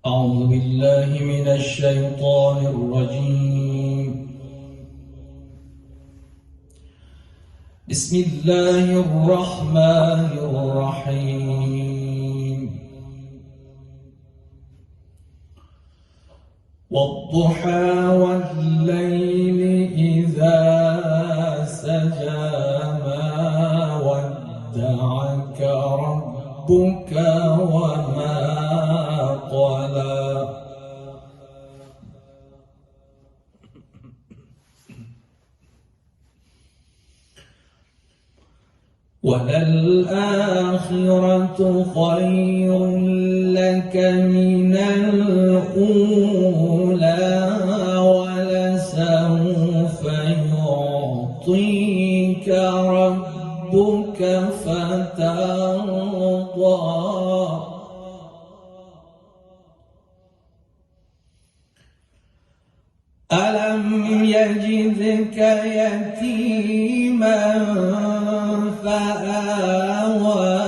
أعوذ بالله من الشيطان الرجيم. بسم الله الرحمن الرحيم. والضحى والليل إذا سجى ما ودعك ربك وما قلى وللآخرة خير لك من الأولى ولسوف يعطيك ربك فترضى ألم يجدك يتيما فآوى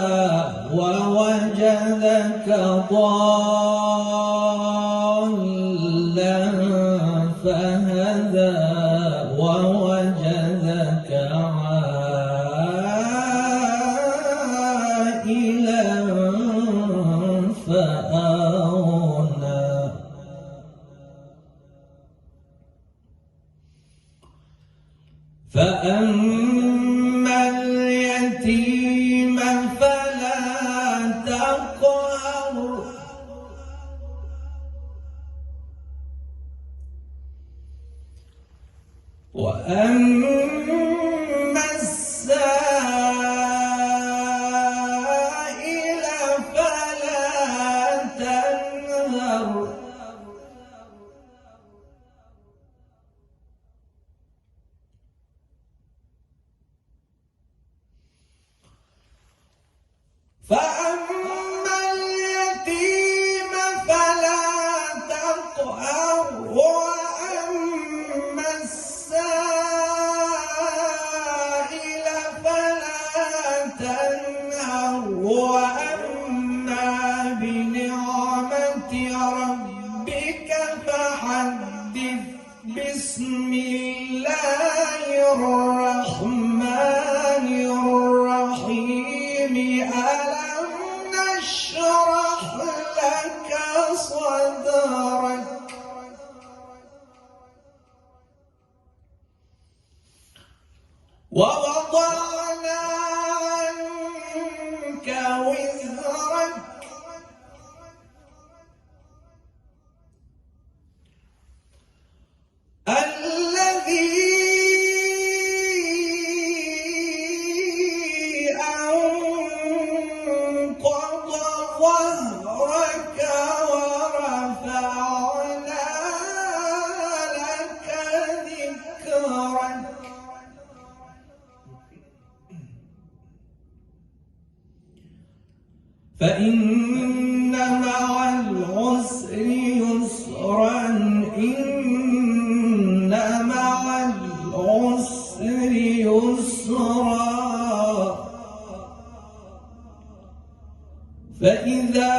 ووجدك ضالا فهدى ووجدك عائلا فأغنى فأما اليتيم فلا تقهر وأما السائل فلا تنهر فأما اليتيم فلا تقهر وأما السائل فلا تنهر وأما بنعمة ربك فحدث بسم الله الرحمن الرحيم ألم نشرح لك صدرك ووضعنا عنك وزرك الذي أنقض ظهرك ورفعنا لك ذكرك فإن مع العسر يسرا إن مع العسر يسرا فإذا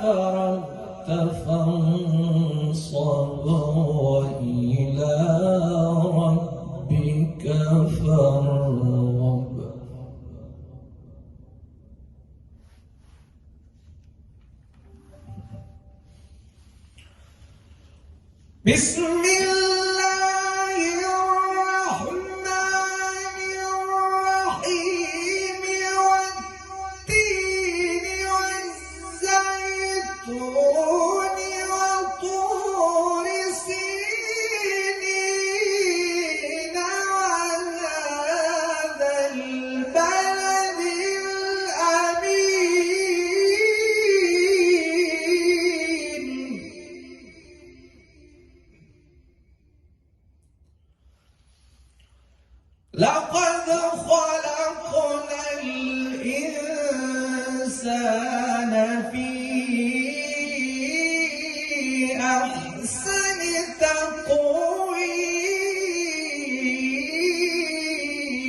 فرغت فانصب وإلى ربك فارغب. بسم الله الرحمن الرحيم والتين والزيتون وطور سينين وهذا البلد الأمين لقد خلقنا الإنسان في أحسن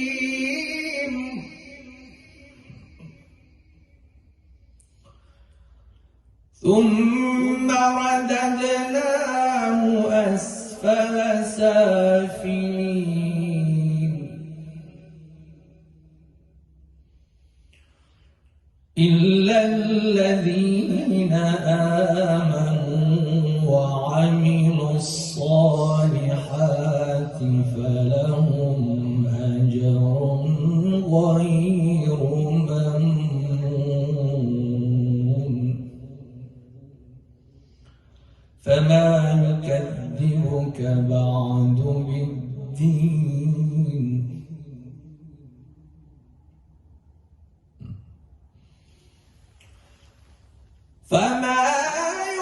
تقويم ثم أسفل سافلين إلا الذين آمنوا وعملوا الصالحات فلهم أجر غير ممنون فما يكذبك بعد بالدين فما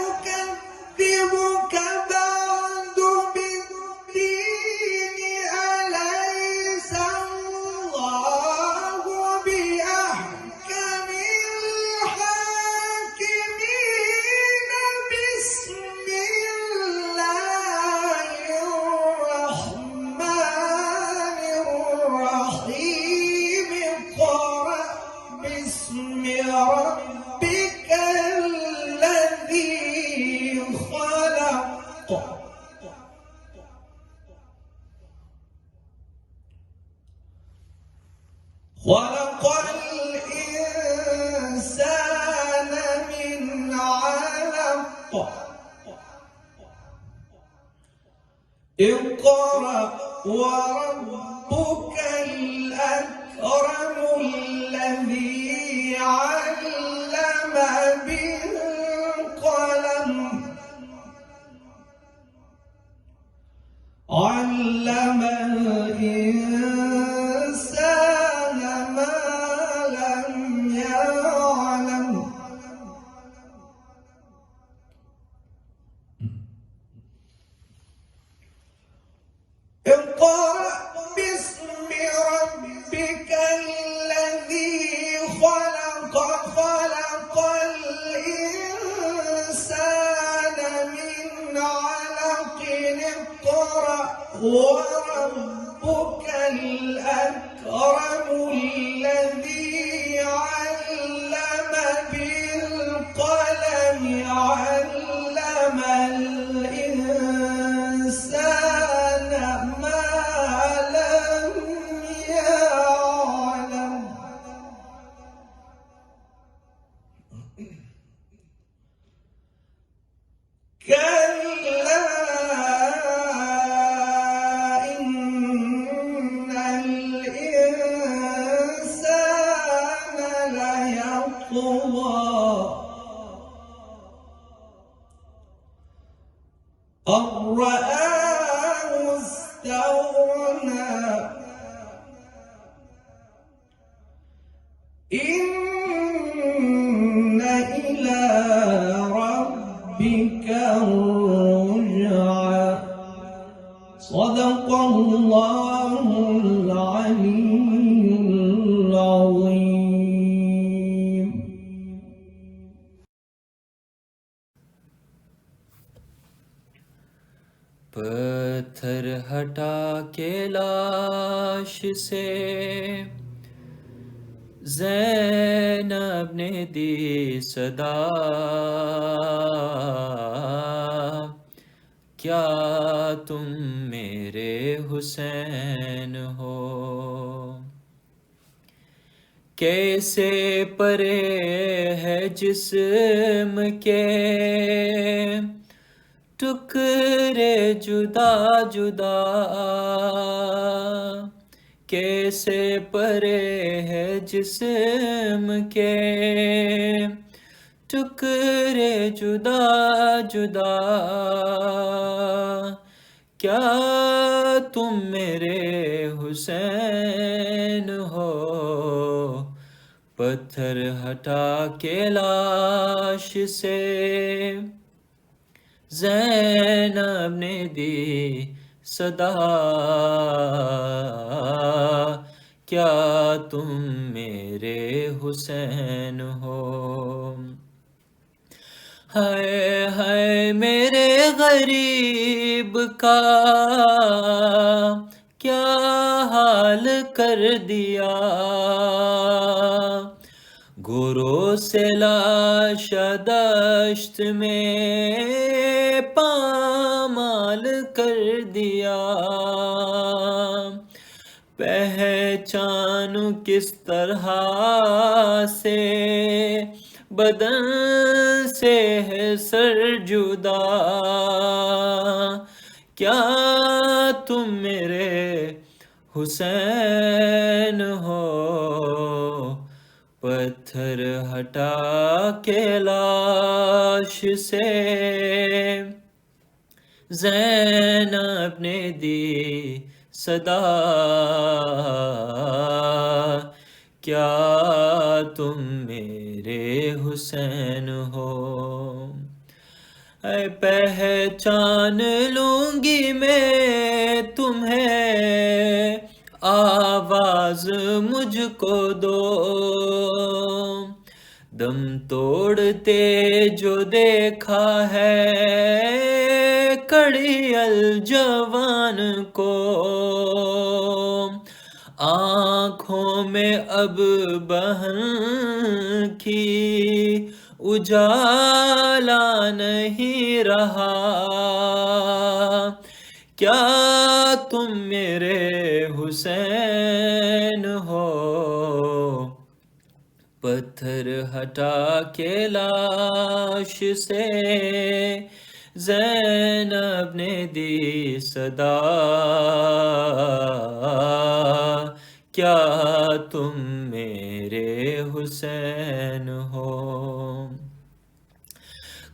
يكذبك بعد بالدين أليس الله بأحكم الحاكمين بسم الله الرحمن الرحيم اقرأ باسم ربك خلق الإنسان من علق اقرأ وربك الأكرم الذي علم بالقلم علم الإنسان ما لم يعلم اقرأ باسم ربك الذي خلق خلق الإنسان من علق اقرأ وربك الأكرم الذي علم بالقلم علم الإنسان ما لم يعلم كلا إن الإنسان ليطغى أن رآه استغنى إن إلى ربك الرجعى صدق الله العلي العظيم. پتھر ہٹا کے لاش سے زینب نے دی صدا، کیا تم میرے حسین ہو؟ کیسے پرے ہے جسم کے ٹکڑے جدا جدا، کیسے پرے ہے جسم کے ٹکڑے جدا جدا، کیا تم میرے حسین ہو؟ پتھر ہٹا کے لاش سے زینب نے دی صدا، کیا تم میرے حسین ہو؟ ہائے ہائے میرے غریب کا کیا حال کر دیا، گوروں سے لاش دشت میں پامال کر دیا پہچانوں کس طرح سے بدن سے ہے سر جدا کیا تم میرے حسین ہو پتھر ہٹا کے لاش سے زینب نے دی صدا کیا تم میرے حسین ہو اے پہچان لوں گی میں تمہیں آواز مجھ کو دو دم توڑتے جو دیکھا ہے کڑی الجوان کو آنکھوں میں اب بہن کی اجالا نہیں رہا کیا تم میرے حسین ہو پتھر ہٹا کے لاش سے زینب نے دی صدا کیا تم میرے حسین ہو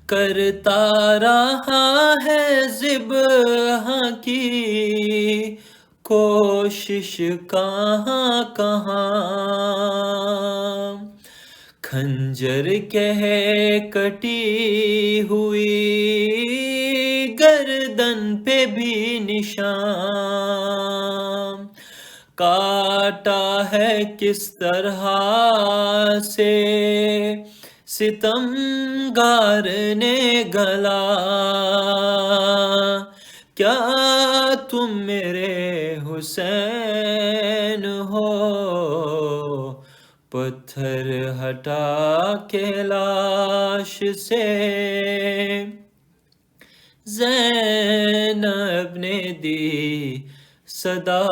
کرتا رہا ہے ذبح کی کوشش کہاں کہاں خنجر کہے کٹی ہوئی گردن پہ بھی نشان کاٹا ہے کس طرح سے ستمگار نے گلا کیا تم میرے حسین ہو پتھر ہٹا کے لاش سے زینب نے دی صدا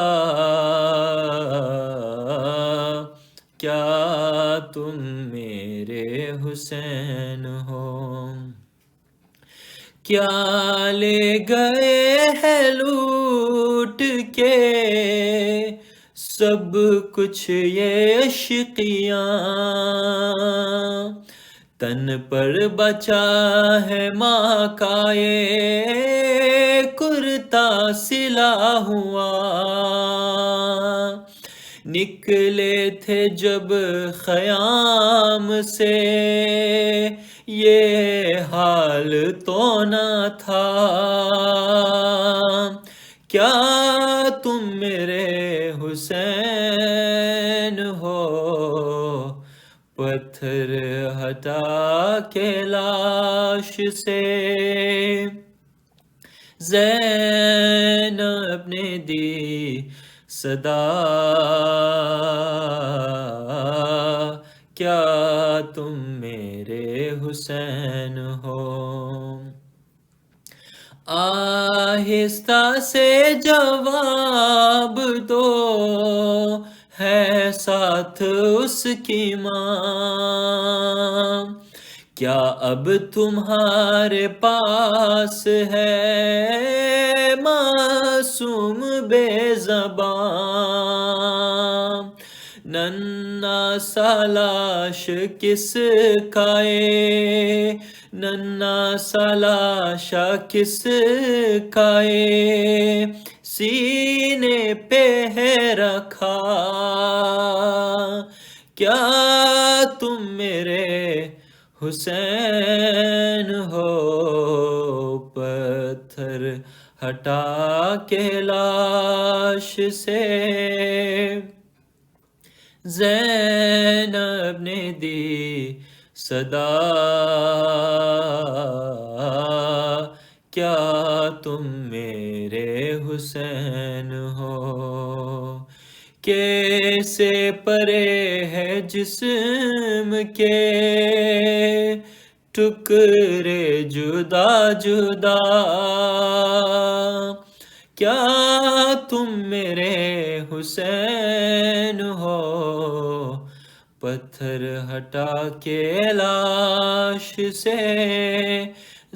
کیا تم میرے حسین ہو کیا لے گئے ہیں لوٹ کے سب کچھ یہ عشقیاں تن پر بچا ہے ماں کا یہ کرتا سلا ہوا نکلے تھے جب خیام سے یہ حال تو نہ تھا کیا تم میرے حسین ہو پتھر ہٹا کے لاش سے زینب نے دی صدا کیا تم میرے حسین ہو آہستہ سے جواب دو ہے ساتھ اس کی ماں کیا اب تمہارے پاس ہے معصوم بے زبان ننھا سا لاش کس کا ہے ننھا سا لاش کس کا ہے سینے پہ ہے رکھا کیا تم میرے حسین ہو پتھر ہٹا کے لاش سے زینب نے دی صدا کیا تم میرے حسین ہو کیسے پرے ہے جسم کے ٹکڑے جدا جدا، کیا تم میرے حسین ہو؟ پتھر ہٹا کے لاش سے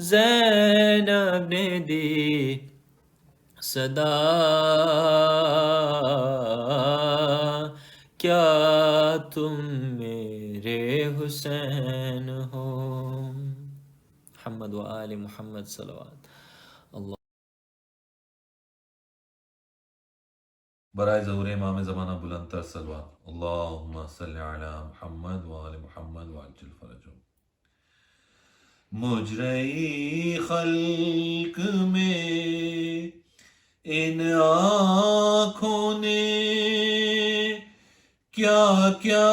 زینب نے دی صدا، کیا تم میرے حسین ہو؟ محمد و آل محمد صلوات اللہ۔ برائے ظہور امام زمانہ بلند تر صلوات، اللہم صلی علی محمد و آل محمد وعجل فرجہم۔ مجرئی خلق میں ان آنکھوں نے کیا کیا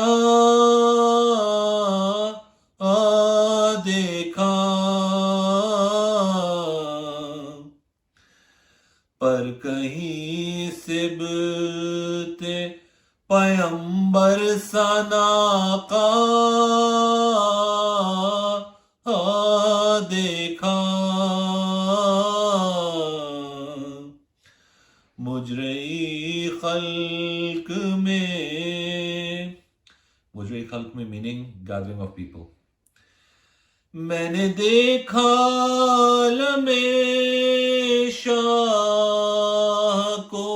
دیکھا، پر کہیں سبت پیمبر ثنا کا دیکھا، مجرئی خلق میں میننگ گیدرنگ آف پیپل۔ میں نے دیکھا عالم شاہ کو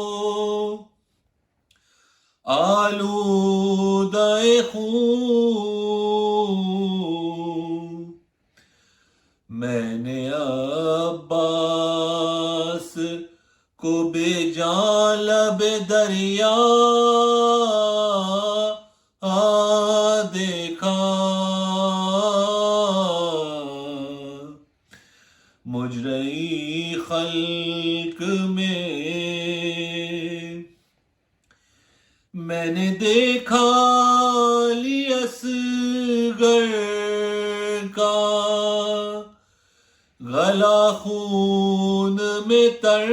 آلودہ خون، میں نے عباس کو بے جان لب دریا دیکھا، مجرئی خلق میں نے دیکھا علی اصغر کا گلا خون میں تر،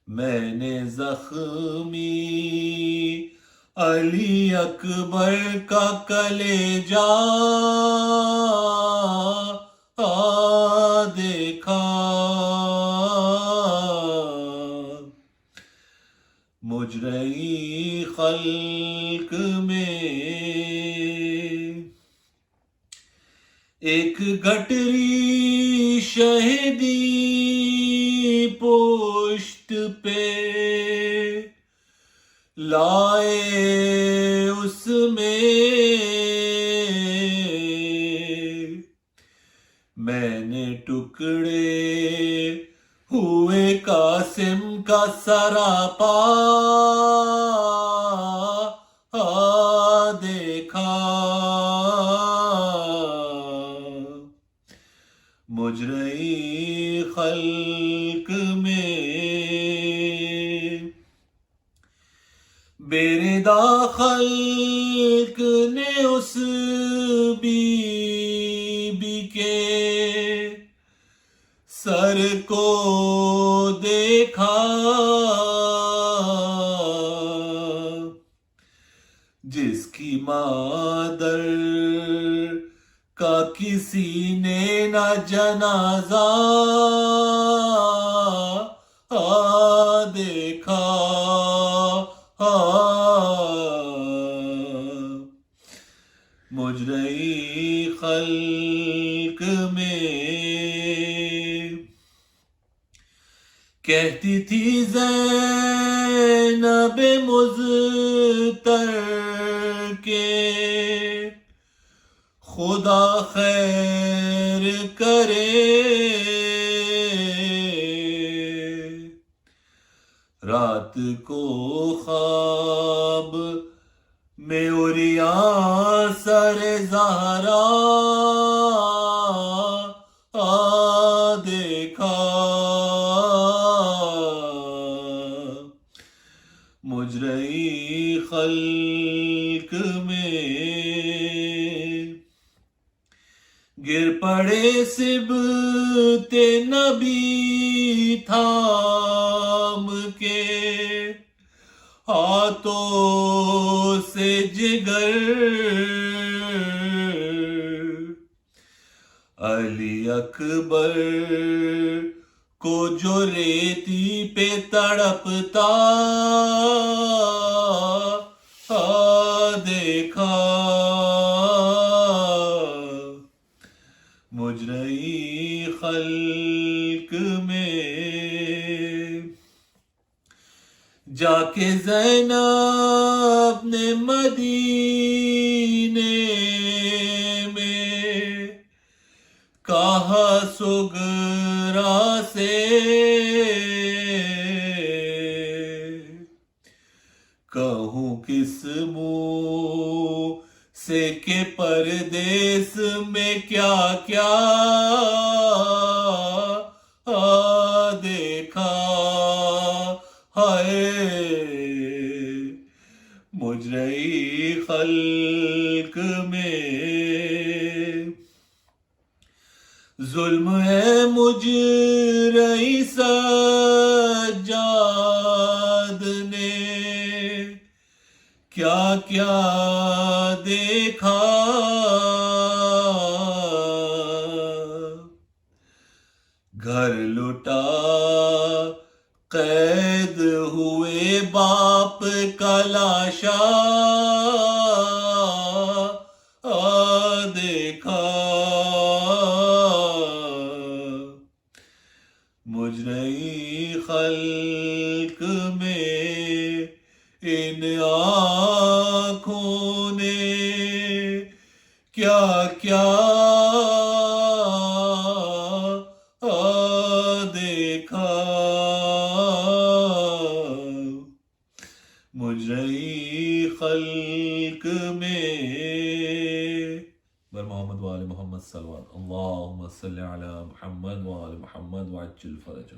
میں نے زخمی علی اکبر کا کلیجہ دیکھا، مجرئی خلق میں ایک گٹری شہدی پشت پہ لائے، اس میں نے ٹکڑے ہوئے قاسم کا سراپا دیکھا، مجرئی خلق میں بیردا خلق نے اس بی بی کے سر کو دیکھا، جس کی مادر کا کسی نے نہ جنازہ دیکھا، مجرئی خلق میں کہتی تھی زینب مضطر کے خدا خیر کرے، رات کو خواب میں عریاں سر زہرا دیکھا، مجرئی خلق میں گر پڑے سبت نبی تھام کے ہاتھوں سے سے جگر علی اکبر کو جو ریتی پہ تڑپتا دیکھا مجرئی خلق میں جا کے زینب نے مدینے میں کہا سغرا سے کہوں کس منہ سے کہ پردیس میں کیا کیا دیکھا ہے مجرئی خلق میں ظلم ہے مجرئی سجاد نے کیا کیا دیکھا گھر لٹا قید ہوئے باپ کا لاشا دیکھا مجرئی خلق میں ان آنکھوں نے کیا کیا دیکھا مجرئی خلق میں بر محمد وآل محمد صلوات اللہم صلی علی محمد وآل محمد وعجل فرجہ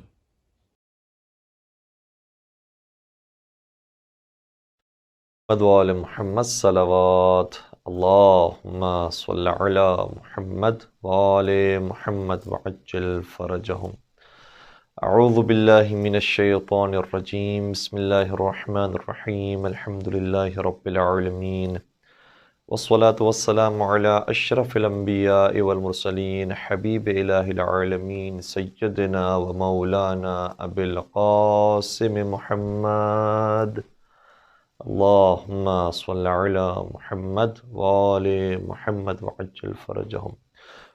محمد وآل محمد صلوات اللہم صلی علی محمد وآل محمد وعجل فرجہم اعوذ باللہ من الشیطان الرجیم بسم اللہ الرحمن الرحیم الحمد للہ رب العالمین والصلاة والسلام علی اشرف الانبیاء والمرسلین حبیب الہ العالمین سیدنا و مولانا ابی القاسم محمد اللہم صلی علی محمد وآل محمد وعجل فرجہم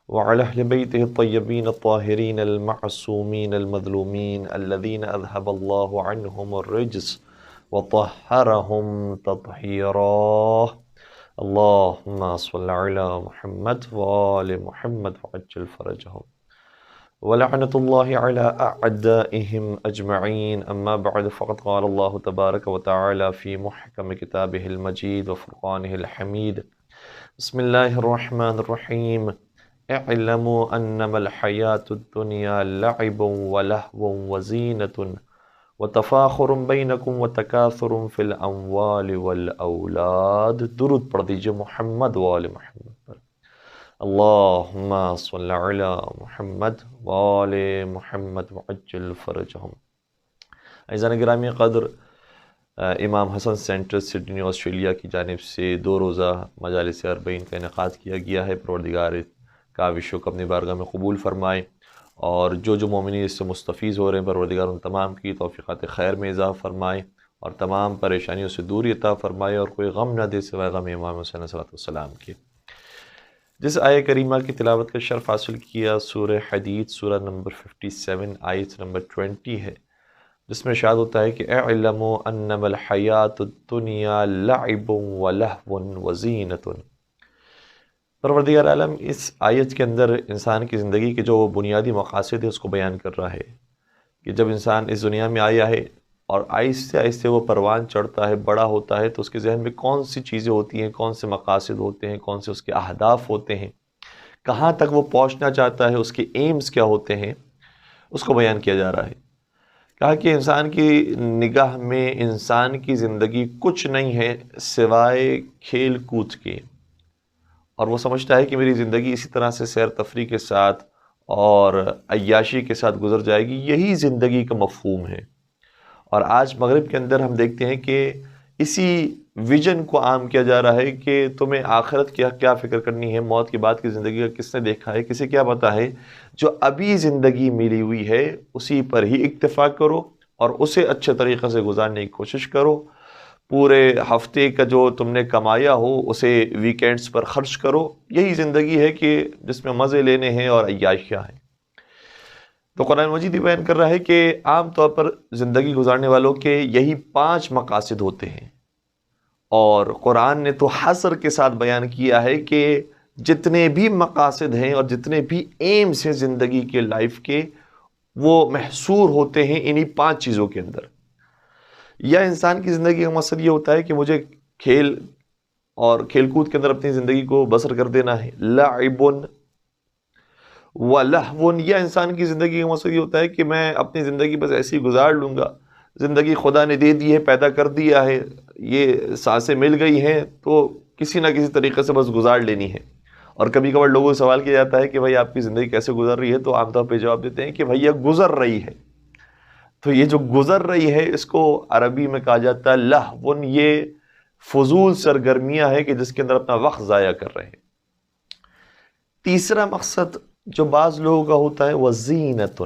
وعلى أهل بيته الطيبين الطاهرين المعصومين المظلومين الذين أذهب الله عنهم الرجس وطهرهم تطهيرا اللهم صل على محمد وآل محمد وعجل فرجهم ولعنة الله على أعدائهم أجمعين أما بعد فقد قال الله تبارك وتعالى في محكم كتابه المجيد وفرقانه الحميد بسم الله الرحمن الرحيم اعلموا انما الحیات الدنیا لعب ولہو وزینة وتفاخر بینکم وتکاثر فی الاموال والاولاد درود پڑھ دیجئے محمد وآل محمد پر اللہم صلی علی محمد وآل محمد وعجل فرجہم عزیزان گرامی قدر امام حسن سینٹر سڈنی آسٹریلیا کی جانب سے 2 روزہ مجالس اربعین کا انعقاد کیا گیا ہے پروردگار کاوش کو اپنی بارگاہ میں قبول فرمائے اور جو مومنین اس سے مستفیض ہو رہے ہیں پروردگار ان تمام کی توفیقات خیر میں اضافہ فرمائے اور تمام پریشانیوں سے دوری عطا فرمائے اور کوئی غم نہ دے سوائے غم امام حسین علیہ السلام کے جس آیہ کریمہ کی تلاوت کا شرف حاصل کیا سورہ حدید سورہ نمبر 57 آیت نمبر 20 ہے جس میں ارشاد ہوتا ہے کہ اعلموا انما الحیات الدنیا لعب ولہو وزینة پروردگار عالم اس آیت کے اندر انسان کی زندگی کے جو بنیادی مقاصد ہے اس کو بیان کر رہا ہے کہ جب انسان اس دنیا میں آیا ہے اور آہستہ آہستہ وہ پروان چڑھتا ہے بڑا ہوتا ہے تو اس کے ذہن میں کون سی چیزیں ہوتی ہیں کون سے مقاصد ہوتے ہیں کون سے اس کے اہداف ہوتے ہیں کہاں تک وہ پہنچنا چاہتا ہے اس کے ایمز کیا ہوتے ہیں اس کو بیان کیا جا رہا ہے کہا کہ انسان کی نگاہ میں انسان کی زندگی کچھ نہیں ہے سوائے کھیل کود کے اور وہ سمجھتا ہے کہ میری زندگی اسی طرح سے سیر تفریح کے ساتھ اور عیاشی کے ساتھ گزر جائے گی یہی زندگی کا مفہوم ہے اور آج مغرب کے اندر ہم دیکھتے ہیں کہ اسی ویژن کو عام کیا جا رہا ہے کہ تمہیں آخرت کی کیا فکر کرنی ہے، موت کے بعد کی زندگی کا کس نے دیکھا ہے، کسے کیا پتا ہے. جو ابھی زندگی ملی ہوئی ہے اسی پر ہی اکتفا کرو اور اسے اچھے طریقے سے گزارنے کی کوشش کرو. پورے ہفتے کا جو تم نے کمایا ہو اسے ویکینڈز پر خرچ کرو. یہی زندگی ہے کہ جس میں مزے لینے ہیں اور عیاشیاں ہیں. تو قرآن مجید بیان کر رہا ہے کہ عام طور پر زندگی گزارنے والوں کے یہی 5 مقاصد ہوتے ہیں، اور قرآن نے تو حصر کے ساتھ بیان کیا ہے کہ جتنے بھی مقاصد ہیں اور جتنے بھی ایمز ہیں زندگی کے، لائف کے، وہ محصور ہوتے ہیں انہی 5 چیزوں کے اندر. یا انسان کی زندگی کا مقصد یہ ہوتا ہے کہ مجھے کھیل اور کھیل کود کے اندر اپنی زندگی کو بسر کر دینا ہے، لعب و لہو. یا انسان کی زندگی کا مقصد یہ ہوتا ہے کہ میں اپنی زندگی بس ایسی گزار لوں گا، زندگی خدا نے دے دی ہے، پیدا کر دیا ہے، یہ سانسیں مل گئی ہیں تو کسی نہ کسی طریقے سے بس گزار لینی ہے. اور کبھی کبھار لوگوں سے سوال کیا جاتا ہے کہ بھائی آپ کی زندگی کیسے گزر رہی ہے، تو عام طور پہ جواب دیتے ہیں کہ بھائی یہ گزر رہی ہے. تو یہ جو گزر رہی ہے اس کو عربی میں کہا جاتا ہے لہو. یہ فضول سرگرمیاں ہیں کہ جس کے اندر اپنا وقت ضائع کر رہے ہیں. تیسرا مقصد جو بعض لوگوں کا ہوتا ہے وہ زینت،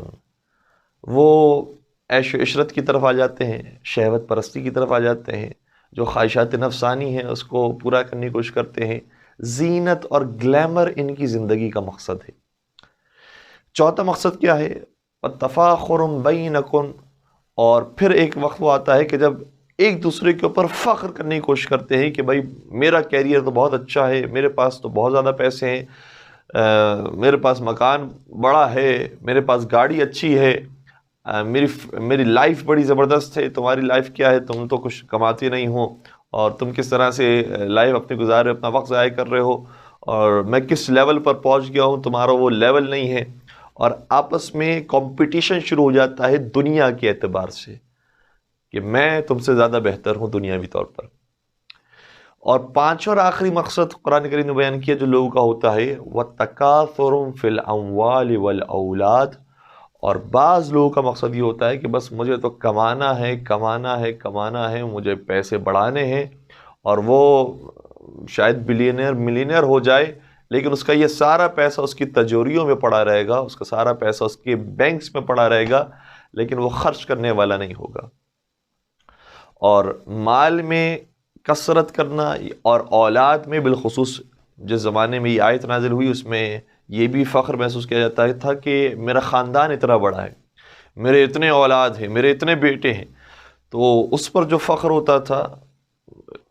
وہ عیش و عشرت کی طرف آ جاتے ہیں، شہوت پرستی کی طرف آ جاتے ہیں، جو خواہشات نفسانی ہیں اس کو پورا کرنے کی کوشش کرتے ہیں. زینت اور گلیمر ان کی زندگی کا مقصد ہے. چوتھا مقصد کیا ہے؟ تفاخر بینکم. اور پھر ایک وقت وہ آتا ہے کہ جب ایک دوسرے کے اوپر فخر کرنے کی کوشش کرتے ہیں کہ بھائی میرا کیریئر تو بہت اچھا ہے، میرے پاس تو بہت زیادہ پیسے ہیں، میرے پاس مکان بڑا ہے، میرے پاس گاڑی اچھی ہے، میری لائف بڑی زبردست ہے. تمہاری لائف کیا ہے؟ تم تو کچھ کماتے نہیں ہو، اور تم کس طرح سے لائف اپنی گزار رہے ہو، اپنا وقت ضائع کر رہے ہو، اور میں کس لیول پر پہنچ گیا ہوں، تمہارا وہ لیول نہیں ہے. اور آپس میں کمپٹیشن شروع ہو جاتا ہے دنیا کے اعتبار سے کہ میں تم سے زیادہ بہتر ہوں دنیاوی طور پر. اور پانچواں اور آخری مقصد قرآن کریم نے بیان کیا جو لوگوں کا ہوتا ہے وَتَكَاثُرٌ فِي الْأَمْوَالِ وَالْأَوْلَادِ. اور بعض لوگوں کا مقصد یہ ہوتا ہے کہ بس مجھے تو کمانا ہے کمانا ہے کمانا ہے، مجھے پیسے بڑھانے ہیں، اور وہ شاید بلینئر ملینئر ہو جائے لیکن اس کا یہ سارا پیسہ اس کی تجوریوں میں پڑا رہے گا، اس کا سارا پیسہ اس کے بینکس میں پڑا رہے گا، لیکن وہ خرچ کرنے والا نہیں ہوگا. اور مال میں کثرت کرنا اور اولاد میں بالخصوص جس زمانے میں یہ آیت نازل ہوئی اس میں یہ بھی فخر محسوس کیا جاتا تھا کہ میرا خاندان اتنا بڑا ہے، میرے اتنے اولاد ہیں، میرے اتنے بیٹے ہیں. تو اس پر جو فخر ہوتا تھا،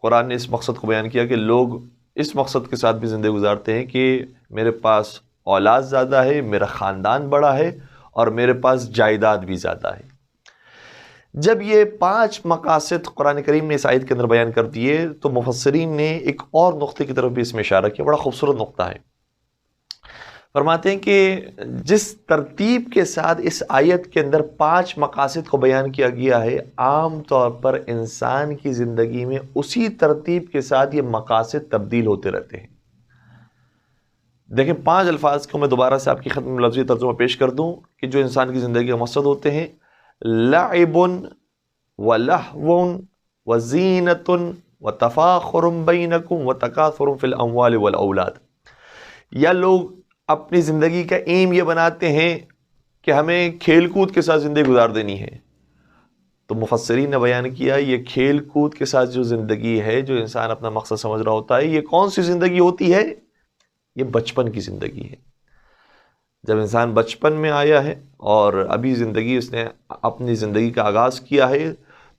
قرآن نے اس مقصد کو بیان کیا کہ لوگ اس مقصد کے ساتھ بھی زندگی گزارتے ہیں کہ میرے پاس اولاد زیادہ ہے، میرا خاندان بڑا ہے، اور میرے پاس جائیداد بھی زیادہ ہے. جب یہ 5 مقاصد قرآن کریم نے اس آیت کے اندر بیان کر دیے تو مفسرین نے ایک اور نقطے کی طرف بھی اس میں اشارہ کیا، بڑا خوبصورت نقطہ ہے. فرماتے ہیں کہ جس ترتیب کے ساتھ اس آیت کے اندر 5 مقاصد کو بیان کیا گیا ہے، عام طور پر انسان کی زندگی میں اسی ترتیب کے ساتھ یہ مقاصد تبدیل ہوتے رہتے ہیں. دیکھیں 5 الفاظ کو میں دوبارہ سے آپ کی خدمت میں لفظی ترجمہ پیش کر دوں کہ جو انسان کی زندگی کا مقصد ہوتے ہیں: لعب ولہو وزینۃ وتفاخر بینکم وتکاثر فی الاموال والاولاد. یا لوگ اپنی زندگی کا ایم یہ بناتے ہیں کہ ہمیں کھیل کود کے ساتھ زندگی گزار دینی ہے. تو مفسرین نے بیان کیا یہ کھیل کود کے ساتھ جو زندگی ہے، جو انسان اپنا مقصد سمجھ رہا ہوتا ہے، یہ کون سی زندگی ہوتی ہے؟ یہ بچپن کی زندگی ہے. جب انسان بچپن میں آیا ہے اور ابھی زندگی اس نے اپنی زندگی کا آغاز کیا ہے،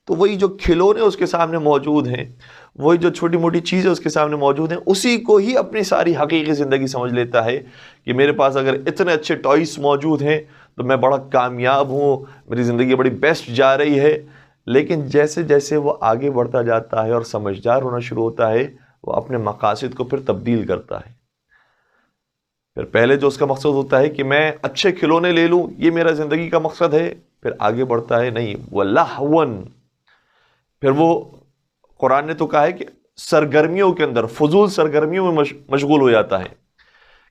تو وہی جو کھلونے اس کے سامنے موجود ہیں، وہی جو چھوٹی موٹی چیزیں اس کے سامنے موجود ہیں، اسی کو ہی اپنی ساری حقیقی زندگی سمجھ لیتا ہے کہ میرے پاس اگر اتنے اچھے ٹوائز موجود ہیں تو میں بڑا کامیاب ہوں، میری زندگی بڑی بیسٹ جا رہی ہے. لیکن جیسے جیسے وہ آگے بڑھتا جاتا ہے اور سمجھدار ہونا شروع ہوتا ہے، وہ اپنے مقاصد کو پھر تبدیل کرتا ہے. پھر پہلے جو اس کا مقصد ہوتا ہے کہ میں اچھے کھلونے لے لوں، یہ میرا زندگی کا مقصد ہے، پھر آگے بڑھتا ہے نہیں وَلَہْوًا. پھر وہ قرآن نے تو کہا ہے کہ سرگرمیوں کے اندر، فضول سرگرمیوں میں مشغول ہو جاتا ہے.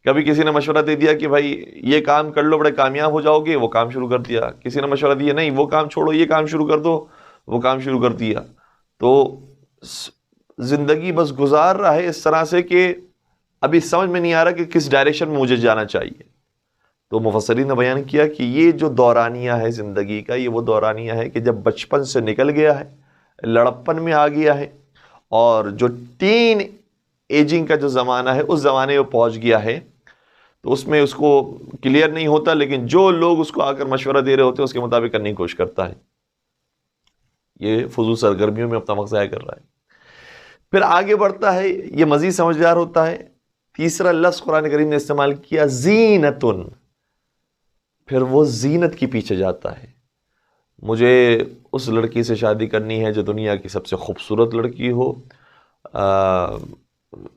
کبھی کسی نے مشورہ دے دیا کہ بھائی یہ کام کر لو بڑے کامیاب ہو جاؤ گے، وہ کام شروع کر دیا. کسی نے مشورہ دیا نہیں وہ کام چھوڑو یہ کام شروع کر دو، وہ کام شروع کر دیا. تو زندگی بس گزار رہا ہے اس طرح سے کہ ابھی سمجھ میں نہیں آ رہا کہ کس ڈائریکشن میں مجھے جانا چاہیے. تو مفسرین نے بیان کیا کہ یہ جو دورانیہ ہے زندگی کا، یہ وہ دورانیہ ہے کہ جب بچپن سے نکل گیا ہے، لڑپن میں آ گیا ہے، اور جو ٹین ایجنگ کا جو زمانہ ہے اس زمانے میں پہنچ گیا ہے، تو اس میں اس کو کلیئر نہیں ہوتا، لیکن جو لوگ اس کو آ کر مشورہ دے رہے ہوتے ہیں اس کے مطابق کرنے کی کوشش کرتا ہے. یہ فضول سرگرمیوں میں اپنا وقت ضائع کر رہا ہے. پھر آگے بڑھتا ہے، یہ مزید سمجھدار ہوتا ہے. تیسرا لفظ قرآن کریم نے استعمال کیا زینتن، پھر وہ زینت کے پیچھے جاتا ہے. مجھے اس لڑکی سے شادی کرنی ہے جو دنیا کی سب سے خوبصورت لڑکی ہو،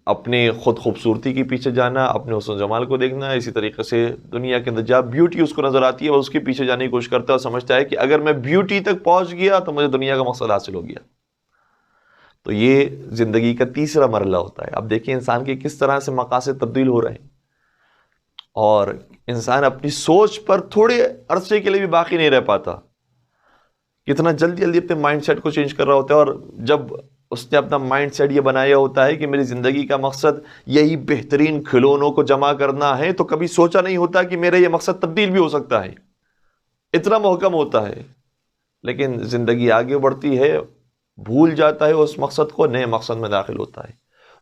اپنے خود خوبصورتی کے پیچھے جانا، اپنے حسن و جمال کو دیکھنا. اسی طریقے سے دنیا کے اندر جب بیوٹی اس کو نظر آتی ہے وہ اس کے پیچھے جانے کی کوشش کرتا ہے اور سمجھتا ہے کہ اگر میں بیوٹی تک پہنچ گیا تو مجھے دنیا کا مقصد حاصل ہو گیا. تو یہ زندگی کا تیسرا مرحلہ ہوتا ہے. اب دیکھیں انسان کے کس طرح سے مقاصد تبدیل ہو رہے ہیں، اور انسان اپنی سوچ پر تھوڑے عرصے کے لیے بھی باقی نہیں رہ پاتا. کتنا جلدی جلدی اپنے مائنڈ سیٹ کو چینج کر رہا ہوتا ہے، اور جب اس نے اپنا مائنڈ سیٹ یہ بنایا ہوتا ہے کہ میری زندگی کا مقصد یہی بہترین کھلونوں کو جمع کرنا ہے، تو کبھی سوچا نہیں ہوتا کہ میرا یہ مقصد تبدیل بھی ہو سکتا ہے. اتنا محکم ہوتا ہے. لیکن زندگی آگے بڑھتی ہے، بھول جاتا ہے اس مقصد کو، نئے مقصد میں داخل ہوتا ہے.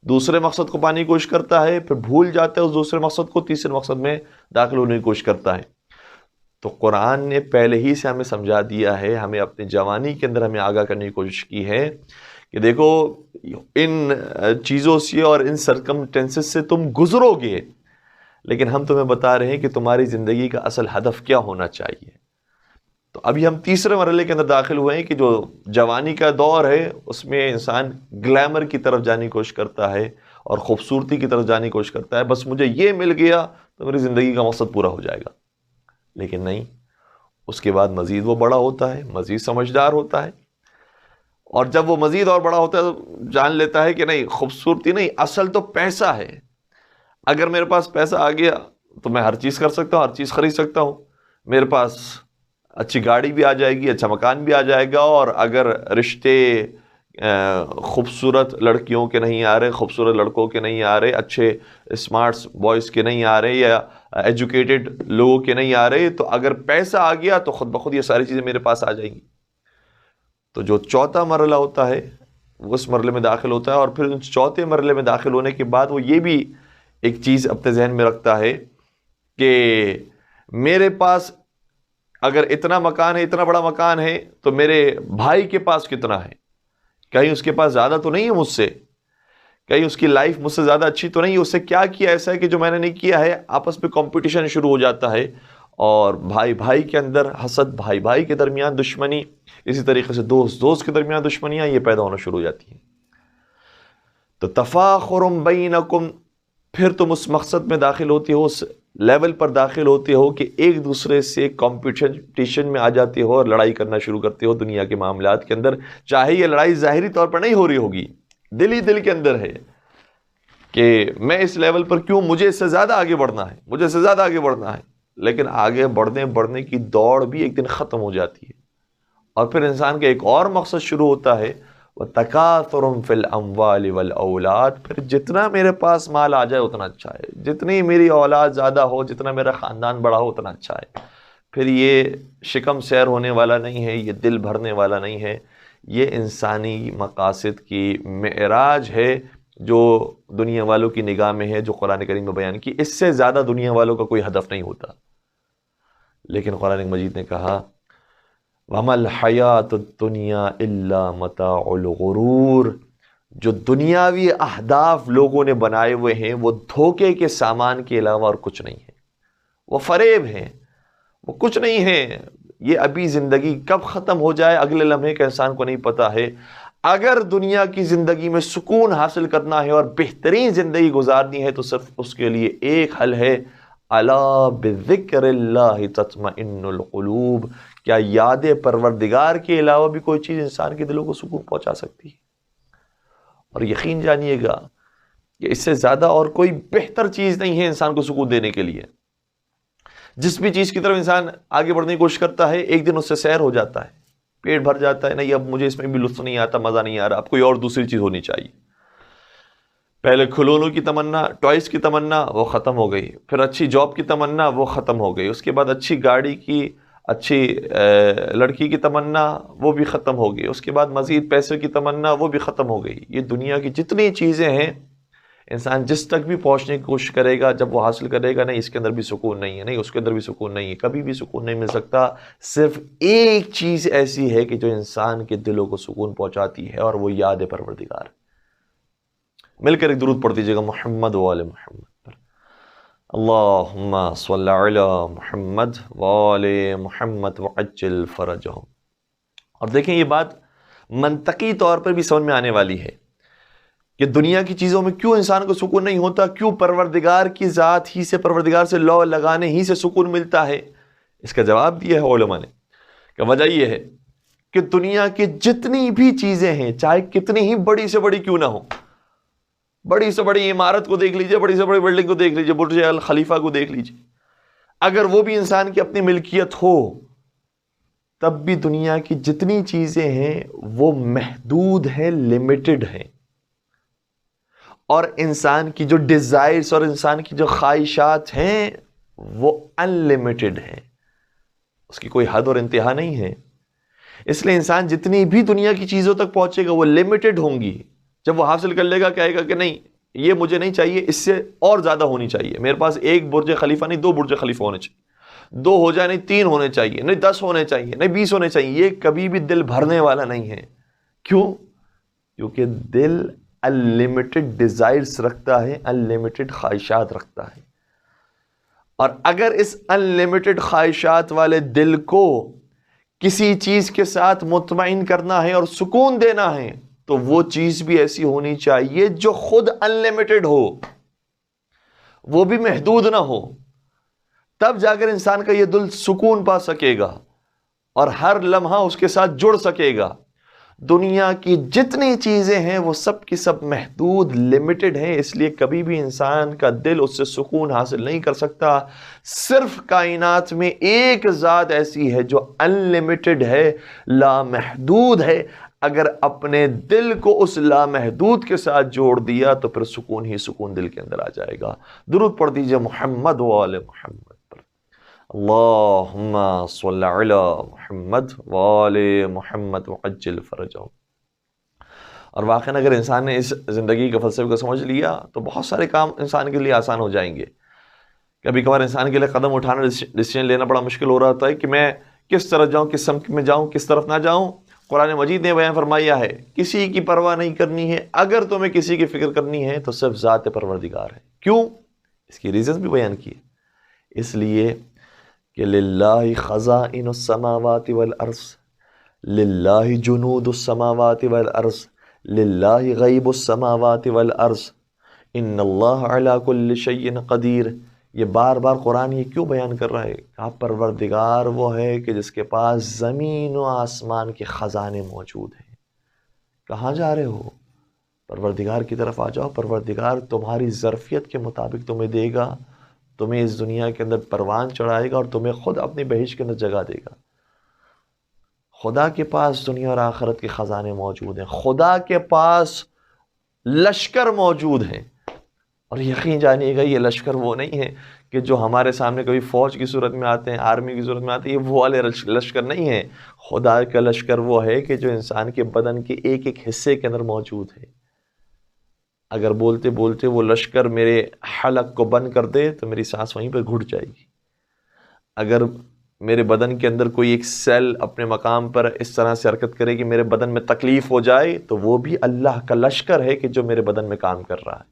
دوسرے مقصد کو پانے کی کوشش کرتا ہے، پھر بھول جاتا ہے اس دوسرے مقصد کو، تیسرے مقصد میں داخل ہونے کی کوشش کرتا ہے. تو قرآن نے پہلے ہی سے ہمیں سمجھا دیا ہے، ہمیں اپنی جوانی کے اندر ہمیں آگاہ کرنے کی کوشش کی ہے کہ دیکھو ان چیزوں سے اور ان سرکمسٹینسز سے تم گزرو گے، لیکن ہم تمہیں بتا رہے ہیں کہ تمہاری زندگی کا اصل ہدف کیا ہونا چاہیے. تو ابھی ہم تیسرے مرحلے کے اندر داخل ہوئے ہیں کہ جو جوانی کا دور ہے اس میں انسان گلیمر کی طرف جانے کی کوشش کرتا ہے اور خوبصورتی کی طرف جانے کی کوشش کرتا ہے. بس مجھے یہ مل گیا تو میری زندگی کا مقصد پورا ہو جائے گا. لیکن نہیں، اس کے بعد مزید وہ بڑا ہوتا ہے، مزید سمجھدار ہوتا ہے، اور جب وہ مزید اور بڑا ہوتا ہے تو جان لیتا ہے کہ نہیں، خوبصورتی نہیں، اصل تو پیسہ ہے. اگر میرے پاس پیسہ آ گیا تو میں ہر چیز کر سکتا ہوں، ہر چیز خرید سکتا ہوں. میرے پاس اچھی گاڑی بھی آ جائے گی، اچھا مکان بھی آ جائے گا، اور اگر رشتے خوبصورت لڑکیوں کے نہیں آ رہے، خوبصورت لڑکوں کے نہیں آ رہے، اچھے اسمارٹس بوائز کے نہیں آ رہے، یا ایجوکیٹڈ لوگوں کے نہیں آ رہے، تو اگر پیسہ آ گیا تو خود بخود یہ ساری چیزیں میرے پاس آ جائیں گی. تو جو چوتھا مرحلہ ہوتا ہے وہ اس مرحلے میں داخل ہوتا ہے، اور پھر اس چوتھے مرحلے میں داخل ہونے کے بعد وہ یہ بھی ایک چیز اپنے ذہن میں رکھتا ہے کہ میرے پاس اگر اتنا مکان ہے، اتنا بڑا مکان ہے، تو میرے بھائی کے پاس کتنا ہے؟ کہیں اس کے پاس زیادہ تو نہیں ہے مجھ سے؟ کہیں اس کی لائف مجھ سے زیادہ اچھی تو نہیں ہے؟ اس سے کیا کیا ایسا ہے کہ جو میں نے نہیں کیا ہے؟ آپس میں کمپٹیشن شروع ہو جاتا ہے، اور بھائی بھائی کے اندر حسد، بھائی بھائی کے درمیان دشمنی، اسی طریقے سے دوست دوست کے درمیان دشمنیاں یہ پیدا ہونا شروع ہو جاتی ہیں. تو تفاخر بینکم، پھر تم اس مقصد میں داخل ہوتے ہو، اس لیول پر داخل ہوتے ہو کہ ایک دوسرے سے کمپٹیشن میں آ جاتے ہو اور لڑائی کرنا شروع کرتے ہو دنیا کے معاملات کے اندر. چاہے یہ لڑائی ظاہری طور پر نہیں ہو رہی ہوگی، دل ہی دل کے اندر ہے کہ میں اس لیول پر کیوں، مجھے اس سے زیادہ آگے بڑھنا ہے، مجھے اس سے زیادہ آگے بڑھنا ہے. لیکن آگے بڑھنے کی دوڑ بھی ایک دن ختم ہو جاتی ہے، اور پھر انسان کا ایک اور مقصد شروع ہوتا ہے، وَتَكَاثُرٌ فِي الْأَمْوَالِ وَالْأَوْلَادِ. پھر جتنا میرے پاس مال آ جائے اتنا اچھا ہے، جتنی میری اولاد زیادہ ہو، جتنا میرا خاندان بڑا ہو اتنا اچھا ہے. پھر یہ شکم سیر ہونے والا نہیں ہے، یہ دل بھرنے والا نہیں ہے. یہ انسانی مقاصد کی معراج ہے جو دنیا والوں کی نگاہ میں ہے، جو قرآن کریم میں بیان کی. اس سے زیادہ دنیا والوں کا کوئی ہدف نہیں ہوتا. لیکن قرآن مجید نے کہا وَمَا الْحَيَاةُ الدُّنْيَا إِلَّا مَتَاعُ الْغُرُورِ. جو دنیاوی اہداف لوگوں نے بنائے ہوئے ہیں وہ دھوکے کے سامان کے علاوہ اور کچھ نہیں ہے، وہ فریب ہیں، وہ کچھ نہیں ہے. یہ ابھی زندگی کب ختم ہو جائے اگلے لمحے کا انسان کو نہیں پتا ہے. اگر دنیا کی زندگی میں سکون حاصل کرنا ہے اور بہترین زندگی گزارنی ہے تو صرف اس کے لیے ایک حل ہے، الا بذکر اللہ تطمئن القلوب. کیا یاد پروردگار کے علاوہ بھی کوئی چیز انسان کے دلوں کو سکون پہنچا سکتی ہے؟ اور یقین جانیے گا کہ اس سے زیادہ اور کوئی بہتر چیز نہیں ہے انسان کو سکون دینے کے لیے. جس بھی چیز کی طرف انسان آگے بڑھنے کی کوشش کرتا ہے ایک دن اس سے سیر ہو جاتا ہے، پیٹ بھر جاتا ہے، نہیں اب مجھے اس میں بھی لطف نہیں آتا، مزہ نہیں آ رہا، اب کوئی اور دوسری چیز ہونی چاہیے. پہلے کھلونوں کی تمنا، ٹوائز کی تمنا، وہ ختم ہو گئی. پھر اچھی جاب کی تمنا، وہ ختم ہو گئی. اس کے بعد اچھی گاڑی کی، اچھی لڑکی کی تمنا، وہ بھی ختم ہو گئی. اس کے بعد مزید پیسے کی تمنا، وہ بھی ختم ہو گئی. یہ دنیا کی جتنی چیزیں ہیں، انسان جس تک بھی پہنچنے کی کوشش کرے گا، جب وہ حاصل کرے گا، نہیں اس کے اندر بھی سکون نہیں ہے، نہیں اس کے اندر بھی سکون نہیں ہے، کبھی بھی سکون نہیں مل سکتا. صرف ایک چیز ایسی ہے کہ جو انسان کے دلوں کو سکون پہنچاتی ہے، اور وہ یاد پروردگار. مل کر ایک درود پڑھ دیجیے گا محمد وآل محمد پر. اللہم صلی علی محمد وآل محمد وعجل فرجہم. اور دیکھیں یہ بات منطقی طور پر بھی سمجھ میں آنے والی ہے کہ دنیا کی چیزوں میں کیوں انسان کو سکون نہیں ہوتا، کیوں پروردگار کی ذات ہی سے، پروردگار سے لو لگانے ہی سے سکون ملتا ہے. اس کا جواب دیا ہے علماء نے کہ وجہ یہ ہے کہ دنیا کی جتنی بھی چیزیں ہیں، چاہے کتنی ہی بڑی سے بڑی کیوں نہ ہو، بڑی سے بڑی عمارت کو دیکھ لیجئے، بڑی سے بڑی بلڈنگ کو دیکھ لیجئے، برج الخلیفہ کو دیکھ لیجئے، اگر وہ بھی انسان کی اپنی ملکیت ہو، تب بھی دنیا کی جتنی چیزیں ہیں وہ محدود ہیں، لمیٹڈ ہیں. اور انسان کی جو ڈیزائرز اور انسان کی جو خواہشات ہیں وہ انلمیٹڈ ہیں، اس کی کوئی حد اور انتہا نہیں ہے. اس لیے انسان جتنی بھی دنیا کی چیزوں تک پہنچے گا وہ لمیٹڈ ہوں گی. جب وہ حاصل کر لے گا، کہے گا کہ نہیں یہ مجھے نہیں چاہیے، اس سے اور زیادہ ہونی چاہیے. میرے پاس ایک برج خلیفہ نہیں، 2 برج خلیفہ ہونے چاہیے، 2 ہو جائے نہیں 3 ہونے چاہیے، نہیں 10 ہونے چاہیے، نہیں 20 ہونے چاہیے. یہ کبھی بھی دل بھرنے والا نہیں ہے. کیوں؟ کیونکہ دل انلمیٹڈ ڈیزائرز رکھتا ہے، انلمیٹڈ خواہشات رکھتا ہے. اور اگر اس انلمیٹڈ خواہشات والے دل کو کسی چیز کے ساتھ مطمئن کرنا ہے اور سکون دینا ہے، تو وہ چیز بھی ایسی ہونی چاہیے جو خود انلمیٹڈ ہو، وہ بھی محدود نہ ہو. تب جا کر انسان کا یہ دل سکون پا سکے گا اور ہر لمحہ اس کے ساتھ جڑ سکے گا. دنیا کی جتنی چیزیں ہیں وہ سب کی سب محدود، لمیٹڈ ہیں. اس لیے کبھی بھی انسان کا دل اس سے سکون حاصل نہیں کر سکتا. صرف کائنات میں ایک ذات ایسی ہے جو انلمیٹڈ ہے، لامحدود ہے. اگر اپنے دل کو اس لامحدود کے ساتھ جوڑ دیا تو پھر سکون ہی سکون دل کے اندر آ جائے گا. درود پڑھ دیجئے محمد وآل محمد پر. اللہم صلی علی محمد وآل محمد وعجل فرجہم. اور واقعاً اگر انسان نے اس زندگی کے فلسفے کو سمجھ لیا تو بہت سارے کام انسان کے لیے آسان ہو جائیں گے. کبھی کبھار انسان کے لیے قدم اٹھانا، ڈیسیجن لینا بڑا مشکل ہو رہا ہوتا ہے کہ میں کس طرح جاؤں، کس سمت میں جاؤں، کس طرف نہ جاؤں. قرآن مجید نے بیان فرمایا ہے کسی کی پرواہ نہیں کرنی ہے. اگر تمہیں کسی کی فکر کرنی ہے تو صرف ذات پروردگار ہے. کیوں؟ اس کی ریزنز بھی بیان کیے. اس لیے کہ للہ خزائن السماوات والارض، للہ جنود السماوات والارض، للہ غیب السماوات والارض، ان اللہ علی کل شیء قدیر. یہ بار بار قرآن یہ کیوں بیان کر رہا ہے؟ آپ پروردگار وہ ہے کہ جس کے پاس زمین و آسمان کے خزانے موجود ہیں. کہاں جا رہے ہو؟ پروردگار کی طرف آ جاؤ. پروردگار تمہاری ظرفیت کے مطابق تمہیں دے گا، تمہیں اس دنیا کے اندر پروان چڑھائے گا اور تمہیں خود اپنی بہشت کے اندر جگہ دے گا. خدا کے پاس دنیا اور آخرت کے خزانے موجود ہیں. خدا کے پاس لشکر موجود ہیں. اور یقین جانیے گا یہ لشکر وہ نہیں ہے کہ جو ہمارے سامنے کبھی فوج کی صورت میں آتے ہیں، آرمی کی صورت میں آتے ہیں. یہ وہ والے لشکر نہیں ہیں. خدا کا لشکر وہ ہے کہ جو انسان کے بدن کے ایک ایک حصے کے اندر موجود ہے. اگر بولتے بولتے وہ لشکر میرے حلق کو بند کر دے تو میری سانس وہیں پہ گھٹ جائے گی. اگر میرے بدن کے اندر کوئی ایک سیل اپنے مقام پر اس طرح سے حرکت کرے کہ میرے بدن میں تکلیف ہو جائے تو وہ بھی اللہ کا لشکر ہے کہ جو میرے بدن میں کام کر رہا ہے.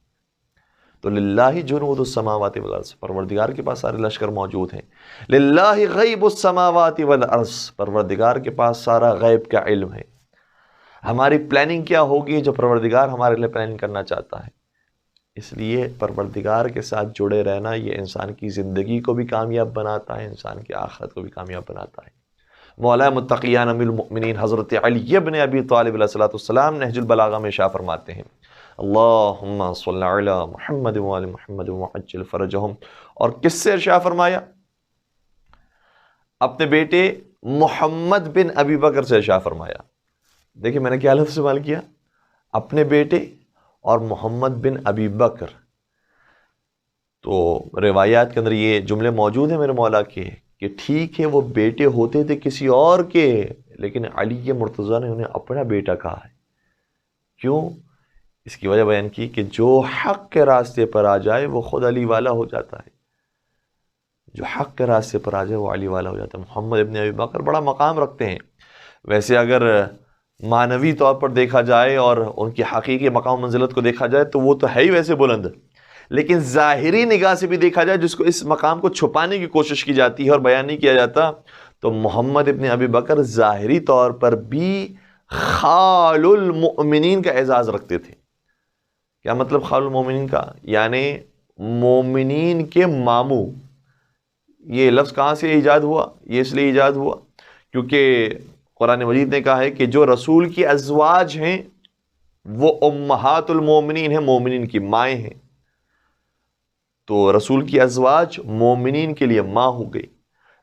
تو للہ جنود السماوات والارض، پروردگار کے پاس سارے لشکر موجود ہیں. للہ غیب السماوات والارض، پروردگار کے پاس سارا غیب کا علم ہے. ہماری پلاننگ کیا ہوگی جو پروردگار ہمارے لیے پلاننگ کرنا چاہتا ہے. اس لیے پروردگار کے ساتھ جڑے رہنا یہ انسان کی زندگی کو بھی کامیاب بناتا ہے، انسان کی آخرت کو بھی کامیاب بناتا ہے. مولا متقیان امیر المؤمنین حضرت علی ابن ابی طالب علیہ السلام نہج البلاغہ میں ارشاد فرماتے ہیں اللہم صلی علی محمد وآل محمد وعجل فرجہم. اور کس سے ارشاد فرمایا؟ اپنے بیٹے محمد بن ابی بکر سے ارشاد فرمایا. دیکھیں میں نے کیا لفظ استعمال کیا؟ اپنے بیٹے اور محمد بن ابی بکر. تو روایات کے اندر یہ جملے موجود ہیں میرے مولا کے کہ ٹھیک ہے وہ بیٹے ہوتے تھے کسی اور کے، لیکن علی مرتضیٰ نے انہیں اپنا بیٹا کہا ہے. کیوں؟ اس کی وجہ بیان کی کہ جو حق کے راستے پر آ جائے وہ خود علی والا ہو جاتا ہے. جو حق کے راستے پر آ جائے وہ علی والا ہو جاتا ہے. محمد ابن ابی بکر بڑا مقام رکھتے ہیں. ویسے اگر معنوی طور پر دیکھا جائے اور ان کی حقیقی مقام منزلت کو دیکھا جائے تو وہ تو ہے ہی ویسے بلند، لیکن ظاہری نگاہ سے بھی دیکھا جائے جس کو اس مقام کو چھپانے کی کوشش کی جاتی ہے اور بیان نہیں کیا جاتا، تو محمد ابن ابی بکر ظاہری طور پر بھی خال المؤمنین کا اعزاز رکھتے تھے. کیا مطلب خال المؤمنین کا؟ یعنی مومنین کے ماموں. یہ لفظ کہاں سے ایجاد ہوا؟ یہ اس لیے ایجاد ہوا کیونکہ قرآن مجید نے کہا ہے کہ جو رسول کی ازواج ہیں وہ امہات المومنین ہیں، مومنین کی مائیں ہیں. تو رسول کی ازواج مومنین کے لیے ماں ہو گئی.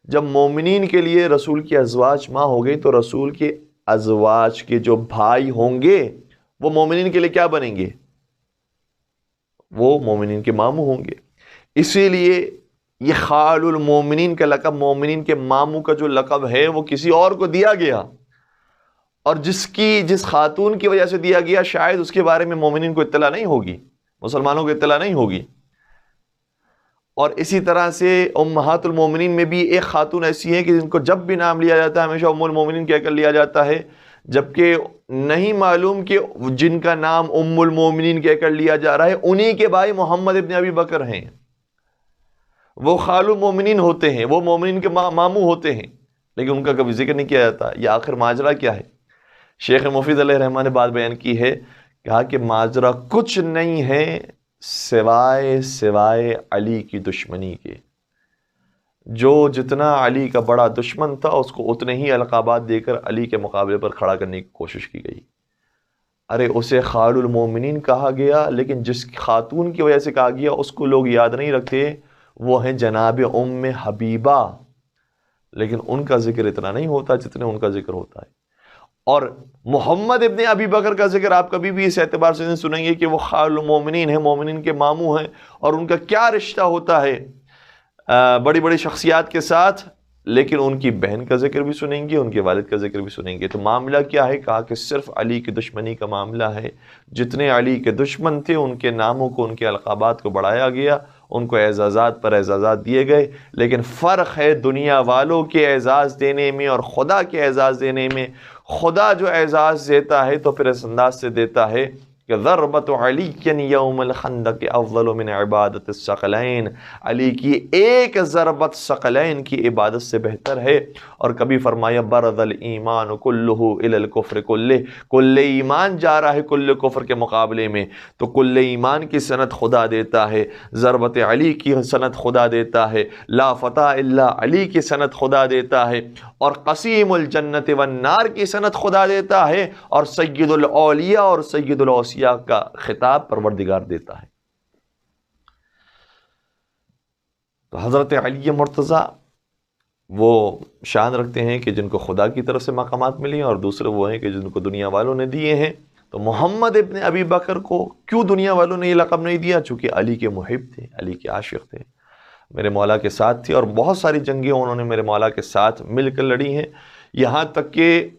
جب مومنین کے لیے رسول کی ازواج ماں ہو گئی تو رسول کے ازواج کے جو بھائی ہوں گے وہ مومنین کے لیے کیا بنیں گے؟ وہ مومنین کے ماموں ہوں گے. اسی لیے یہ خال المومنین کا لقب، مومنین کے ماموں کا جو لقب ہے وہ کسی اور کو دیا گیا، اور جس خاتون کی وجہ سے دیا گیا شاید اس کے بارے میں مومنین کو اطلاع نہیں ہوگی، مسلمانوں کو اطلاع نہیں ہوگی. اور اسی طرح سے امہات المومنین میں بھی ایک خاتون ایسی ہیں کہ جن کو جب بھی نام لیا جاتا ہے ہمیشہ ام المومنین کہہ کر لیا جاتا ہے، جبکہ نہیں معلوم کہ جن کا نام ام المومنین کہہ کر لیا جا رہا ہے انہی کے بھائی محمد ابن ابی بکر ہیں. وہ خال المومنین ہوتے ہیں، وہ مومنین کے ماموں ہوتے ہیں، لیکن ان کا کبھی ذکر نہیں کیا جاتا. یہ آخر ماجرا کیا ہے؟ شیخ مفید علیہ الرحمٰن نے بات بیان کی ہے، کہا کہ ماجرا کچھ نہیں ہے سوائے علی کی دشمنی کے. جو جتنا علی کا بڑا دشمن تھا اس کو اتنے ہی القابات دے کر علی کے مقابلے پر کھڑا کرنے کی کوشش کی گئی. ارے اسے خال المومنین کہا گیا، لیکن جس خاتون کی وجہ سے کہا گیا اس کو لوگ یاد نہیں رکھتے، وہ ہیں جناب ام حبیبہ، لیکن ان کا ذکر اتنا نہیں ہوتا جتنے ان کا ذکر ہوتا ہے. اور محمد ابن ابی بکر کا ذکر آپ کبھی بھی اس اعتبار سے نہیں سنیں گے کہ وہ خال المومنین ہیں، مومنین کے ماموں ہیں، اور ان کا کیا رشتہ ہوتا ہے بڑی بڑی شخصیات کے ساتھ، لیکن ان کی بہن کا ذکر بھی سنیں گے، ان کے والد کا ذکر بھی سنیں گے. تو معاملہ کیا ہے؟ کہا کہ صرف علی کی دشمنی کا معاملہ ہے. جتنے علی کے دشمن تھے ان کے ناموں کو، ان کے القابات کو بڑھایا گیا، ان کو اعزازات پر اعزازات دیے گئے، لیکن فرق ہے دنیا والوں کے اعزاز دینے میں اور خدا کے اعزاز دینے میں. خدا جو اعزاز دیتا ہے تو پھر اس انداز سے دیتا ہے کہ ضربت علی یوم الخندق افضل من عبادت الثقلین، علی کی ایک ضربت ثقلین کی عبادت سے بہتر ہے. اور کبھی فرمایا برز الایمان کلہ الی الکفر کلہ، کل ایمان جا رہا ہے کل کفر کے مقابلے میں، تو کل ایمان کی سند خدا دیتا ہے، ضربت علی کی سند خدا دیتا ہے، لا فتح الا علی کی سند خدا دیتا ہے، اور قسیم الجنت والنار کی سند خدا دیتا ہے، اور سید الاولیاء اور سید الاوصیاء کا خطاب پروردگار دیتا ہے. تو حضرت علی مرتضیٰ وہ شان رکھتے ہیں کہ جن کو خدا کی طرف سے مقامات ملی ہیں، اور دوسرے وہ ہیں کہ جن کو دنیا والوں نے دیے ہیں. تو محمد ابن ابی بکر کو کیوں دنیا والوں نے یہ لقب نہیں دیا؟ چونکہ علی کے محب تھے، علی کے عاشق تھے، میرے مولا کے ساتھ تھے، اور بہت ساری جنگیں انہوں نے میرے مولا کے ساتھ مل کر لڑی ہیں. یہاں تک کہ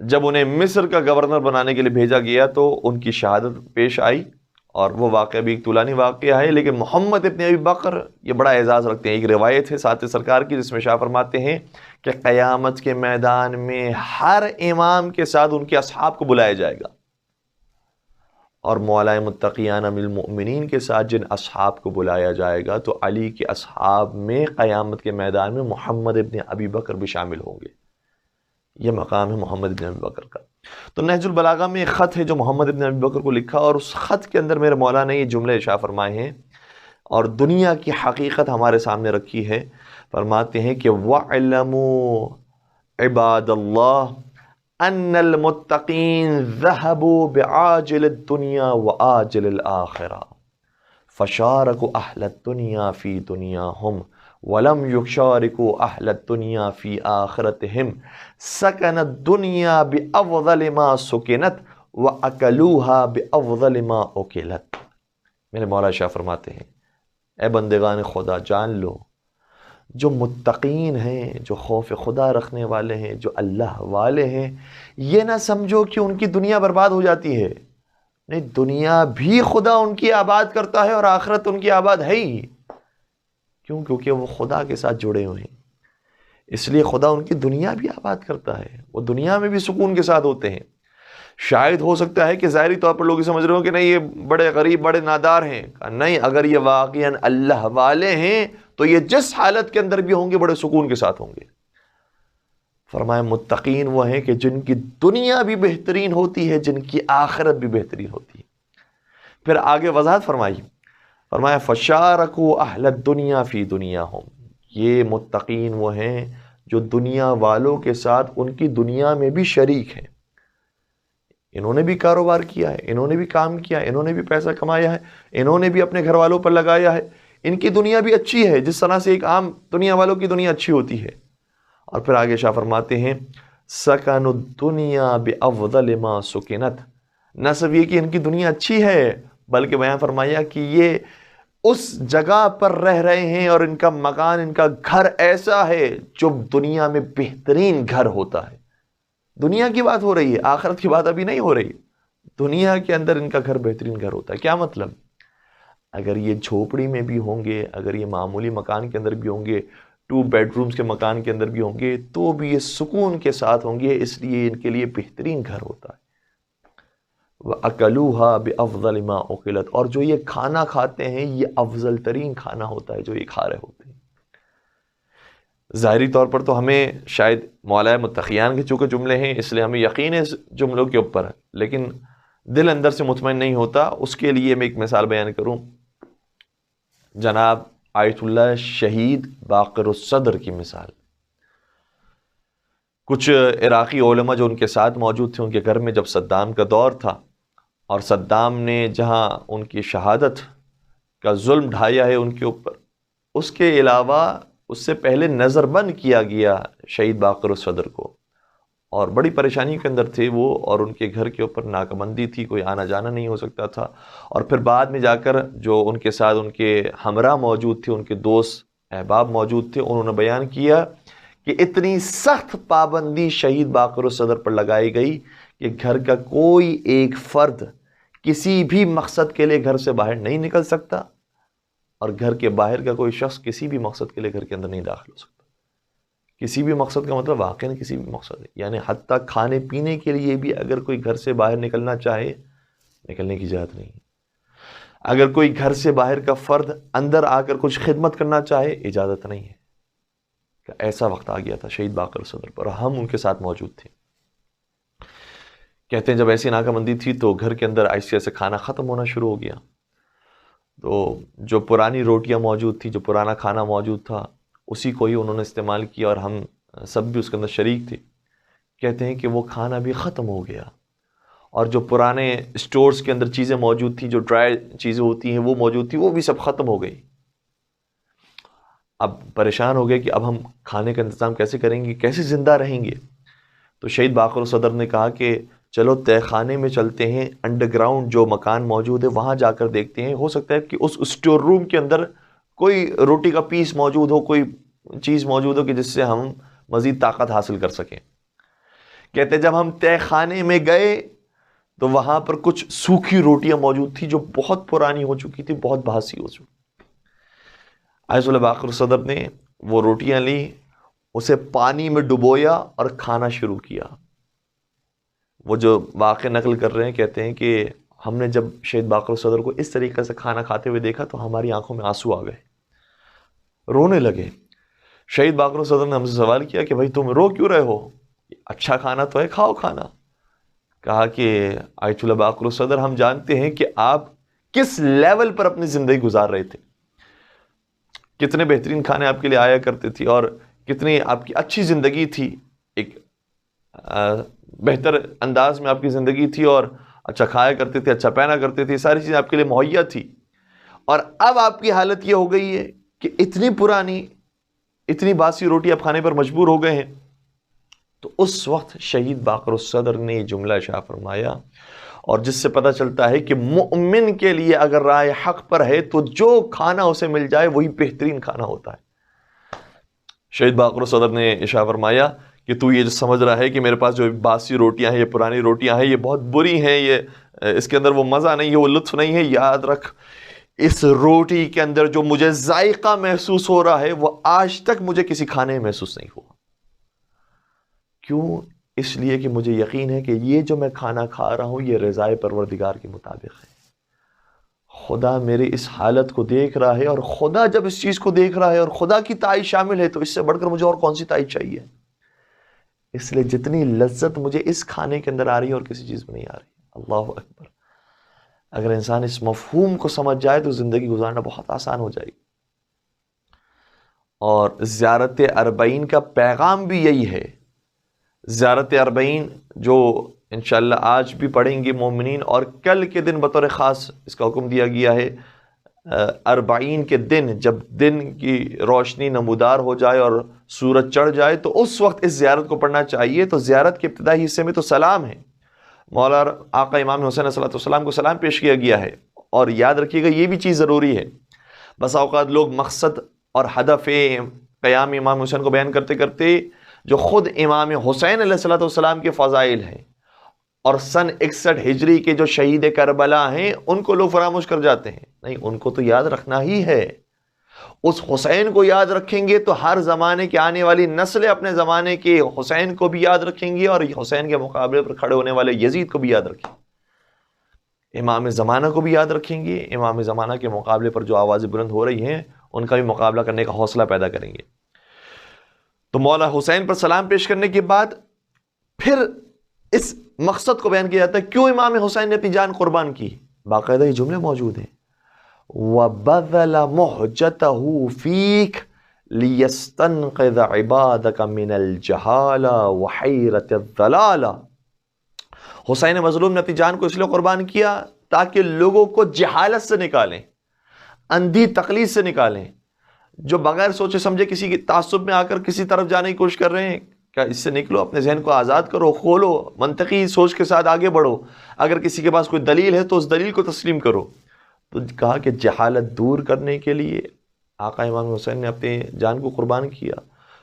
جب انہیں مصر کا گورنر بنانے کے لیے بھیجا گیا تو ان کی شہادت پیش آئی، اور وہ واقعہ بھی ایک طولانی واقعہ ہے. لیکن محمد ابن ابی بکر یہ بڑا اعزاز رکھتے ہیں. ایک روایت ہے ساتھ سرکار کی جس میں شاہ فرماتے ہیں کہ قیامت کے میدان میں ہر امام کے ساتھ ان کے اصحاب کو بلایا جائے گا، اور مولا متقیان ام المؤمنین کے ساتھ جن اصحاب کو بلایا جائے گا تو علی کے اصحاب میں قیامت کے میدان میں محمد ابن ابی بکر بھی شامل ہوں گے. یہ مقام ہے محمد ابن ابی بکر کا. تو نہج البلاغہ میں ایک خط ہے جو محمد ابن ابی بکر کو لکھا، اور اس خط کے اندر میرے مولا نے یہ جملے ارشاد فرمائے ہیں اور دنیا کی حقیقت ہمارے سامنے رکھی ہے. فرماتے ہیں کہ وَاعْلَمُوا عِبَادَ اللَّهِ ان المتقین ذهبوا بعاجل الدنیا وآجل الآخرہ فشارکوا اہل الدنیا فی دنیاہم ولم یشارکوا اہل الدنیا فی آخرتہم سکن الدنیا بافضل ما سکنت وَأَكَلُوهَا بِأَفْضَلِ مَا أُكِلَتْ۔ میرے مولا شاہ فرماتے ہیں اے بندگان خدا جان لو، جو متقین ہیں، جو خوف خدا رکھنے والے ہیں، جو اللہ والے ہیں، یہ نہ سمجھو کہ ان کی دنیا برباد ہو جاتی ہے، نہیں، دنیا بھی خدا ان کی آباد کرتا ہے اور آخرت ان کی آباد ہے ہی۔ کیوں؟ کیونکہ وہ خدا کے ساتھ جڑے ہوئے ہیں، اس لیے خدا ان کی دنیا بھی آباد کرتا ہے، وہ دنیا میں بھی سکون کے ساتھ ہوتے ہیں۔ شاید ہو سکتا ہے کہ ظاہری طور پر لوگ سمجھ رہے ہوں کہ نہیں یہ بڑے غریب بڑے نادار ہیں، نہیں، اگر یہ واقعاً اللہ والے ہیں تو یہ جس حالت کے اندر بھی ہوں گے بڑے سکون کے ساتھ ہوں گے۔ فرمایا متقین وہ ہیں کہ جن کی دنیا بھی بہترین ہوتی ہے، جن کی آخرت بھی بہترین ہوتی ہے۔ پھر آگے وضاحت فرمایا فشارکوا اہل الدنیا فی دنیاہم، یہ متقین وہ ہیں جو دنیا والوں کے ساتھ ان کی دنیا میں بھی شریک ہیں، انہوں نے بھی کاروبار کیا ہے، انہوں نے بھی کام کیا ہے، انہوں نے بھی پیسہ کمایا ہے، انہوں نے بھی اپنے گھر والوں پر لگایا ہے، ان کی دنیا بھی اچھی ہے جس طرح سے ایک عام دنیا والوں کی دنیا اچھی ہوتی ہے۔ اور پھر آگے شاہ فرماتے ہیں سکن الدنیا بافضل ما سکنت، نہ صرف یہ کہ ان کی دنیا اچھی ہے بلکہ بیان فرمایا کہ یہ اس جگہ پر رہ رہے ہیں اور ان کا مکان، ان کا گھر ایسا ہے جو دنیا میں بہترین گھر ہوتا ہے۔ دنیا کی بات ہو رہی ہے، آخرت کی بات ابھی نہیں ہو رہی۔ دنیا کے اندر ان کا گھر بہترین گھر ہوتا ہے۔ کیا مطلب؟ اگر یہ جھوپڑی میں بھی ہوں گے، اگر یہ معمولی مکان کے اندر بھی ہوں گے، 2 بیڈ رومز کے مکان کے اندر بھی ہوں گے، تو بھی یہ سکون کے ساتھ ہوں گے، اس لیے ان کے لیے بہترین گھر ہوتا ہے۔ وَأَكَلُوهَا بِأَفْضَلِ مَا أُكِلَتْ، اور جو یہ کھانا کھاتے ہیں یہ افضل ترین کھانا ہوتا ہے جو یہ کھا رہے ہوتے ہیں۔ ظاہری طور پر تو ہمیں شاید مولا متقیان کے چونکہ جملے ہیں اس لیے ہمیں یقین ہے اس جملوں کے اوپر ہے، لیکن دل اندر سے مطمئن نہیں ہوتا۔ اس کے لیے میں ایک مثال بیان کروں، جناب آیت اللہ شہید باقر الصدر کی مثال۔ کچھ عراقی علماء جو ان کے ساتھ موجود تھے، ان کے گھر میں جب صدام کا دور تھا اور صدام نے جہاں ان کی شہادت کا ظلم ڈھایا ہے ان کے اوپر، اس کے علاوہ اس سے پہلے نظر بند کیا گیا شہید باقر الصدر کو، اور بڑی پریشانی کے اندر تھے وہ، اور ان کے گھر کے اوپر ناکہ بندی تھی، کوئی آنا جانا نہیں ہو سکتا تھا۔ اور پھر بعد میں جا کر جو ان کے ساتھ ان کے ہمراہ موجود تھے، ان کے دوست احباب موجود تھے، انہوں نے بیان کیا کہ اتنی سخت پابندی شہید باقر الصدر پر لگائی گئی کہ گھر کا کوئی ایک فرد کسی بھی مقصد کے لیے گھر سے باہر نہیں نکل سکتا، اور گھر کے باہر کا کوئی شخص کسی بھی مقصد کے لیے گھر کے اندر نہیں داخل ہو سکتا۔ کسی بھی مقصد کا مطلب واقعی کسی بھی مقصد ہے، یعنی حتیٰ کھانے پینے کے لیے بھی اگر کوئی گھر سے باہر نکلنا چاہے، نکلنے کی اجازت نہیں ہے۔ اگر کوئی گھر سے باہر کا فرد اندر آ کر کچھ خدمت کرنا چاہے، اجازت نہیں ہے۔ کہ ایسا وقت آ گیا تھا شہید باقر الصدر پر، اور ہم ان کے ساتھ موجود تھے۔ کہتے ہیں جب ایسی ناکہ بندی تھی تو گھر کے اندر ایسے ایسے کھانا ختم ہونا شروع ہو گیا، تو جو پرانی روٹیاں موجود تھی، جو پرانا کھانا موجود تھا، اسی کو ہی انہوں نے استعمال کیا، اور ہم سب بھی اس کے اندر شریک تھے۔ کہتے ہیں کہ وہ کھانا بھی ختم ہو گیا، اور جو پرانے اسٹورز کے اندر چیزیں موجود تھیں، جو ڈرائی چیزیں ہوتی ہیں وہ موجود تھی، وہ بھی سب ختم ہو گئی۔ اب پریشان ہو گئے کہ اب ہم کھانے کا انتظام کیسے کریں گے، کیسے زندہ رہیں گے؟ تو شہید باقر الصدر نے کہا کہ چلو تہ خانے میں چلتے ہیں، انڈر گراؤنڈ جو مکان موجود ہے وہاں جا کر دیکھتے ہیں، ہو سکتا ہے کہ اس اسٹور روم کے اندر کوئی روٹی کا پیس موجود ہو، کوئی چیز موجود ہو کہ جس سے ہم مزید طاقت حاصل کر سکیں۔ کہتے ہیں جب ہم تہ خانے میں گئے تو وہاں پر کچھ سوکھی روٹیاں موجود تھی جو بہت پرانی ہو چکی تھی، بہت بھاسی ہو چکی۔ آیت اللہ باقر الصدر نے وہ روٹیاں لی، اسے پانی میں ڈبویا اور کھانا شروع کیا۔ وہ جو واقع نقل کر رہے ہیں کہتے ہیں کہ ہم نے جب شہید باقر الصدر کو اس طریقے سے کھانا کھاتے ہوئے دیکھا تو ہماری آنکھوں میں آنسو آ گئے، رونے لگے۔ شہید باقر الصدر نے ہم سے سوال کیا کہ بھائی تم رو کیوں رہے ہو؟ اچھا کھانا تو ہے، کھاؤ کھانا۔ کہا کہ آیت اللہ باقر الصدر ہم جانتے ہیں کہ آپ کس لیول پر اپنی زندگی گزار رہے تھے، کتنے بہترین کھانے آپ کے لیے آیا کرتے تھے، اور کتنی آپ کی اچھی زندگی تھی، ایک بہتر انداز میں آپ کی زندگی تھی، اور اچھا کھایا کرتے تھے، اچھا پہنا کرتے تھے، ساری چیزیں آپ کے لیے مہیا تھی۔ اور اب آپ کی حالت یہ ہو گئی ہے کہ اتنی پرانی، اتنی باسی روٹی آپ کھانے پر مجبور ہو گئے ہیں۔ تو اس وقت شہید باقر الصدر نے یہ جملہ ارشاد فرمایا، اور جس سے پتہ چلتا ہے کہ مومن کے لیے اگر رائے حق پر ہے تو جو کھانا اسے مل جائے وہی بہترین کھانا ہوتا ہے۔ شہید باقر الصدر نے ارشاد فرمایا کہ تو یہ جو سمجھ رہا ہے کہ میرے پاس جو باسی روٹیاں ہیں، یہ پرانی روٹیاں ہیں، یہ بہت بری ہیں، یہ اس کے اندر وہ مزہ نہیں ہے، وہ لطف نہیں ہے، یاد رکھ اس روٹی کے اندر جو مجھے ذائقہ محسوس ہو رہا ہے وہ آج تک مجھے کسی کھانے میں محسوس نہیں ہوا۔ کیوں؟ اس لیے کہ مجھے یقین ہے کہ یہ جو میں کھانا کھا رہا ہوں یہ رضائے پروردگار کے مطابق ہے۔ خدا میرے اس حالت کو دیکھ رہا ہے، اور خدا جب اس چیز کو دیکھ رہا ہے اور خدا کی تائید شامل ہے تو اس سے بڑھ کر مجھے اور کون سی تائید چاہیے؟ اس لیے جتنی لذت مجھے اس کھانے کے اندر آ رہی ہے اور کسی چیز میں نہیں آ رہی۔ اللہ اکبر! اگر انسان اس مفہوم کو سمجھ جائے تو زندگی گزارنا بہت آسان ہو جائے گی۔ اور زیارت اربعین کا پیغام بھی یہی ہے۔ زیارت اربعین جو انشاءاللہ آج بھی پڑھیں گے مومنین، اور کل کے دن بطور خاص اس کا حکم دیا گیا ہے، اربعین کے دن جب دن کی روشنی نمودار ہو جائے اور سورج چڑھ جائے تو اس وقت اس زیارت کو پڑھنا چاہیے۔ تو زیارت کے ابتدائی حصے میں تو سلام ہے، مولا آقا امام حسین علیہ السلام کو سلام پیش کیا گیا ہے، اور یاد رکھیے گا یہ بھی چیز ضروری ہے۔ بس اوقات لوگ مقصد اور ہدف قیام امام حسین کو بیان کرتے کرتے جو خود امام حسین علیہ السلام کے فضائل ہیں اور سن 61 ہجری کے جو شہید کربلا ہیں ان کو لوگ فراموش کر جاتے ہیں۔ نہیں، ان کو تو یاد رکھنا ہی ہے۔ اس حسین کو یاد رکھیں گے تو ہر زمانے کی آنے والی نسلیں اپنے زمانے کے حسین کو بھی یاد رکھیں گی، اور حسین کے مقابلے پر کھڑے ہونے والے یزید کو بھی یاد رکھیں گے، امام زمانہ کو بھی یاد رکھیں گے، امام زمانہ کے مقابلے پر جو آوازیں بلند ہو رہی ہیں ان کا بھی مقابلہ کرنے کا حوصلہ پیدا کریں گے۔ تو مولا حسین پر سلام پیش کرنے کے بعد پھر اس مقصد کو بیان کیا جاتا ہے، کیوں امام حسین نے اپنی جان قربان کی؟ باقاعدہ یہ جملے موجود ہیں، وَبَذَلَ مُحْجَتَهُ فِيكَ لِيَسْتَنْقِذَ عِبَادَكَ مِنَ الْجَهَالَةِ وَحَيْرَةِ الضَّلَالَةِ۔ حسین مظلوم نے اپنی جان کو اس لیے قربان کیا تاکہ لوگوں کو جہالت سے نکالیں، اندھی تقلید سے نکالیں، جو بغیر سوچے سمجھے کسی کی تعصب میں آ کر کسی طرف جانے کی کوشش کر رہے ہیں، کیا اس سے نکلو، اپنے ذہن کو آزاد کرو، کھولو، منطقی سوچ کے ساتھ آگے بڑھو، اگر کسی کے پاس کوئی دلیل ہے تو اس دلیل کو تسلیم کرو۔ تو کہا کہ جہالت دور کرنے کے لیے آقا امام حسین نے اپنی جان کو قربان کیا،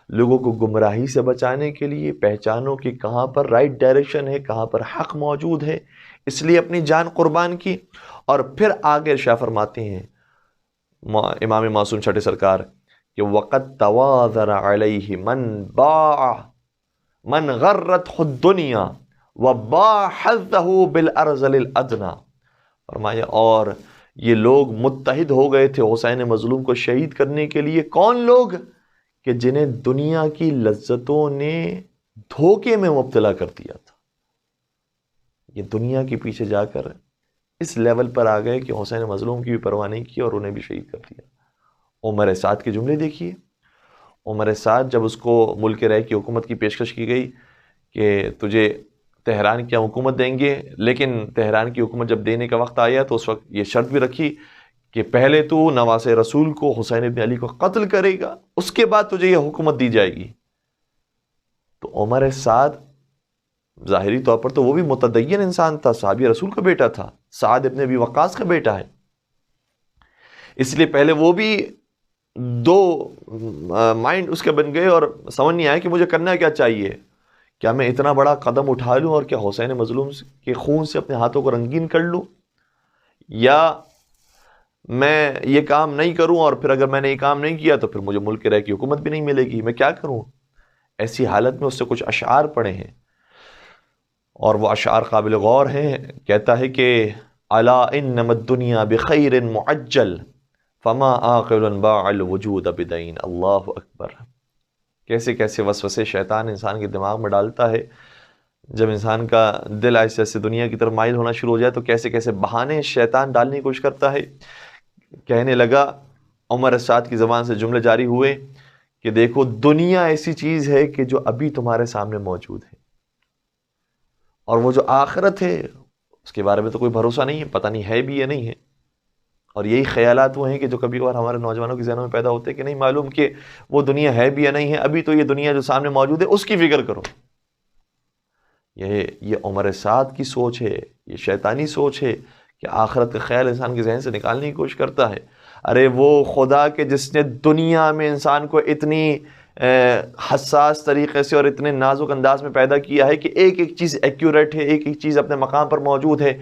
لوگوں کو گمراہی سے بچانے کے لیے، پہچانو کہ کہاں پر رائٹ ڈائریکشن ہے، کہاں پر حق موجود ہے، اس لیے اپنی جان قربان کی۔ اور پھر آگے ارشاد فرماتے ہیں امام معصوم چھٹے سرکار کہ وَقَدْ تَوَاذَرَ عَلَيْهِ مَنْ غَرَّتْهُ الدُّنْيَا وَبَاعَ حَظَّهُ بِالْأَرْذَلِ الْأَدْنَى۔ فرمایا اور یہ لوگ متحد ہو گئے تھے حسین مظلوم کو شہید کرنے کے لیے۔ کون لوگ؟ کہ جنہیں دنیا کی لذتوں نے دھوکے میں مبتلا کر دیا تھا، یہ دنیا کے پیچھے جا کر اس لیول پر آ گئے کہ حسین مظلوم کی بھی پرواہ نہیں کی اور انہیں بھی شہید کر دیا۔ عمر سعد کے جملے دیکھیے، عمر سعد جب اس کو ملک رائے کی حکومت کی پیشکش کی گئی کہ تجھے تہران کی حکومت دیں گے، لیکن تہران کی حکومت جب دینے کا وقت آیا تو اس وقت یہ شرط بھی رکھی کہ پہلے تو نواز رسول کو، حسین ابن علی کو قتل کرے گا، اس کے بعد تجھے یہ حکومت دی جائے گی۔ تو عمر سعد ظاہری طور پر تو وہ بھی متدین انسان تھا، صحابی رسول کا بیٹا تھا، سعد ابن ابی وقاص کا بیٹا ہے، اس لیے پہلے وہ بھی دو مائنڈ اس کے بن گئے اور سمجھ نہیں آیا کہ مجھے کرنا کیا چاہیے، کیا میں اتنا بڑا قدم اٹھا لوں اور کیا حسین مظلوم کے خون سے اپنے ہاتھوں کو رنگین کر لوں، یا میں یہ کام نہیں کروں اور پھر اگر میں نے یہ کام نہیں کیا تو پھر مجھے ملک کے رہ کی حکومت بھی نہیں ملے گی، میں کیا کروں؟ ایسی حالت میں اس سے کچھ اشعار پڑھے ہیں اور وہ اشعار قابل غور ہیں۔ کہتا ہے کہ الا انما الدنیا بخیر معجل فما عاقل باع الوجود بدین۔ اللہ اکبر! کیسے کیسے وسوسے شیطان انسان کے دماغ میں ڈالتا ہے، جب انسان کا دل ایسے ایسے دنیا کی طرف مائل ہونا شروع ہو جائے تو کیسے کیسے بہانے شیطان ڈالنے کی کوشش کرتا ہے۔ کہنے لگا، عمر سعد کی زبان سے جملے جاری ہوئے کہ دیکھو دنیا ایسی چیز ہے کہ جو ابھی تمہارے سامنے موجود ہے، اور وہ جو آخرت ہے اس کے بارے میں تو کوئی بھروسہ نہیں ہے، پتہ نہیں ہے بھی یا نہیں ہے۔ اور یہی خیالات وہ ہیں کہ جو کبھی کبھار ہمارے نوجوانوں کے ذہنوں میں پیدا ہوتے ہیں کہ نہیں معلوم کہ وہ دنیا ہے بھی یا نہیں ہے، ابھی تو یہ دنیا جو سامنے موجود ہے اس کی فکر کرو۔ یہ عمر سعد کی سوچ ہے، یہ شیطانی سوچ ہے کہ آخرت کا خیال انسان کے ذہن سے نکالنے کی کوشش کرتا ہے۔ ارے وہ خدا کہ جس نے دنیا میں انسان کو اتنی حساس طریقے سے اور اتنے نازک انداز میں پیدا کیا ہے کہ ایک ایک چیز ایکیوریٹ ہے، ایک ایک چیز اپنے مقام پر موجود ہے،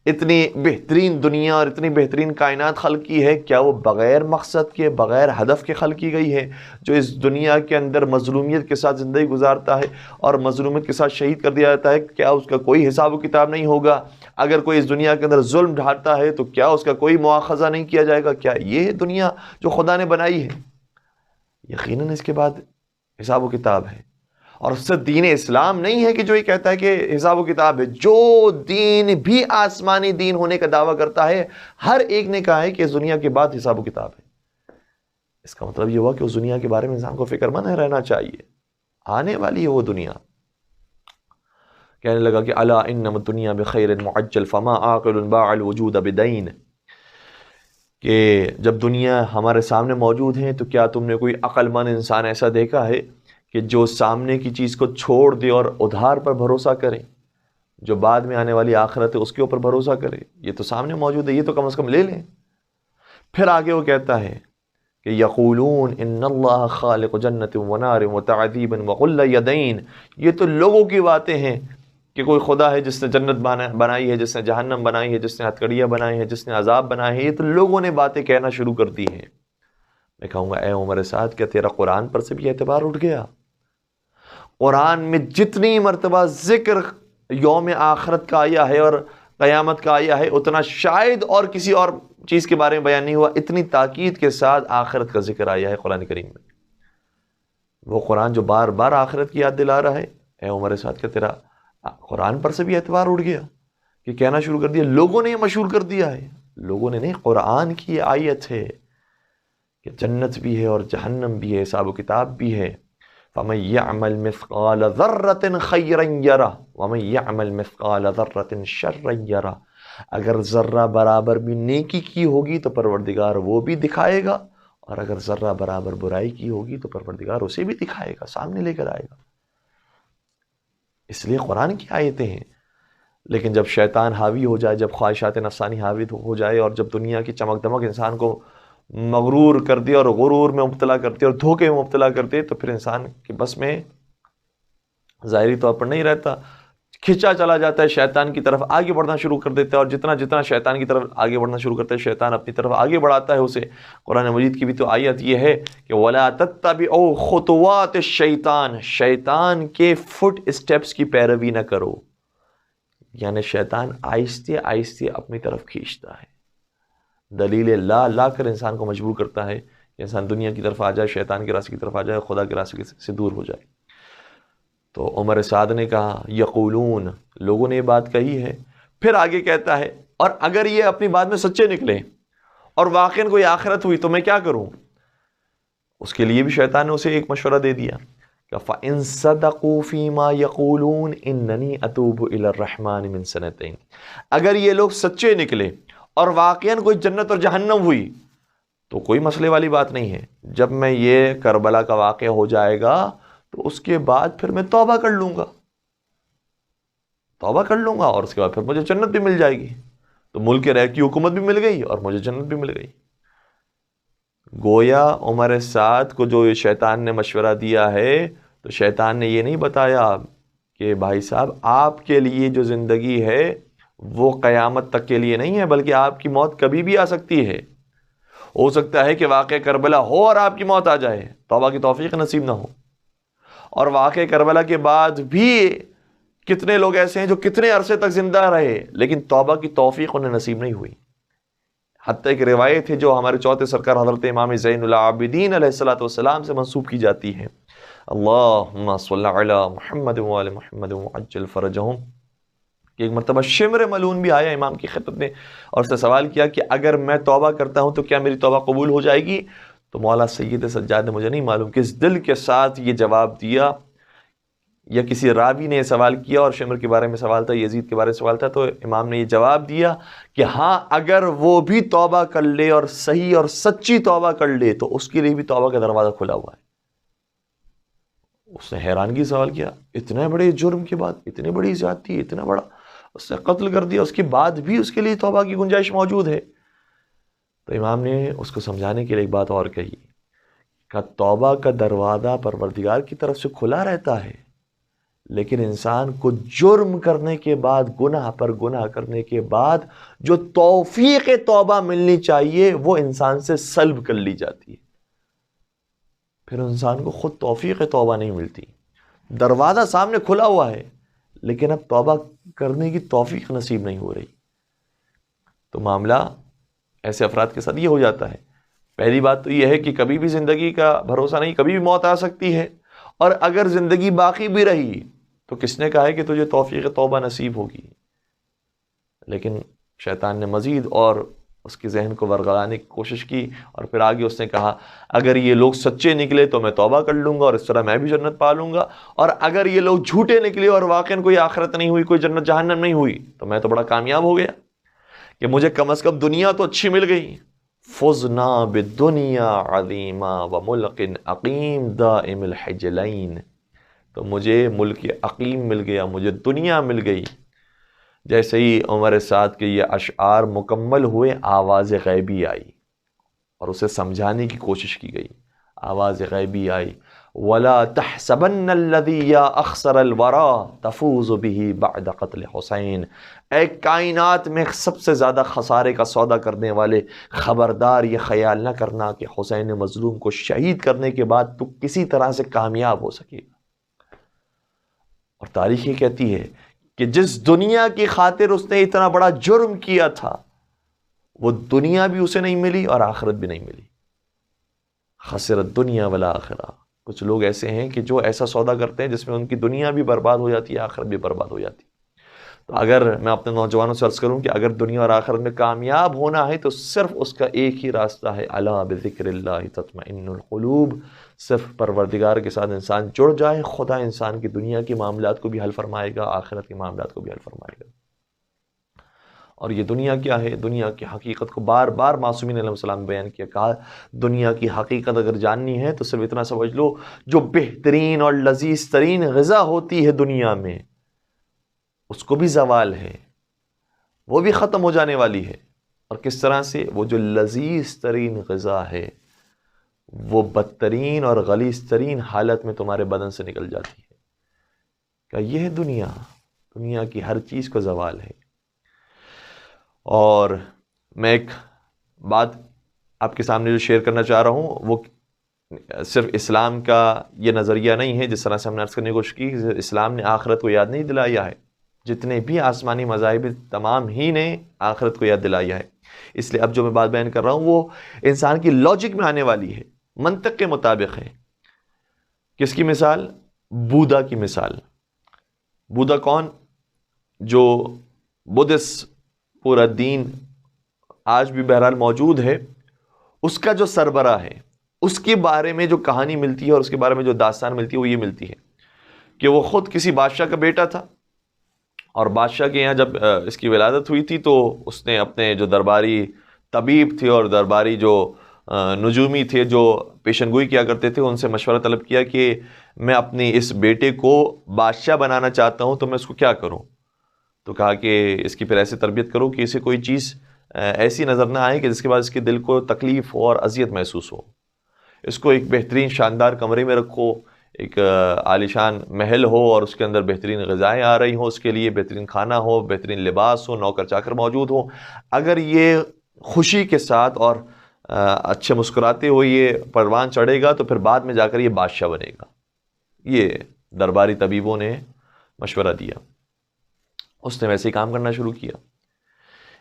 اتنی بہترین دنیا اور اتنی بہترین کائنات خلق کی ہے، کیا وہ بغیر مقصد کے، بغیر ہدف کے خلق کی گئی ہے؟ جو اس دنیا کے اندر مظلومیت کے ساتھ زندگی گزارتا ہے اور مظلومیت کے ساتھ شہید کر دیا جاتا ہے، کیا اس کا کوئی حساب و کتاب نہیں ہوگا؟ اگر کوئی اس دنیا کے اندر ظلم ڈھاتا ہے تو کیا اس کا کوئی مواخذہ نہیں کیا جائے گا؟ کیا یہ دنیا جو خدا نے بنائی ہے؟ یقیناً اس کے بعد حساب و کتاب ہے، اور اس سے دین اسلام نہیں ہے کہ جو یہ کہتا ہے کہ حساب و کتاب ہے۔ جو دین بھی آسمانی دین ہونے کا دعویٰ کرتا ہے، ہر ایک نے کہا ہے کہ اس دنیا کے بعد حساب و کتاب ہے۔ اس کا مطلب یہ ہوا کہ اس دنیا کے بارے میں انسان کو فکر مند رہنا چاہیے، آنے والی ہے وہ دنیا۔ کہنے لگا کہ الا انما الدنیا بخیر معجل فما عاقل باع الوجود بدین، کہ جب دنیا ہمارے سامنے موجود ہے تو کیا تم نے کوئی عقل مند انسان ایسا دیکھا ہے کہ جو سامنے کی چیز کو چھوڑ دے اور ادھار پر بھروسہ کرے، جو بعد میں آنے والی آخرت ہے اس کے اوپر بھروسہ کرے؟ یہ تو سامنے موجود ہے، یہ تو کم از کم لے لیں۔ پھر آگے وہ کہتا ہے کہ یقولون ان اللہ خالق جنت ونار وتعذیب وغل یدین، یہ تو لوگوں کی باتیں ہیں کہ کوئی خدا ہے جس نے جنت بنائی ہے، جس نے جہنم بنائی ہے، جس نے ہتھکڑیاں بنائی ہیں، جس نے عذاب بنائے ہیں، یہ تو لوگوں نے باتیں کہنا شروع کر دی ہیں۔ میں کہوں گا اے عمر سعد، کیا تیرا قرآن پر سے بھی اعتبار اٹھ گیا؟ قرآن میں جتنی مرتبہ ذکر یوم آخرت کا آیا ہے اور قیامت کا آیا ہے، اتنا شاید اور کسی اور چیز کے بارے میں بیان نہیں ہوا، اتنی تاکید کے ساتھ آخرت کا ذکر آیا ہے قرآن کریم میں۔ وہ قرآن جو بار بار آخرت کی یاد دلا رہا ہے، اے عمر سعد، کیا تیرا قرآن پر سے بھی اعتبار اٹھ گیا کہ کہنا شروع کر دیا؟ لوگوں نے یہ مشہور کر دیا ہے، لوگوں نے نہیں، قرآن کی یہ آیت ہے کہ جنت بھی ہے اور جہنم بھی ہے، حساب و کتاب بھی ہے۔ فَمَن يَعْمَلْ مِثْقَالَ ذَرَّةٍ خَيْرًا يَرَهُ وَمَن يَعْمَلْ مِثْقَالَ ذَرَّةٍ شَرًّا يَرَهُ، اگر ذرہ برابر بھی نیکی کی ہوگی تو پروردگار وہ بھی دکھائے گا، اور اگر ذرہ برابر برائی کی ہوگی تو پروردگار اسے بھی دکھائے گا، سامنے لے کر آئے گا۔ اس لیے قرآن کی آیتیں ہیں۔ لیکن جب شیطان حاوی ہو جائے، جب خواہشات نفسانی حاوی ہو جائے، اور جب دنیا کی چمک دمک انسان کو مغرور کر دے اور غرور میں مبتلا کرتے اور دھوکے میں مبتلا کرتے، تو پھر انسان کے بس میں ظاہری طور پر نہیں رہتا، کھینچا چلا جاتا ہے شیطان کی طرف، آگے بڑھنا شروع کر دیتا ہے، اور جتنا جتنا شیطان کی طرف آگے بڑھنا شروع کرتا ہے، شیطان اپنی طرف آگے بڑھاتا ہے اسے۔ قرآن مجید کی بھی تو آیت یہ ہے کہ وَلَا تَتَّبِعُوا خُطُوَاتِ الشَّيْطَانِ، شیطان کے فٹ اسٹیپس کی پیروی نہ کرو، یعنی شیطان آہستہ آہستہ اپنی طرف کھینچتا ہے، دلیل لا کر انسان کو مجبور کرتا ہے کہ انسان دنیا کی طرف آ جائے، شیطان کے راستے کی طرف آ جائے، خدا کے راستے سے دور ہو جائے۔ تو عمر سعد نے کہا یقولون، لوگوں نے یہ بات کہی ہے۔ پھر آگے کہتا ہے اور اگر یہ اپنی بات میں سچے نکلے اور واقعاً کوئی آخرت ہوئی تو میں کیا کروں؟ اس کے لیے بھی شیطان نے اسے ایک مشورہ دے دیا کہ فَإِن صَدَقُوا فِي مَا يَقُولُونَ إِنَّنِي أَتُوبُ إِلَى الرَّحْمَنِ مِن سَنَتَيْنِ، اگر یہ لوگ سچے نکلے اور واقعاً کوئی جنت اور جہنم ہوئی تو کوئی مسئلے والی بات نہیں ہے، جب میں یہ کربلا کا واقعہ ہو جائے گا تو اس کے بعد پھر میں توبہ کر لوں گا، اور اس کے بعد پھر مجھے جنت بھی مل جائے گی۔ تو ملک رہ کی حکومت بھی مل گئی اور مجھے جنت بھی مل گئی۔ گویا عمر سعد کو جو شیطان نے مشورہ دیا ہے، تو شیطان نے یہ نہیں بتایا کہ بھائی صاحب آپ کے لیے جو زندگی ہے وہ قیامت تک کے لیے نہیں ہے، بلکہ آپ کی موت کبھی بھی آ سکتی ہے۔ ہو سکتا ہے کہ واقع کربلا ہو اور آپ کی موت آ جائے، توبہ کی توفیق نصیب نہ ہو، اور واقع کربلا کے بعد بھی کتنے لوگ ایسے ہیں جو کتنے عرصے تک زندہ رہے لیکن توبہ کی توفیق انہیں نصیب نہیں ہوئی۔ حتیٰ کہ روایت ہے جو ہمارے چوتھے سرکار حضرت امام زین العابدین علیہ السلام سے منسوب کی جاتی ہے، اللہم صلی علی محمد وآل محمد وعجل فرجہم، کہ ایک مرتبہ شمر ملون بھی آیا امام کی خدمت میں اور اس نے سوال کیا کہ اگر میں توبہ کرتا ہوں تو کیا میری توبہ قبول ہو جائے گی؟ تو مولا سید سجاد نے، مجھے نہیں معلوم کس دل کے ساتھ یہ جواب دیا، یا کسی راوی نے یہ سوال کیا اور شمر کے بارے میں سوال تھا، یزید کے بارے میں سوال تھا، تو امام نے یہ جواب دیا کہ ہاں اگر وہ بھی توبہ کر لے اور صحیح اور سچی توبہ کر لے تو اس کے لیے بھی توبہ کا دروازہ کھلا ہوا ہے، اس نے حیرانگی سوال کیا، اتنے بڑے جرم کے بعد، اتنی بڑی زیادتی، اتنا بڑا، اس نے قتل کر دیا، اس کے بعد بھی اس کے لیے توبہ کی گنجائش موجود ہے؟ تو امام نے اس کو سمجھانے کے لیے ایک بات اور کہی کہ توبہ کا دروازہ پروردگار کی طرف سے کھلا رہتا ہے، لیکن انسان کو جرم کرنے کے بعد، گناہ پر گناہ کرنے کے بعد جو توفیق توبہ ملنی چاہیے وہ انسان سے سلب کر لی جاتی ہے، پھر انسان کو خود توفیق توبہ نہیں ملتی۔ دروازہ سامنے کھلا ہوا ہے لیکن اب توبہ کرنے کی توفیق نصیب نہیں ہو رہی۔ تو معاملہ ایسے افراد کے ساتھ یہ ہو جاتا ہے۔ پہلی بات تو یہ ہے کہ کبھی بھی زندگی کا بھروسہ نہیں، کبھی بھی موت آ سکتی ہے، اور اگر زندگی باقی بھی رہی تو کس نے کہا ہے کہ تجھے توفیق توبہ نصیب ہوگی؟ لیکن شیطان نے مزید اور اس کے ذہن کو ورگلانے کی کوشش کی، اور پھر آگے اس نے کہا اگر یہ لوگ سچے نکلے تو میں توبہ کر لوں گا اور اس طرح میں بھی جنت پا لوں گا، اور اگر یہ لوگ جھوٹے نکلے اور واقعاً کوئی آخرت نہیں ہوئی، کوئی جنت جہنم نہیں ہوئی، تو میں تو بڑا کامیاب ہو گیا کہ مجھے کم از کم دنیا تو اچھی مل گئی۔ فزنا بالدنیا عظیما وملک عقیم دائم الحجلین، تو مجھے ملک عقیم مل گیا، مجھے دنیا مل گئی۔ جیسے ہی عمر سعد کے یہ اشعار مکمل ہوئے، آواز غیبی آئی اور اسے سمجھانے کی کوشش کی گئی۔ آواز غیبی آئی، وَلَا تَحْسَبَنَّ الَّذِي يَا أَخْسَرَ الْوَرَى تَفُوزُ بِهِ بَعْدَ قَتْلِ حسین، اے کائنات میں سب سے زیادہ خسارے کا سودا کرنے والے، خبردار یہ خیال نہ کرنا کہ حسین مظلوم کو شہید کرنے کے بعد تو کسی طرح سے کامیاب ہو سکے گا۔ اور تاریخ یہ کہتی ہے کہ جس دنیا کی خاطر اس نے اتنا بڑا جرم کیا تھا، وہ دنیا بھی اسے نہیں ملی اور آخرت بھی نہیں ملی۔ خسرت دنیا والآخرہ۔ کچھ لوگ ایسے ہیں کہ جو ایسا سودا کرتے ہیں جس میں ان کی دنیا بھی برباد ہو جاتی ہے، آخرت بھی برباد ہو جاتی ہے۔ تو اگر میں اپنے نوجوانوں سے عرض کروں کہ اگر دنیا اور آخرت میں کامیاب ہونا ہے تو صرف اس کا ایک ہی راستہ ہے، الا بذکر اللہ تطمئن القلوب، صرف پروردگار کے ساتھ انسان جڑ جائے، خدا انسان کی دنیا کے معاملات کو بھی حل فرمائے گا، آخرت کے معاملات کو بھی حل فرمائے گا۔ اور یہ دنیا کیا ہے؟ دنیا کی حقیقت کو بار بار معصومین علیہ السلام بیان کیا، کہا دنیا کی حقیقت اگر جاننی ہے تو صرف اتنا سمجھ لو، جو بہترین اور لذیذ ترین غذا ہوتی ہے دنیا میں، اس کو بھی زوال ہے، وہ بھی ختم ہو جانے والی ہے۔ اور کس طرح سے؟ وہ جو لذیذ ترین غذا ہے وہ بدترین اور غلیظ ترین حالت میں تمہارے بدن سے نکل جاتی ہے۔ کہ یہ ہے دنیا، دنیا کی ہر چیز کو زوال ہے۔ اور میں ایک بات آپ کے سامنے جو شیئر کرنا چاہ رہا ہوں وہ صرف اسلام کا یہ نظریہ نہیں ہے، جس طرح سے ہم نے عرض کرنے کی کوشش کی، اسلام نے آخرت کو یاد نہیں دلایا ہے، جتنے بھی آسمانی مذاہب تمام ہی نے آخرت کو یاد دلایا ہے۔ اس لیے اب جو میں بات بیان کر رہا ہوں وہ انسان کی لاجک میں آنے والی ہے، منطق کے مطابق ہے۔ کس کی مثال؟ بودھا کی مثال۔ بودھا کون؟ جو بدھس پورا دین آج بھی بہرحال موجود ہے، اس کا جو سربراہ ہے، اس کے بارے میں جو کہانی ملتی ہے اور اس کے بارے میں جو داستان ملتی ہے وہ یہ ملتی ہے کہ وہ خود کسی بادشاہ کا بیٹا تھا، اور بادشاہ کے یہاں جب اس کی ولادت ہوئی تھی تو اس نے اپنے جو درباری طبیب تھے اور درباری جو نجومی تھے جو پیشن گوئی کیا کرتے تھے، ان سے مشورہ طلب کیا کہ میں اپنے اس بیٹے کو بادشاہ بنانا چاہتا ہوں، تو میں اس کو کیا کروں؟ تو کہا کہ اس کی پھر ایسے تربیت کرو کہ اسے کوئی چیز ایسی نظر نہ آئے کہ جس کے بعد اس کے دل کو تکلیف ہو اور اذیت محسوس ہو۔ اس کو ایک بہترین شاندار کمرے میں رکھو، ایک عالیشان محل ہو اور اس کے اندر بہترین غذائیں آ رہی ہوں، اس کے لیے بہترین کھانا ہو، بہترین لباس ہو، نوکر چاکر موجود ہو۔ اگر یہ خوشی کے ساتھ اور اچھے مسکراتے ہوئے یہ پروان چڑھے گا تو پھر بعد میں جا کر یہ بادشاہ بنے گا۔ یہ درباری طبیبوں نے مشورہ دیا، اس نے ویسے ہی کام کرنا شروع کیا۔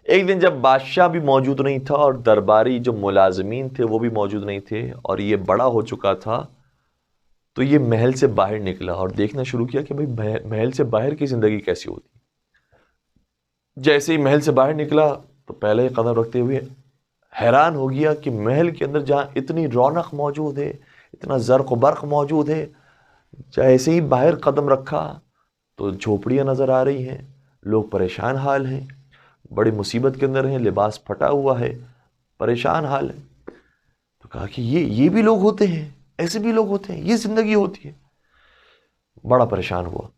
ایک دن جب بادشاہ بھی موجود نہیں تھا اور درباری جو ملازمین تھے وہ بھی موجود نہیں تھے اور یہ بڑا ہو چکا تھا، تو یہ محل سے باہر نکلا اور دیکھنا شروع کیا کہ بھئی محل سے باہر کی زندگی کیسی ہوتی۔ جیسے ہی محل سے باہر نکلا تو پہلے ہی قدم رکھتے ہوئے حیران ہو گیا کہ محل کے اندر جہاں اتنی رونق موجود ہے، اتنا زرق و برق موجود ہے، جیسے ہی باہر قدم رکھا تو جھوپڑیاں نظر آ رہی ہیں، لوگ پریشان حال ہیں، بڑی مصیبت کے اندر ہیں، لباس پھٹا ہوا ہے، پریشان حال ہے۔ تو کہا کہ یہ بھی لوگ ہوتے ہیں، ایسے بھی لوگ ہوتے ہیں، یہ زندگی ہوتی ہے۔ بڑا پریشان ہوا،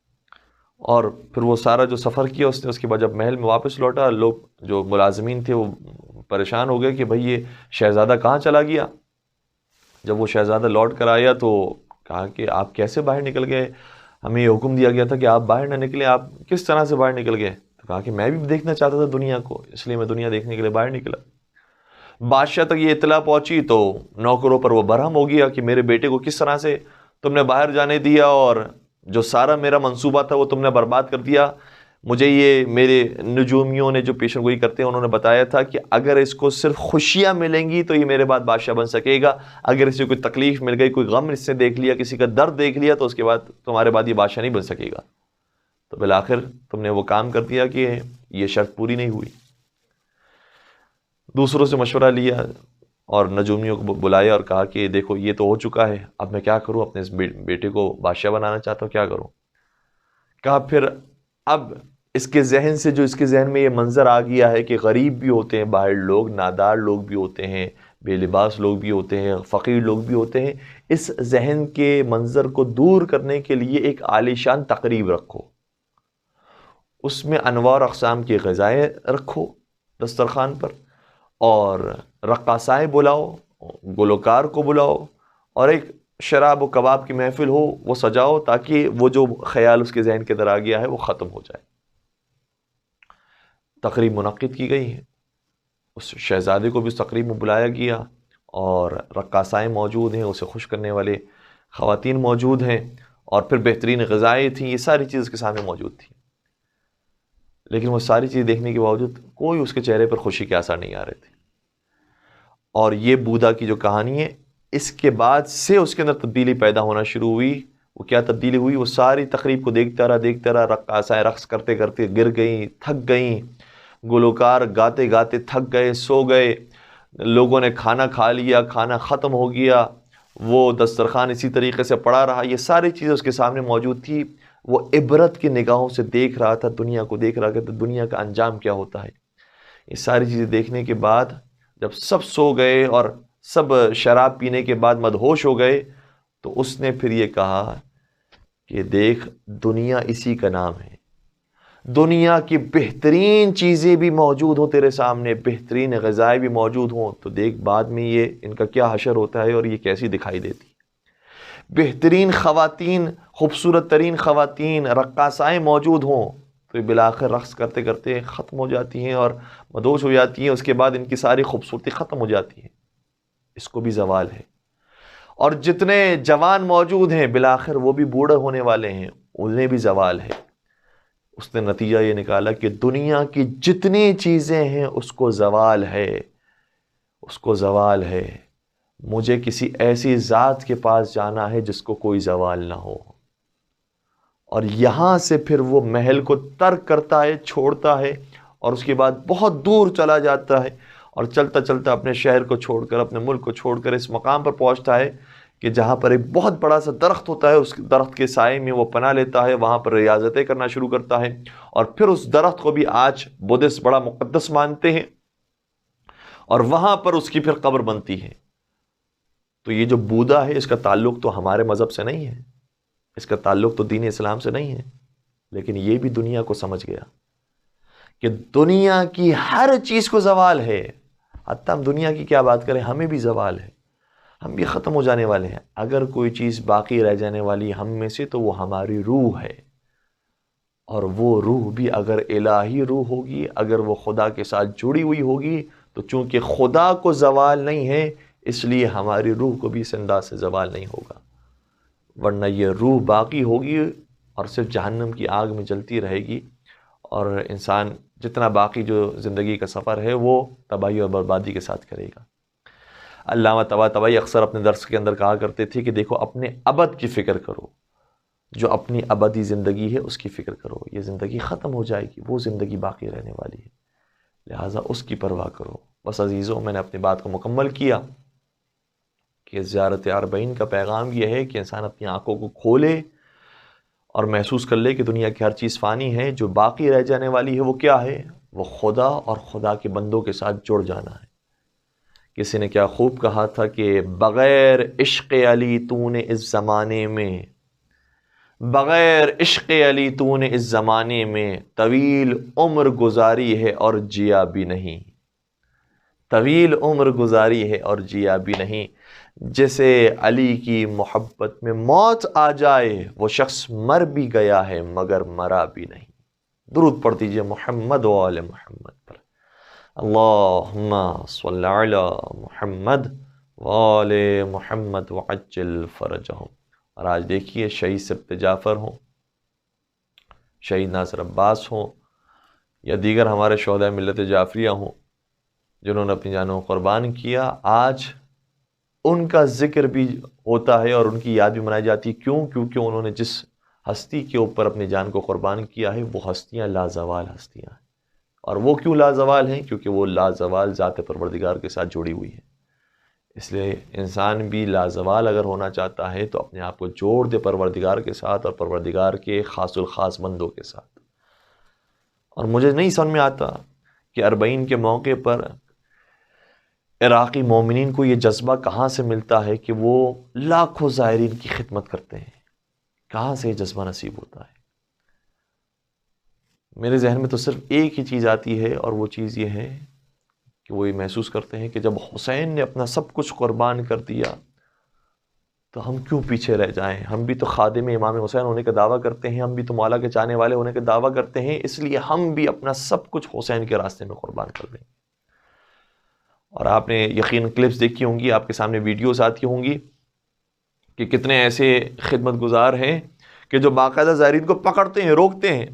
اور پھر وہ سارا جو سفر کیا اس نے، اس کے بعد جب محل میں واپس لوٹا، لوگ جو ملازمین تھے وہ پریشان ہو گئے کہ بھئی یہ شہزادہ کہاں چلا گیا۔ جب وہ شہزادہ لوٹ کر آیا تو کہا کہ آپ کیسے باہر نکل گئے، ہمیں یہ حکم دیا گیا تھا کہ آپ باہر نہ نکلیں، آپ کس طرح سے باہر نکل گئے؟ تو کہا کہ میں بھی دیکھنا چاہتا تھا دنیا کو، اس لیے میں دنیا دیکھنے کے لیے باہر نکلا۔ بادشاہ تک یہ اطلاع پہنچی تو نوکروں پر وہ برہم ہو گیا کہ میرے بیٹے کو کس طرح سے تم نے باہر جانے دیا، اور جو سارا میرا منصوبہ تھا وہ تم نے برباد کر دیا۔ مجھے یہ میرے نجومیوں نے جو پیشن گوئی کرتے ہیں انہوں نے بتایا تھا کہ اگر اس کو صرف خوشیاں ملیں گی تو یہ میرے بعد بادشاہ بن سکے گا، اگر اسے کوئی تکلیف مل گئی، کوئی غم اس نے دیکھ لیا، کسی کا درد دیکھ لیا، تو اس کے بعد تمہارے بعد یہ بادشاہ نہیں بن سکے گا۔ تو بالآخر تم نے وہ کام کر دیا کہ یہ شرط پوری نہیں ہوئی۔ دوسروں سے مشورہ لیا اور نجومیوں کو بلایا اور کہا کہ دیکھو یہ تو ہو چکا ہے، اب میں کیا کروں، اپنے اس بیٹے کو بادشاہ بنانا چاہتا ہوں، کیا کروں؟ کہا پھر اب اس کے ذہن سے، جو اس کے ذہن میں یہ منظر آ گیا ہے کہ غریب بھی ہوتے ہیں باہر لوگ، نادار لوگ بھی ہوتے ہیں، بے لباس لوگ بھی ہوتے ہیں، فقیر لوگ بھی ہوتے ہیں، اس ذہن کے منظر کو دور کرنے کے لیے ایک عالیشان تقریب رکھو، اس میں انواع و اقسام کی غذائیں رکھو دسترخوان پر، اور رقاصائیں بلاؤ، گلوکار کو بلاؤ، اور ایک شراب و کباب کی محفل ہو، وہ سجاؤ، تاکہ وہ جو خیال اس کے ذہن کے اندر آ گیا ہے وہ ختم ہو جائے۔ تقریب منعقد کی گئی ہے، اس شہزادے کو بھی اس تقریب میں بلایا گیا، اور رقاصائیں موجود ہیں، اسے خوش کرنے والے خواتین موجود ہیں، اور پھر بہترین غذائیں تھیں، یہ ساری چیز اس کے سامنے موجود تھیں۔ لیکن وہ ساری چیز دیکھنے کے باوجود کوئی اس کے چہرے پر خوشی کے آثار نہیں آ رہے تھے۔ اور یہ بودا کی جو کہانی ہے، اس کے بعد سے اس کے اندر تبدیلی پیدا ہونا شروع ہوئی۔ وہ کیا تبدیلی ہوئی؟ وہ ساری تقریب کو دیکھتا رہا، رقاصائیں رقص کرتے کرتے گر گئیں، تھک گئیں، گلوکار گاتے گاتے تھک گئے، سو گئے، لوگوں نے کھانا کھا لیا، کھانا ختم ہو گیا، وہ دسترخوان اسی طریقے سے پڑا رہا، یہ ساری چیزیں اس کے سامنے موجود تھی۔ وہ عبرت کی نگاہوں سے دیکھ رہا تھا، دنیا کو دیکھ رہا تھا کہ دنیا کا انجام کیا ہوتا ہے۔ یہ ساری چیزیں دیکھنے کے بعد جب سب سو گئے اور سب شراب پینے کے بعد مدہوش ہو گئے، تو اس نے پھر یہ کہا کہ دیکھ، دنیا اسی کا نام ہے، دنیا کی بہترین چیزیں بھی موجود ہوں تیرے سامنے، بہترین غذائیں بھی موجود ہوں، تو دیکھ بعد میں یہ ان کا کیا حشر ہوتا ہے اور یہ کیسی دکھائی دیتی۔ بہترین خواتین، خوبصورت ترین خواتین، رقاصائیں موجود ہوں تو یہ بالآخر رقص کرتے کرتے ختم ہو جاتی ہیں اور مدہوش ہو جاتی ہیں، اس کے بعد ان کی ساری خوبصورتی ختم ہو جاتی ہے، اس کو بھی زوال ہے۔ اور جتنے جوان موجود ہیں بالآخر وہ بھی بوڑھے ہونے والے ہیں، انہیں بھی زوال ہے۔ اس نے نتیجہ یہ نکالا کہ دنیا کی جتنی چیزیں ہیں اس کو زوال ہے، اس کو زوال ہے۔ مجھے کسی ایسی ذات کے پاس جانا ہے جس کو کوئی زوال نہ ہو۔ اور یہاں سے پھر وہ محل کو ترک کرتا ہے، چھوڑتا ہے، اور اس کے بعد بہت دور چلا جاتا ہے، اور چلتا چلتا اپنے شہر کو چھوڑ کر، اپنے ملک کو چھوڑ کر اس مقام پر پہنچتا ہے کہ جہاں پر ایک بہت بڑا سا درخت ہوتا ہے، اس درخت کے سائے میں وہ پناہ لیتا ہے، وہاں پر ریاضتیں کرنا شروع کرتا ہے، اور پھر اس درخت کو بھی آج بدھسٹ بڑا مقدس مانتے ہیں، اور وہاں پر اس کی پھر قبر بنتی ہے۔ تو یہ جو بودا ہے اس کا تعلق تو ہمارے مذہب سے نہیں ہے، اس کا تعلق تو دین اسلام سے نہیں ہے، لیکن یہ بھی دنیا کو سمجھ گیا کہ دنیا کی ہر چیز کو زوال ہے۔ حتیٰ ہم دنیا کی کیا بات کریں، ہمیں بھی زوال ہے، ہم بھی ختم ہو جانے والے ہیں۔ اگر کوئی چیز باقی رہ جانے والی ہم میں سے تو وہ ہماری روح ہے، اور وہ روح بھی اگر الہی روح ہوگی، اگر وہ خدا کے ساتھ جڑی ہوئی ہوگی، تو چونکہ خدا کو زوال نہیں ہے اس لیے ہماری روح کو بھی اس انداز سے زوال نہیں ہوگا، ورنہ یہ روح باقی ہوگی اور صرف جہنم کی آگ میں جلتی رہے گی، اور انسان جتنا باقی جو زندگی کا سفر ہے وہ تباہی اور بربادی کے ساتھ کرے گا۔ علامہ طباطبائی اکثر اپنے درس کے اندر کہا کرتے تھے کہ دیکھو اپنے ابد کی فکر کرو، جو اپنی ابدی زندگی ہے اس کی فکر کرو، یہ زندگی ختم ہو جائے گی، وہ زندگی باقی رہنے والی ہے، لہٰذا اس کی پرواہ کرو۔ بس عزیزوں، میں نے اپنی بات کو مکمل کیا کہ زیارت اربعین کا پیغام یہ ہے کہ انسان اپنی آنکھوں کو کھولے اور محسوس کر لے کہ دنیا کی ہر چیز فانی ہے، جو باقی رہ جانے والی ہے وہ کیا ہے؟ وہ خدا اور خدا کے بندوں کے ساتھ جڑ جانا ہے۔ کسی نے کیا خوب کہا تھا کہ بغیر عشق علی تو نے اس زمانے میں بغیر عشق علی تو نے اس زمانے میں طویل عمر گزاری ہے اور جیا بھی نہیں، طویل عمر گزاری ہے اور جیا بھی نہیں، جسے علی کی محبت میں موت آ جائے وہ شخص مر بھی گیا ہے مگر مرا بھی نہیں۔ درود پڑھ دیجئے محمد و آل محمد پر، اللہم صلی علی محمد و آل محمد وعجل فرجہم۔ اور آج دیکھیے شہید سبت جعفر ہوں، شہید ناصر عباس ہوں، یا دیگر ہمارے شہداء ملت جعفریہ ہوں جنہوں نے اپنی جانوں کو قربان کیا، آج ان کا ذکر بھی ہوتا ہے اور ان کی یاد بھی منائی جاتی ہے۔ کیوں؟ کیونکہ انہوں نے جس ہستی کے اوپر اپنی جان کو قربان کیا ہے وہ ہستیاں لازوال ہستیاں ہیں۔ اور وہ کیوں لازوال ہیں؟ کیونکہ وہ لازوال ذات پروردگار کے ساتھ جڑی ہوئی ہیں۔ اس لیے انسان بھی لازوال اگر ہونا چاہتا ہے تو اپنے آپ کو جوڑ دے پروردگار کے ساتھ اور پروردگار کے خاص الخاص بندوں کے ساتھ۔ اور مجھے نہیں سمجھ میں آتا کہ اربعین کے موقع پر عراقی مومنین کو یہ جذبہ کہاں سے ملتا ہے کہ وہ لاکھوں زائرین کی خدمت کرتے ہیں، کہاں سے یہ جذبہ نصیب ہوتا ہے؟ میرے ذہن میں تو صرف ایک ہی چیز آتی ہے اور وہ چیز یہ ہے کہ وہ یہ محسوس کرتے ہیں کہ جب حسین نے اپنا سب کچھ قربان کر دیا تو ہم کیوں پیچھے رہ جائیں؟ ہم بھی تو خادم امام حسین ہونے کا دعویٰ کرتے ہیں، ہم بھی تو مولا کے چاہنے والے ہونے کا دعویٰ کرتے ہیں، اس لیے ہم بھی اپنا سب کچھ حسین کے راستے میں قربان کر دیں۔ اور آپ نے یقین کلپس دیکھی ہوں گی، آپ کے سامنے ویڈیوز آتی ہوں گی کہ کتنے ایسے خدمت گزار ہیں کہ جو باقاعدہ زائرین کو پکڑتے ہیں، روکتے ہیں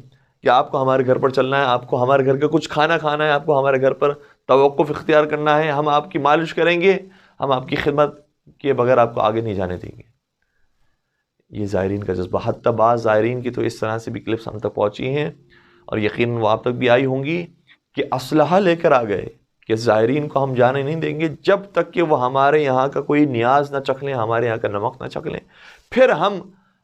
کہ آپ کو ہمارے گھر پر چلنا ہے، آپ کو ہمارے گھر کا کچھ کھانا کھانا ہے، آپ کو ہمارے گھر پر توقف اختیار کرنا ہے، ہم آپ کی مالش کریں گے، ہم آپ کی خدمت کے بغیر آپ کو آگے نہیں جانے دیں گے۔ یہ زائرین کا جذبہ، حتی بعض زائرین کی تو اس طرح سے بھی کلپس ہم تک پہنچی ہیں اور یقیناً وہ آپ تک بھی آئی ہوں گی کہ اسلحہ لے کر آ گئے کہ زائرین کو ہم جانے نہیں دیں گے جب تک کہ وہ ہمارے یہاں کا کوئی نیاز نہ چکھ لیں، ہمارے یہاں کا نمک نہ چکھ لیں، پھر ہم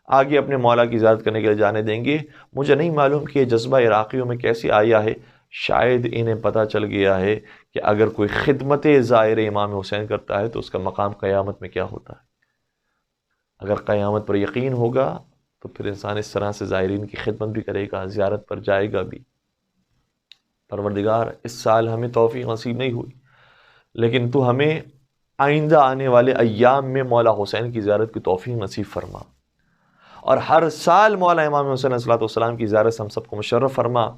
آگے اپنے مولا کی زیارت کرنے کے لیے جانے دیں گے۔ مجھے نہیں معلوم کہ یہ جذبہ عراقیوں میں کیسے آیا ہے، شاید انہیں پتہ چل گیا ہے کہ اگر کوئی خدمت زائر امام حسین کرتا ہے تو اس کا مقام قیامت میں کیا ہوتا ہے۔ اگر قیامت پر یقین ہوگا تو پھر انسان اس طرح سے زائرین کی خدمت بھی کرے گا، زیارت پر جائے گا بھی۔ پروردگار اس سال ہمیں توفیق نصیب نہیں ہوئی، لیکن تو ہمیں آئندہ آنے والے ایام میں مولا حسین کی زیارت کی توفیق نصیب فرما، اور ہر سال مولا امام حسین علیہ السلام کی زیارت سے ہم سب کو مشرف فرما،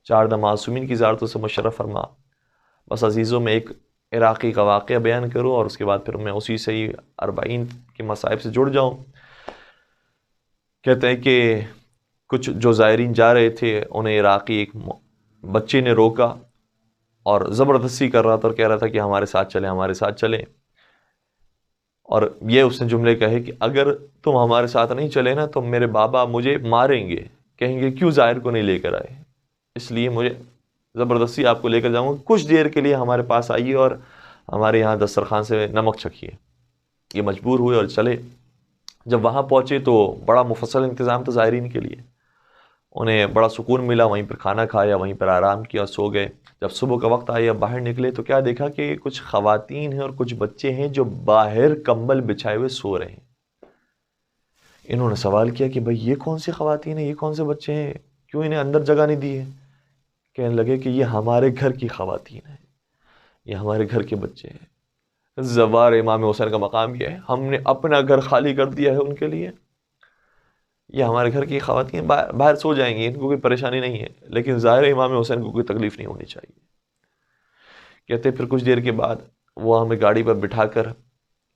چاردہ معصومین کی زیارتوں سے مشرف فرما۔ بس عزیزوں، میں ایک عراقی کا واقعہ بیان کروں اور اس کے بعد پھر میں اسی سے ہی اربعین کے مصائب سے جڑ جاؤں۔ کہتے ہیں کہ کچھ جو زائرین جا رہے تھے انہیں عراقی ایک بچے نے روکا اور زبردستی کر رہا تھا اور کہہ رہا تھا کہ ہمارے ساتھ چلیں، ہمارے ساتھ چلیں، اور یہ اس نے جملے کہے کہ اگر تم ہمارے ساتھ نہیں چلے نا تو میرے بابا مجھے ماریں گے، کہیں گے کیوں ظاہر کو نہیں لے کر آئے، اس لیے مجھے زبردستی آپ کو لے کر جاؤں گا، کچھ دیر کے لیے ہمارے پاس آئیے اور ہمارے یہاں دسترخوان سے نمک چکھیے۔ یہ مجبور ہوئے اور چلے۔ جب وہاں پہنچے تو بڑا مفصل انتظام تھا زائرین کے لیے، انہیں بڑا سکون ملا، وہیں پر کھانا کھایا، وہیں پر آرام کیا، سو گئے۔ جب صبح کا وقت آیا باہر نکلے تو کیا دیکھا کہ کچھ خواتین ہیں اور کچھ بچے ہیں جو باہر کمبل بچھائے ہوئے سو رہے ہیں۔ انہوں نے سوال کیا کہ بھئی یہ کون سی خواتین ہیں، یہ کون سے بچے ہیں، کیوں انہیں اندر جگہ نہیں دی ہے؟ کہنے لگے کہ یہ ہمارے گھر کی خواتین ہیں، یہ ہمارے گھر کے بچے ہیں۔ زوار امام حسین کا مقام یہ ہے، ہم نے اپنا گھر خالی کر دیا ہے ان کے لیے، یہ ہمارے گھر کی خواتین باہر سو جائیں گی، ان کو کوئی پریشانی نہیں ہے، لیکن ظاہر امام حسین کو کوئی تکلیف نہیں ہونی چاہیے۔ کہتے پھر کچھ دیر کے بعد وہ ہمیں گاڑی پر بٹھا کر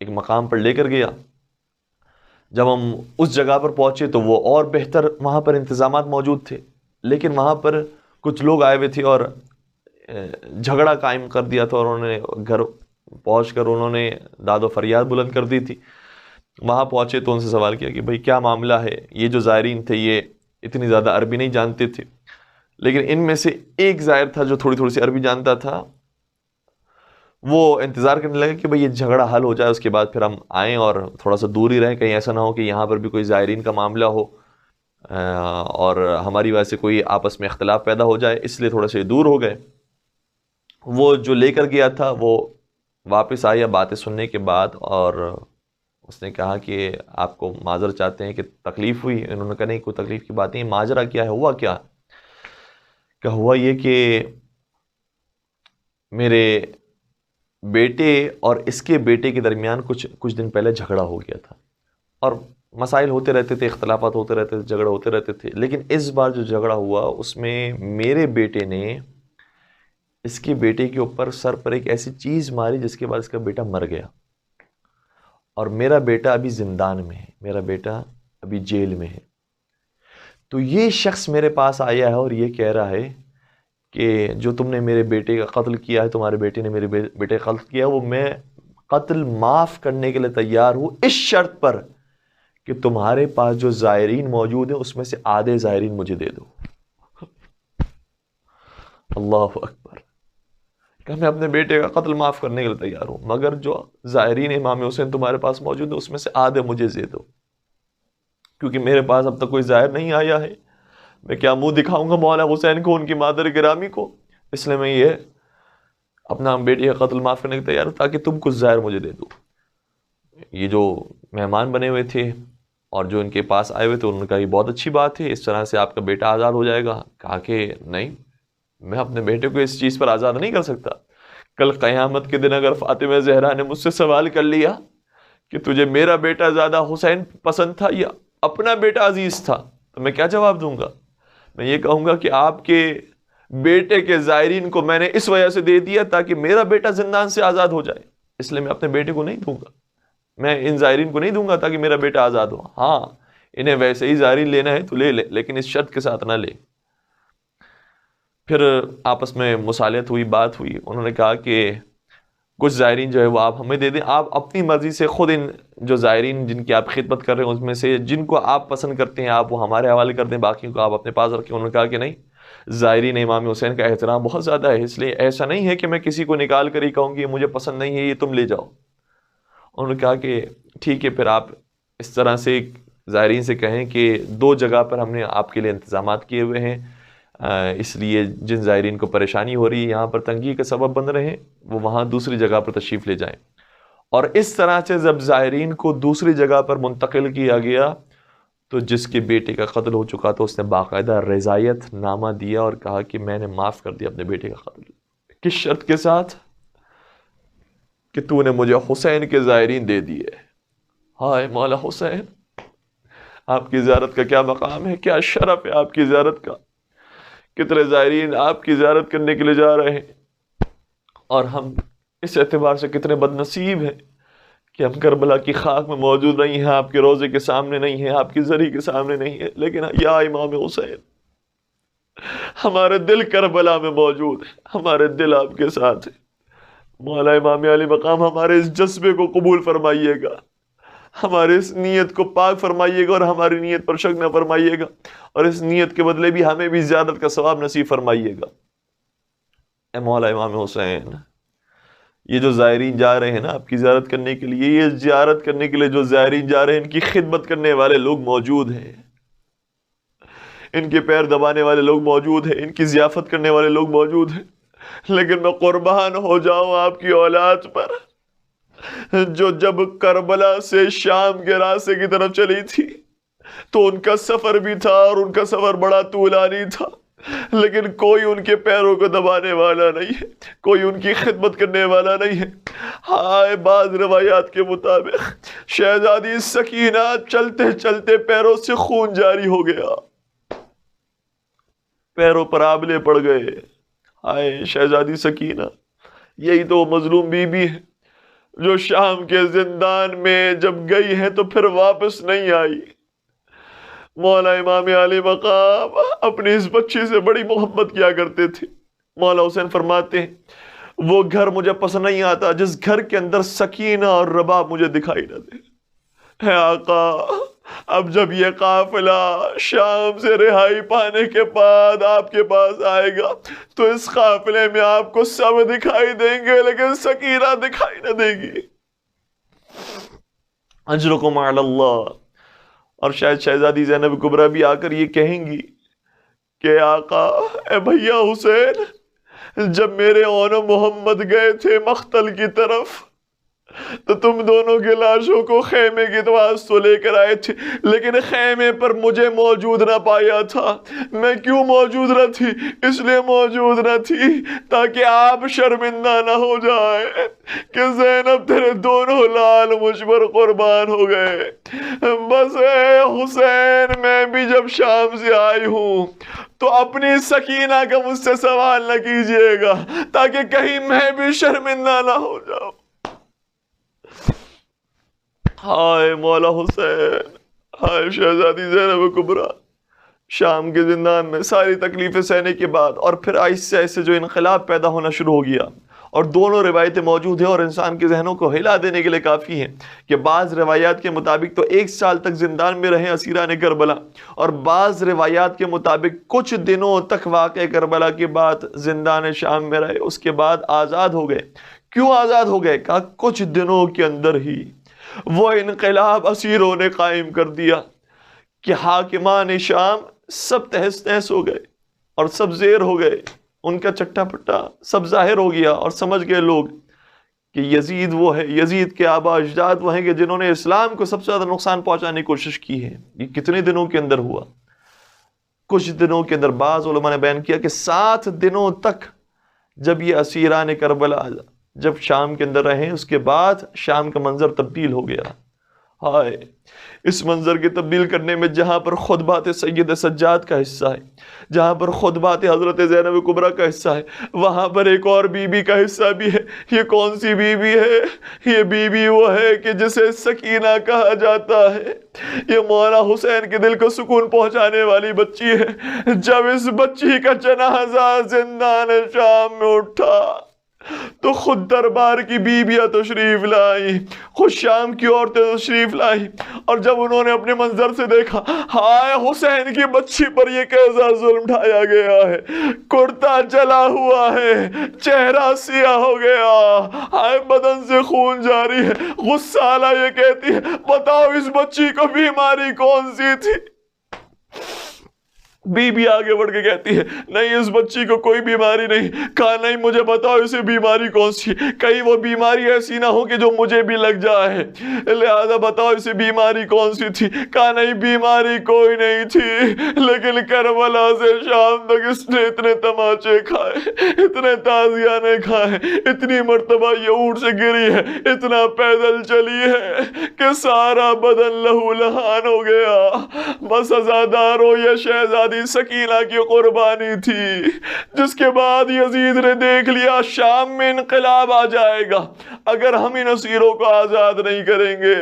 ایک مقام پر لے کر گیا۔ جب ہم اس جگہ پر پہنچے تو وہ اور بہتر وہاں پر انتظامات موجود تھے، لیکن وہاں پر کچھ لوگ آئے ہوئے تھے اور جھگڑا قائم کر دیا تھا، اور انہوں نے گھر پہنچ کر انہوں نے داد و فریاد بلند کر دی تھی۔ وہاں پہنچے تو ان سے سوال کیا کہ بھئی کیا معاملہ ہے؟ یہ جو زائرین تھے یہ اتنی زیادہ عربی نہیں جانتے تھے، لیکن ان میں سے ایک زائر تھا جو تھوڑی سی عربی جانتا تھا، وہ انتظار کرنے لگا کہ بھئی یہ جھگڑا حل ہو جائے، اس کے بعد پھر ہم آئیں اور تھوڑا سا دور ہی رہیں، کہیں ایسا نہ ہو کہ یہاں پر بھی کوئی زائرین کا معاملہ ہو اور ہماری وجہ سے کوئی آپس میں اختلاف پیدا ہو جائے، اس لیے تھوڑا سے دور ہو گئے۔ وہ جو لے کر گیا تھا وہ واپس آیا باتیں سننے کے بعد، اور اس نے کہا کہ آپ کو معذر چاہتے ہیں کہ تکلیف ہوئی؟ انہوں نے کہا نہیں، کوئی تکلیف کی بات نہیں، ماجرا کیا ہے، ہوا کیا؟ کہ ہوا یہ کہ میرے بیٹے اور اس کے بیٹے کے درمیان کچھ دن پہلے جھگڑا ہو گیا تھا، اور مسائل ہوتے رہتے تھے، اختلافات ہوتے رہتے تھے، جھگڑے ہوتے رہتے تھے، لیکن اس بار جو جھگڑا ہوا اس میں میرے بیٹے نے اس کے بیٹے کے اوپر سر پر ایک ایسی چیز ماری جس کے بعد اس کا بیٹا مر گیا، اور میرا بیٹا ابھی زندان میں ہے، میرا بیٹا ابھی جیل میں ہے۔ تو یہ شخص میرے پاس آیا ہے اور یہ کہہ رہا ہے کہ جو تم نے میرے بیٹے کا قتل کیا ہے، تمہارے بیٹے نے میرے بیٹے کا قتل کیا، وہ میں قتل معاف کرنے کے لیے تیار ہوں، اس شرط پر کہ تمہارے پاس جو زائرین موجود ہیں اس میں سے آدھے زائرین مجھے دے دو۔ اللہ اکبر! کہ میں اپنے بیٹے کا قتل معاف کرنے کے لیے تیار ہوں، مگر جو زائرین امام حسین تمہارے پاس موجود ہیں اس میں سے آدھے مجھے دے دو، کیونکہ میرے پاس اب تک کوئی زائر نہیں آیا ہے، میں کیا منہ دکھاؤں گا مولا حسین کو، ان کی مادر گرامی کو، اس لیے میں یہ اپنا بیٹے کا قتل معاف کرنے کے تیار ہوں تاکہ تم کچھ زائر مجھے دے دو۔ یہ جو مہمان بنے ہوئے تھے اور جو ان کے پاس آئے ہوئے تھے انہوں نے کہا یہ بہت اچھی بات ہے، اس طرح سے آپ کا بیٹا آزاد ہو جائے گا۔ کہا کہ نہیں، میں اپنے بیٹے کو اس چیز پر آزاد نہیں کر سکتا۔ کل قیامت کے دن اگر فاطمہ زہرا نے مجھ سے سوال کر لیا کہ تجھے میرا بیٹا زیادہ حسین پسند تھا یا اپنا بیٹا عزیز تھا، تو میں کیا جواب دوں گا؟ میں یہ کہوں گا کہ آپ کے بیٹے کے زائرین کو میں نے اس وجہ سے دے دیا تاکہ میرا بیٹا زندان سے آزاد ہو جائے، اس لیے میں اپنے بیٹے کو نہیں دوں گا، میں ان زائرین کو نہیں دوں گا تاکہ میرا بیٹا آزاد ہو۔ ہاں انہیں ویسے ہی زائرین لینا ہے تو لے لے، لیکن اس شرط کے ساتھ نہ لے۔ پھر آپس میں مصالحت ہوئی، بات ہوئی، انہوں نے کہا کہ کچھ زائرین جو ہے وہ آپ ہمیں دے دیں، آپ اپنی مرضی سے خود ان جو زائرین جن کی آپ خدمت کر رہے ہیں اس میں سے جن کو آپ پسند کرتے ہیں آپ وہ ہمارے حوالے کر دیں، باقیوں کو آپ اپنے پاس رکھیں۔ انہوں نے کہا کہ نہیں، زائرین امام حسین کا احترام بہت زیادہ ہے، اس لیے ایسا نہیں ہے کہ میں کسی کو نکال کر ہی کہوں گی یہ مجھے پسند نہیں ہے یہ تم لے جاؤ۔ انہوں نے کہا کہ ٹھیک ہے، پھر آپ اس طرح سے زائرین سے کہیں کہ 2 جگہ پر ہم نے آپ کے لیے انتظامات کیے ہوئے ہیں، اس لیے جن زائرین کو پریشانی ہو رہی ہے، یہاں پر تنگی کا سبب بن رہے ہیں، وہ وہاں دوسری جگہ پر تشریف لے جائیں۔ اور اس طرح سے جب زائرین کو دوسری جگہ پر منتقل کیا گیا تو جس کے بیٹے کا قتل ہو چکا تھا اس نے باقاعدہ رضایت نامہ دیا اور کہا کہ میں نے معاف کر دیا اپنے بیٹے کا قتل، کس شرط کے ساتھ؟ کہ تو نے مجھے حسین کے زائرین دے دیے۔ ہائے مولا حسین، آپ کی زیارت کا کیا مقام ہے، کیا شرف ہے آپ کی زیارت کا، کتنے زائرین آپ کی زیارت کرنے کے لیے جا رہے ہیں، اور ہم اس اعتبار سے کتنے بد نصیب ہیں کہ ہم کربلا کی خاک میں موجود نہیں ہیں، آپ کے روضے کے سامنے نہیں ہیں، آپ کی زری کے سامنے نہیں ہیں، لیکن یا امام حسین ہمارے دل کربلا میں موجود ہے، ہمارے دل آپ کے ساتھ ہیں۔ مولا امام علی مقام ہمارے اس جذبے کو قبول فرمائیے گا، ہمارے اس نیت کو پاک فرمائیے گا اور ہماری نیت پر شک نہ فرمائیے گا، اور اس نیت کے بدلے بھی ہمیں بھی زیارت کا ثواب نصیب فرمائیے گا۔ اے مولا امام حسین، یہ جو زائرین جا رہے ہیں نا آپ کی زیارت کرنے کے لیے، یہ زیارت کرنے کے لیے جو زائرین جا رہے ہیں ان کی خدمت کرنے والے لوگ موجود ہیں، ان کے پیر دبانے والے لوگ موجود ہیں، ان کی ضیافت کرنے والے لوگ موجود ہیں، لیکن میں قربان ہو جاؤں آپ کی اولاد پر جو جب کربلا سے شام کے راستے کی طرف چلی تھی تو ان کا سفر بھی تھا اور ان کا سفر بڑا طولانی تھا، لیکن کوئی ان کے پیروں کو دبانے والا نہیں ہے، کوئی ان کی خدمت کرنے والا نہیں ہے۔ ہائے، بعض روایات کے مطابق شہزادی سکینہ چلتے چلتے پیروں سے خون جاری ہو گیا، پیروں پر آبلے پڑ گئے۔ ہائے شہزادی سکینہ، یہی تو مظلوم بی بی ہے جو شام کے زندان میں جب گئی ہے تو پھر واپس نہیں آئی۔ مولا امام علی مقام اپنی اس بچی سے بڑی محبت کیا کرتے تھے۔ مولا حسین فرماتے ہیں وہ گھر مجھے پسند نہیں آتا جس گھر کے اندر سکینہ اور رباب مجھے دکھائی نہ دے۔ اے آقا، اب جب یہ قافلہ شام سے رہائی پانے کے بعد آپ کے پاس آئے گا تو اس قافلے میں آپ کو سب دکھائی دیں گے لیکن سکینہ دکھائی نہ دے گی۔ اجرکم علی اللہ۔ اور شاید شہزادی زینب کبریٰ بھی آ کر یہ کہیں گی کہ آقا، اے بھیا حسین، جب میرے اون محمد گئے تھے مقتل کی طرف تو تم دونوں کی لاشوں کو خیمے کے پاس تو لے کر آئے تھے، لیکن خیمے پر مجھے موجود نہ پایا تھا۔ میں کیوں موجود نہ تھی؟ اس لیے موجود نہ تھی تاکہ آپ شرمندہ نہ ہو جائے کہ زینب تیرے دونوں لال مجھ پر قربان ہو گئے۔ بس اے حسین، میں بھی جب شام سے آئی ہوں تو اپنی سکینہ کا مجھ سے سوال نہ کیجئے گا تاکہ کہیں میں بھی شرمندہ نہ ہو جاؤں۔ ہائے مولا حسین، ہائے شہزادی زینب کبریٰ، شام کے زندان میں ساری تکلیفیں سہنے کے بعد اور پھر آہستہ آہستہ جو انقلاب پیدا ہونا شروع ہو گیا، اور دونوں روایتیں موجود ہیں اور انسان کے ذہنوں کو ہلا دینے کے لیے کافی ہیں کہ بعض روایات کے مطابق تو 1 سال تک زندان میں رہے اسیران کربلا، اور بعض روایات کے مطابق کچھ دنوں تک واقع کربلا کے بعد زندان شام میں رہے، اس کے بعد آزاد ہو گئے۔ کیوں آزاد ہو گئے؟ کہا کچھ دنوں کے اندر ہی وہ انقلاب اسیروں نے قائم کر دیا کہ حاکمان شام سب تہس تہس ہو گئے اور سب زیر ہو گئے، ان کا چٹا پٹا سب ظاہر ہو گیا، اور سمجھ گئے لوگ کہ یزید وہ ہے، یزید کے آبا اجداد وہ ہیں کہ جنہوں نے اسلام کو سب سے زیادہ نقصان پہنچانے کی کوشش کی ہے۔ یہ کتنے دنوں کے اندر ہوا؟ کچھ دنوں کے اندر۔ بعض علماء نے بیان کیا کہ 7 دنوں تک جب یہ اسیران کربلا جب شام کے اندر رہے، اس کے بعد شام کا منظر تبدیل ہو گیا۔ ہائے، اس منظر کے تبدیل کرنے میں جہاں پر خطبات سید سجاد کا حصہ ہے، جہاں پر خطبات حضرت زینب کبریٰ کا حصہ ہے، وہاں پر ایک اور بی بی کا حصہ بھی ہے۔ یہ کون سی بی بی ہے؟ یہ بی بی وہ ہے کہ جسے سکینہ کہا جاتا ہے۔ یہ مولا حسین کے دل کو سکون پہنچانے والی بچی ہے۔ جب اس بچی کا جنازہ زندان شام میں اٹھا تو خود دربار کی بیویاں تشریف لائی، خود شام کی عورتیں تشریف لائی، اور جب انہوں نے اپنے منظر سے دیکھا، ہائے حسین کی بچی پر یہ کیسا ظلم ڈھایا گیا ہے، کرتا جلا ہوا ہے، چہرہ سیاہ ہو گیا، ہائے بدن سے خون جاری ہے۔ غصہ آلا یہ کہتی ہے، بتاؤ اس بچی کو بیماری کون سی تھی؟ بی بی آگے بڑھ کے کہتی ہے، نہیں اس بچی کو کوئی بیماری نہیں۔ کہا نہیں، مجھے بتاؤ اسے بیماری کون سی، کہیں وہ بیماری ایسی نہ ہو کہ جو مجھے بھی لگ جائے، لہذا بتاؤ اسے بیماری کون سی تھی۔ کہا نہیں بیماری کوئی نہیں تھی، لیکن کربلا سے شام تک اس نے اتنے تماچے کھائے، اتنے تازیانے کھائے، اتنی مرتبہ یہ اونٹ سے گری ہے، اتنا پیدل چلی ہے کہ سارا بدن لہو لہان ہو گیا۔ بس عزادارو، یہ شہزادی سکینہ کی قربانی تھی، جس کے بعد یزید نے دیکھ لیا شام میں انقلاب آ جائے گا اگر ہم ان اسیروں کو آزاد نہیں کریں گے۔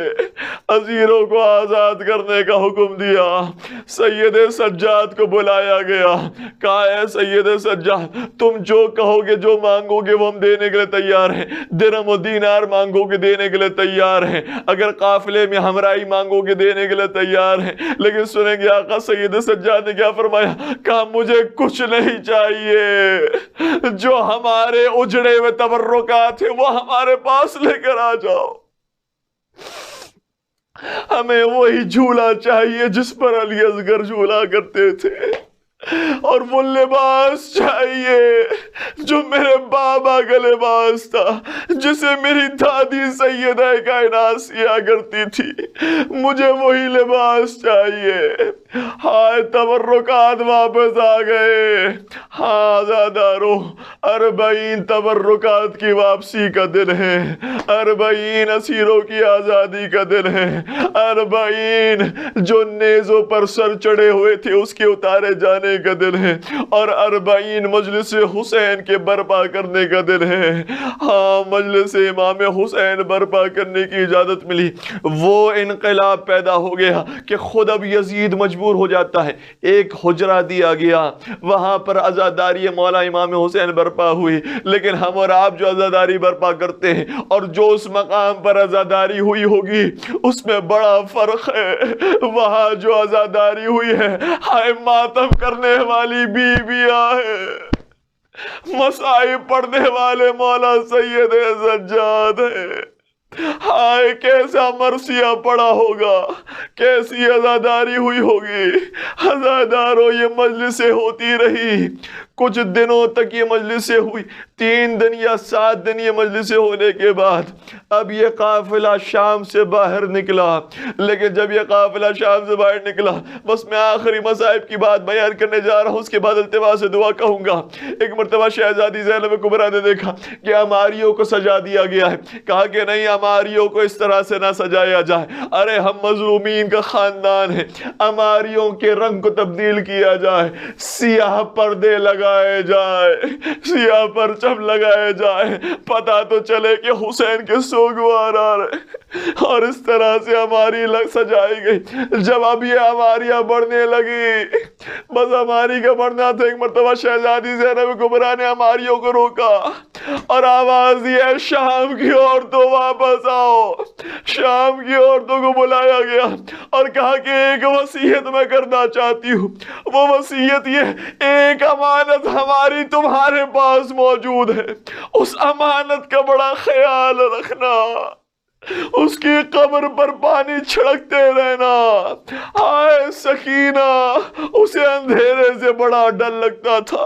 اسیروں کو آزاد کرنے کا حکم دیا، سید سجاد کو بلایا گیا، کہا اے سید سجاد، تم جو کہو گے، جو مانگو گے وہ ہم دینے کے لیے تیار ہیں۔ درہم و دینار مانگو گے دینے کے لیے تیار ہیں، اگر قافلے میں ہمراہی مانگو گے دینے کے لیے تیار ہیں، لیکن سنیں گے آقا سید سجاد نے کیا فرمایا؟ کہا مجھے کچھ نہیں چاہیے، جو ہمارے اجڑے ہوئے تبرکات ہیں وہ ہمارے پاس لے کر آ جاؤ، ہمیں وہی جھولا چاہیے جس پر علی اصغر جھولا کرتے تھے، اور وہ لباس چاہیے جو میرے بابا کا لباس تھا، جسے میری دادی سیدہ کائنات سیا کرتی تھی، مجھے وہی لباس چاہیے۔ ہائے تبرکات واپس آ گئے۔ ہاں عزادارو، 40 تبرکات کی واپسی کا دن ہے، 40 اسیروں کی آزادی کا دن ہے، 40 جو نیزوں پر سر چڑھے ہوئے تھے اس کے اتارے جانے کا دن ہے، اور 40 مجلس حسین کے برپا کرنے کا دن ہے۔ ہاں، مجلس امام حسین برپا کرنے کی اجازت ملی، وہ انقلاب پیدا ہو گیا کہ خود اب یزید مجبور ہو جاتا ہے، ایک حجرہ دیا گیا، وہاں پر عزاداری مولا امام حسین برپا ہوئی، لیکن ہم اور آپ جو عزاداری برپا کرتے ہیں اور جو اس مقام پر عزاداری ہوئی ہوگی اس میں بڑا فرق ہے۔ وہاں جو عزاداری ہوئی ہے، ہائے ماتم کرنے والی بیویاں ہیں، مصائب پڑھنے والے مولا سید سجاد ہیں۔ ہائے کیسا مرثیہ پڑا ہوگا، کیسی عزاداری ہوئی ہوگی۔ عزادارو، یہ مجلسیں ہوتی رہی، کچھ دنوں تک یہ مجلسیں ہوئی، 3 دن یا 7 دن یہ مجلسیں ہونے کے بعد اب یہ قافلہ شام سے باہر نکلا۔ لیکن جب یہ قافلہ شام سے باہر نکلا، بس میں آخری مصائب کی بات بیان کرنے جا رہا ہوں، اس کے بعد التماس سے دعا کہوں گا۔ ایک مرتبہ شہزادی زینب کبریٰ نے دیکھا کہ ہماریوں کو سجا دیا گیا ہے، کہا کہ نہیں، ہماریوں کو اس طرح سے نہ سجایا جائے، ارے ہم مظلومین کا خاندان ہے، ہماریوں کے رنگ کو تبدیل کیا جائے، سیاہ پردے لگائے جائے، سیاہ پرچم لگائے جائے، پتہ تو چلے کہ حسین کے سوگوار آ رہے، اور اس طرح سے ہماری سجائی گئی۔ جب اب یہ ہماریاں بڑھنے لگی، بس ہماری کا بڑھنا تھا، ایک مرتبہ شہزادی زینب کبریٰ نے ہماریوں کو روکا اور آواز دی ہے، شام کی عورتوں واپس آؤ۔ شام کی عورتوں کو بلایا گیا اور کہا کہ ایک وصیت میں کرنا چاہتی ہوں، وہ وصیت یہ، ایک امانت ہماری تمہارے پاس موجود ہے، اس امانت کا بڑا خیال رکھنا، اس کی قبر پر پانی چھڑکتے رہنا۔ ہائے سکینہ، اسے اندھیرے سے بڑا ڈر لگتا تھا،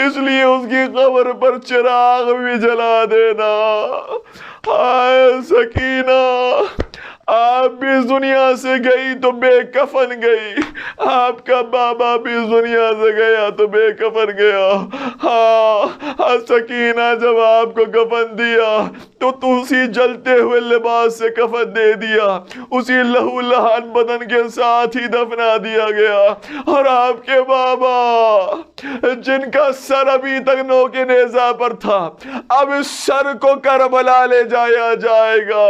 اس لیے اس کی قبر پر چراغ بھی جلا دینا۔ ہائے سکینہ، آپ بھی اس دنیا سے گئی تو بے کفن گئی، آپ کا بابا بھی اس دنیا سے گیا تو بے کفن گیا۔ ہاں سکینہ، جب آپ کو کفن دیا تو اسی جلتے ہوئے لباس سے کفن دے دیا، اسی لہو لہان بدن کے ساتھ ہی دفنا دیا گیا، اور آپ کے بابا جن کا سر ابھی تک نوک نیزہ پر تھا، اب اس سر کو کربلا لے جایا جائے گا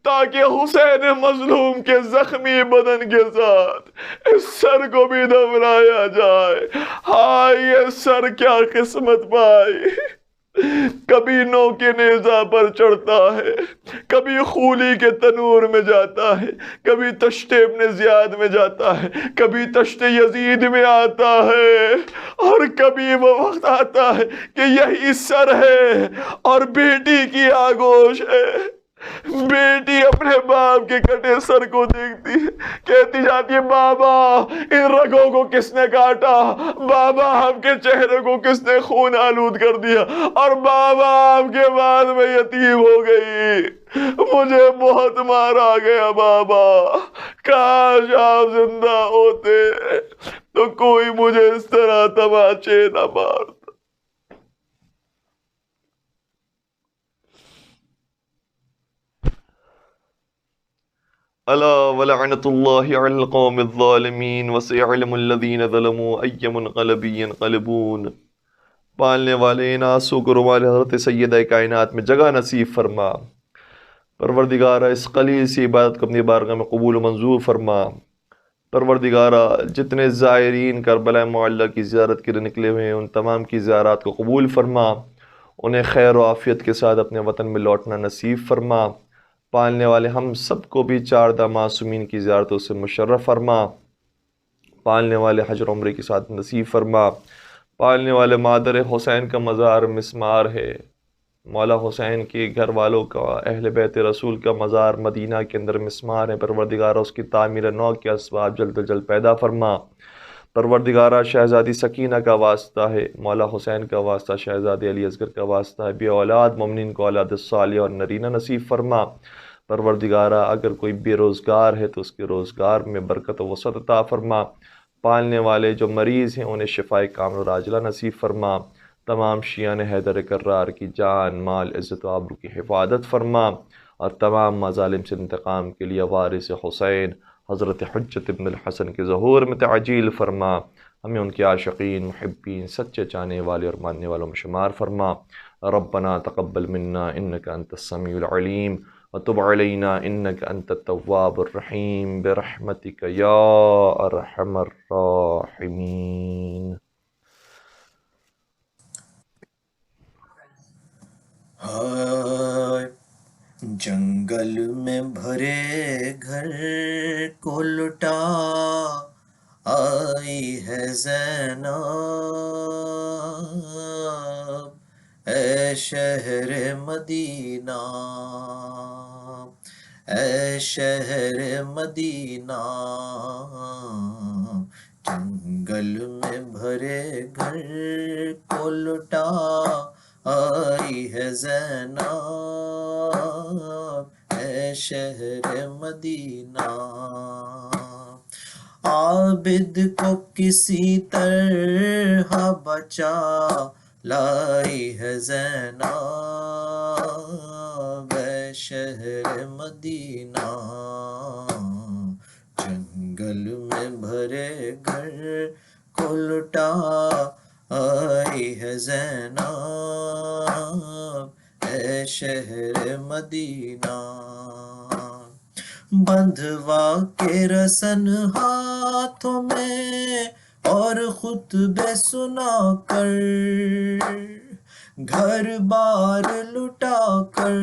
تاکہ حسین مظلوم کے زخمی بدن کے ساتھ اس سر کو بھی دفنایا جائے۔ ہائے یہ سر کیا قسمت پائی، کبھی نوک نیزہ پر چڑھتا ہے، کبھی خولی کے تنور میں جاتا ہے، کبھی تشت ابن زیاد میں جاتا ہے، کبھی تشت یزید میں آتا ہے، اور کبھی وہ وقت آتا ہے کہ یہی سر ہے اور بیٹی کی آگوش ہے۔ بیٹی اپنے باپ کے کٹے سر کو دیکھتی ہے، کہتی جاتی ہے، بابا ان رگوں کو کس نے کاٹا، بابا آپ کے چہرے کو کس نے خون آلود کر دیا، اور بابا آپ کے بعد میں یتیم ہو گئی، مجھے بہت مارا گیا بابا، کاش آپ زندہ ہوتے تو کوئی مجھے اس طرح تماچے نہ مارتا۔ الا ولعنت اللہ علی القوم الظالمین وسيعلم الذین ظلموا ای منقلب ینقلبون۔ پالنے والے ان آنسو کو رومال حضرت سیدہ کائنات میں جگہ نصیب فرما۔ پروردگارہ اس قلیل سی عبادت کو اپنی بارگاہ میں قبول و منظور فرما۔ پروردگارہ جتنے زائرین کربلا معلیٰ کی زیارت کے لیے نکلے ہوئے ہیں، ان تمام کی زیارات کو قبول فرما، انہیں خیر و عافیت کے ساتھ اپنے وطن میں لوٹنا نصیب فرما۔ پالنے والے ہم سب کو بھی 4 معصومین کی زیارتوں سے مشرف فرما۔ پالنے والے حج و عمرے کے ساتھ نصیب فرما۔ پالنے والے مادر حسین کا مزار مسمار ہے، مولا حسین کے گھر والوں کا، اہل بیت رسول کا مزار مدینہ کے اندر مسمار ہے۔ پروردگارہ اس کی تعمیر نو کے اسباب جلد از جلد پیدا فرما۔ پروردگارہ شہزادی سکینہ کا واسطہ ہے، مولا حسین کا واسطہ، شہزادی علی اصغر کا واسطہ ہے، بے اولاد مومنین کو اولاد صالح اور نرینہ نصیب فرما۔ پروردگارہ اگر کوئی بے روزگار ہے تو اس کے روزگار میں برکت و وسعت عطا فرما۔ پالنے والے جو مریض ہیں انہیں شفائے کامل و عاجلہ نصیب فرما۔ تمام شیعان حیدر کرار کی جان، مال، عزت و آبرو کی حفاظت فرما، اور تمام مظالم سے انتقام کے لیے وارث حسین حضرت حجت ابن الحسن کے ظہور میں تعجیل فرما۔ ہمیں ان کے عاشقین، محبین، سچے چاہنے والے اور ماننے والوں میں شمار فرما۔ ربنا تقبل منا انک انت السمیع العلیم وتب علینا انک انت التواب الرحیم برحمتک یا ارحم الراحمین۔ ہائے جنگل میں بھرے گھر کو لٹا آئی ہے زینب، اے شہر مدینہ، اے شہر مدینہ، جنگل میں بھرے بھرے گھر کو لٹا آئی ہے زینب اے شہر مدینہ عابد کو کسی طرح بچا لائی ہے زینب اے شہر مدینہ جنگل میں بھرے گھر کو لٹا آئی ہے زینب اے شہر مدینہ بندھوا کے رسن ہاتھوں میں اور خطبے سنا کر گھر بار لٹا کر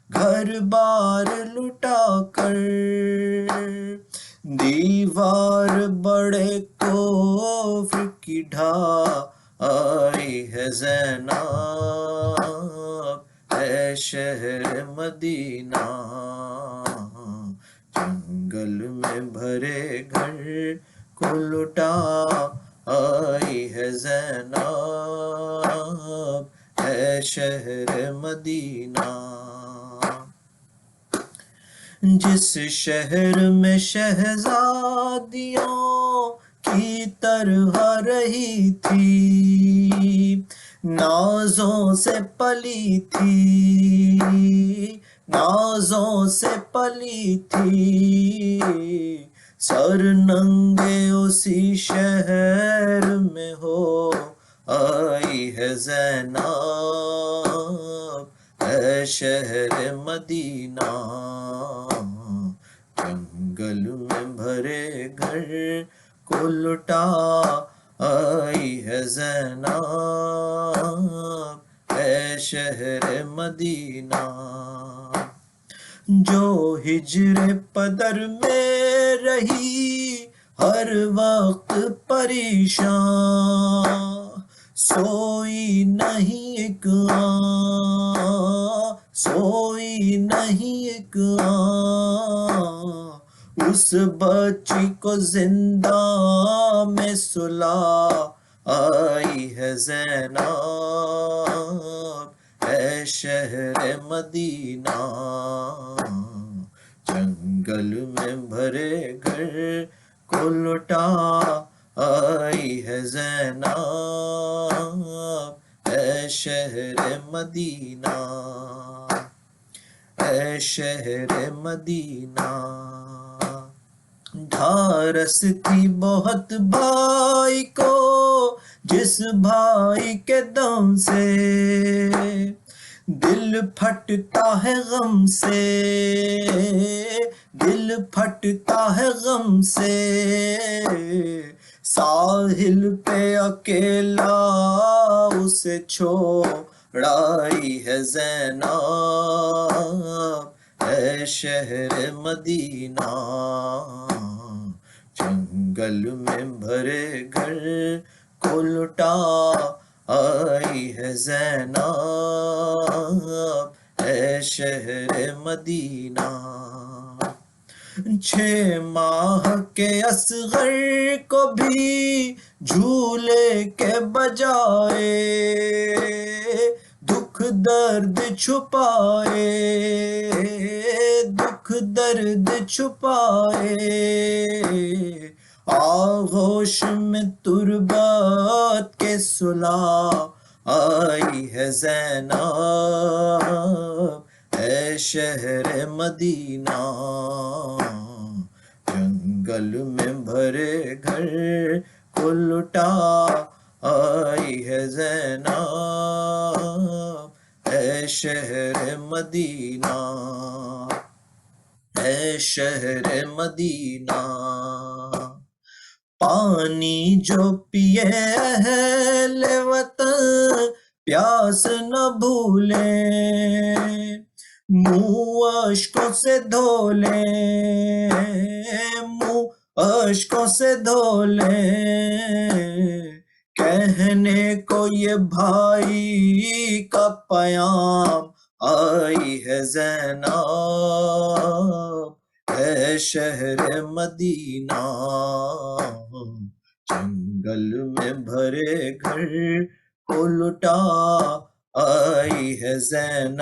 گھر بار لٹا کر دیوار بڑے کفر کی ڈھا آئی ہے زینب اے شہر مدینہ جنگل میں بھرے گھر کو لٹا آئی ہے زینب اے شہر مدینہ جس شہر میں شہزادیوں کی طرح رہی تھی نازوں سے پلی تھی نازوں سے پلی تھی سر ننگے اسی شہر میں ہو آئی ہے زینب اے شہر مدینہ جنگل میں بھرے گھر کو لٹا آئی ہے زینب اے شہر مدینہ جو ہجر پدر میں رہی ہر وقت پریشان سوئی نہیں ایک آن سوئی نہیں ایک آن اس بچی کو زندہ میں سلا آئی ہے زینب اے شہر مدینہ جنگل میں بھرے گھر کو لٹا آئی ہے زینب اے شہر مدینہ اے شہر مدینہ ڈھارس تھی بہت بھائی کو جس بھائی کے دم سے دل پھٹتا ہے غم سے دل پھٹتا ہے غم سے ساحل پہ اکیلا اسے چھوڑائی ہے زینب اے شہر مدینہ جنگل میں بھرے گھر کو لٹا آئی ہے زینب اے شہر مدینہ 6 ماہ کے اصغر کو بھی جھولے کے بجائے دکھ درد چھپائے دکھ درد چھپائے آغوش میں تربت کے صلح آئی ہے زینب اے شہر مدینہ جنگل میں بھرے گھر کو لٹا آئی ہے زینب اے شہر مدینہ اے شہر مدینہ پانی جو پیے اہل وطن پیاس نہ بھولیں منہ اشکوں سے دھو لیں منہ اشکوں سے دھو لیں کہنے کو یہ بھائی کا پیام آئی ہے زینب اے شہر مدینہ گل میں بھرے گھر کو لٹا آئی ہے زینب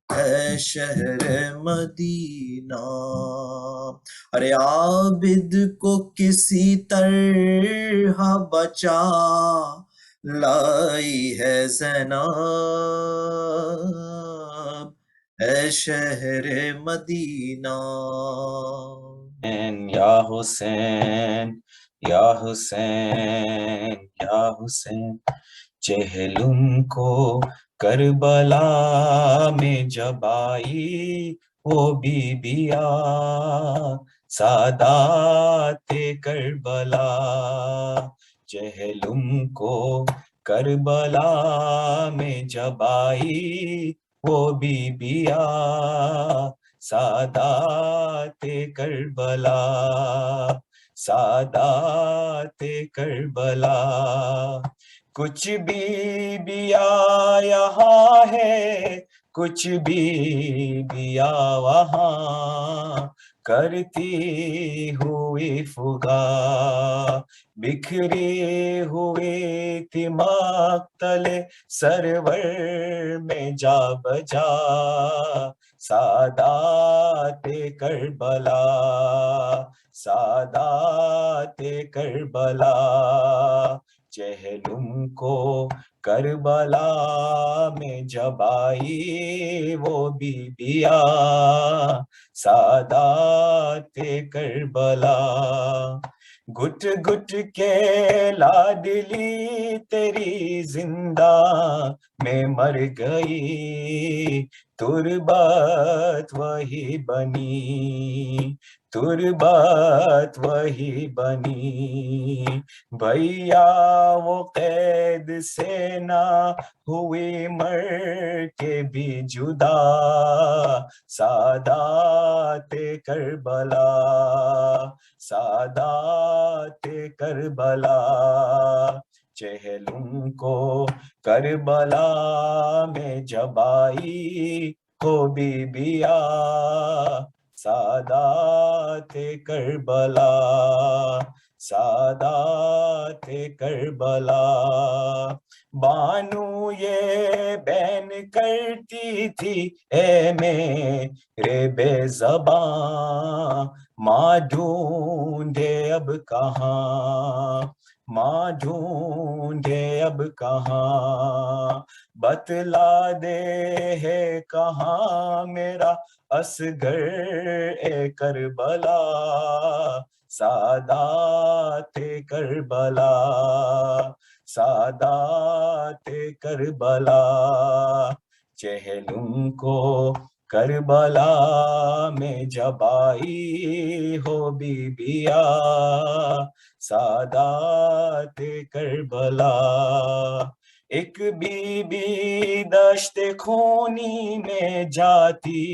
ہے شہر مدینہ. ارے عابد کو کسی طرح بچا لائی ہے زینب ہے شہر مدینہ. یا حسین یا حسین یا حسین، چہلم کو کربلا میں جب آئی وہ بی بیا سادات کربلا. چہلم کو کربلا میں جب آئی وہ بی بیا سادات کربلا سادات کربلا. کچھ بی بیا یہاں ہے کچھ بی بیا وہاں کرتی ہوئی فغا بکھری ہوئی تھی مقتل سرور میں جا بجا سادات کربلا سادات کربلا. چہلم کو کربلا میں جب آئی وہ بی بیا سادات کربلا. گٹ گٹ کے لاڈلی تیری زندہ میں مر گئی تربت وہی بنی تربت وہی بنی. بھیا وہ قید سے نہ ہوئی مر کے بھی جدا سادات کربلا سادات کربلا. چہلم کو کربلا میں جب آئی ہو بی بیا سادات کربلا سادات کربلا. بانو یہ بین کرتی تھی اے میرے بے زباں ماں ڈھونڈے اب کہاں ماں ڈھونڈے اب کہاں. بتلا دے ہے کہاں میرا اصغر اے کربلا سادات کربلا سادات کربلا. چہلم کو کربلا میں جب آئی ہو بی بیا سادات کربلا. ایک بی بی دشت خونی میں جاتی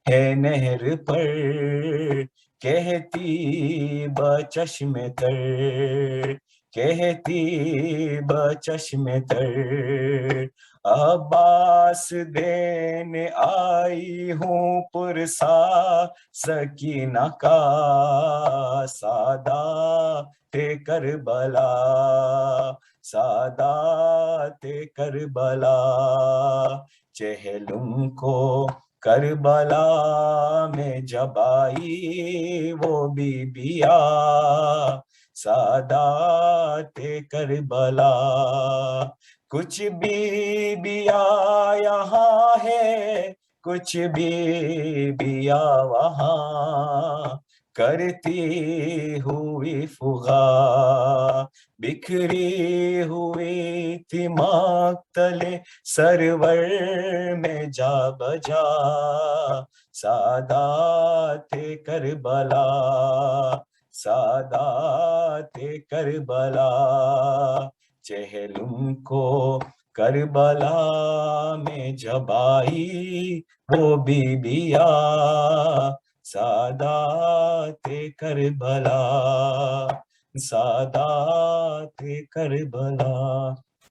ہے نہر پر کہتی بچشم تر کہتی بچشم تر عباس دینے آئی ہوں پرسا سکینہ کا سادات کربلا سادات کربلا. چہلم کو کربلا میں جب آئی وہ بی بیا سادات کربلا. کچھ بی بیا یہاں ہے کچھ بی بیا وہاں کرتی ہوئی فغا بکھری ہوئی تھی مقتل سرور میں جا بجا سادات کربلا سادات کربلا. چہلم کو کربلا میں جب آئی وہ بی بیا سادات کربلا سادات کربلا.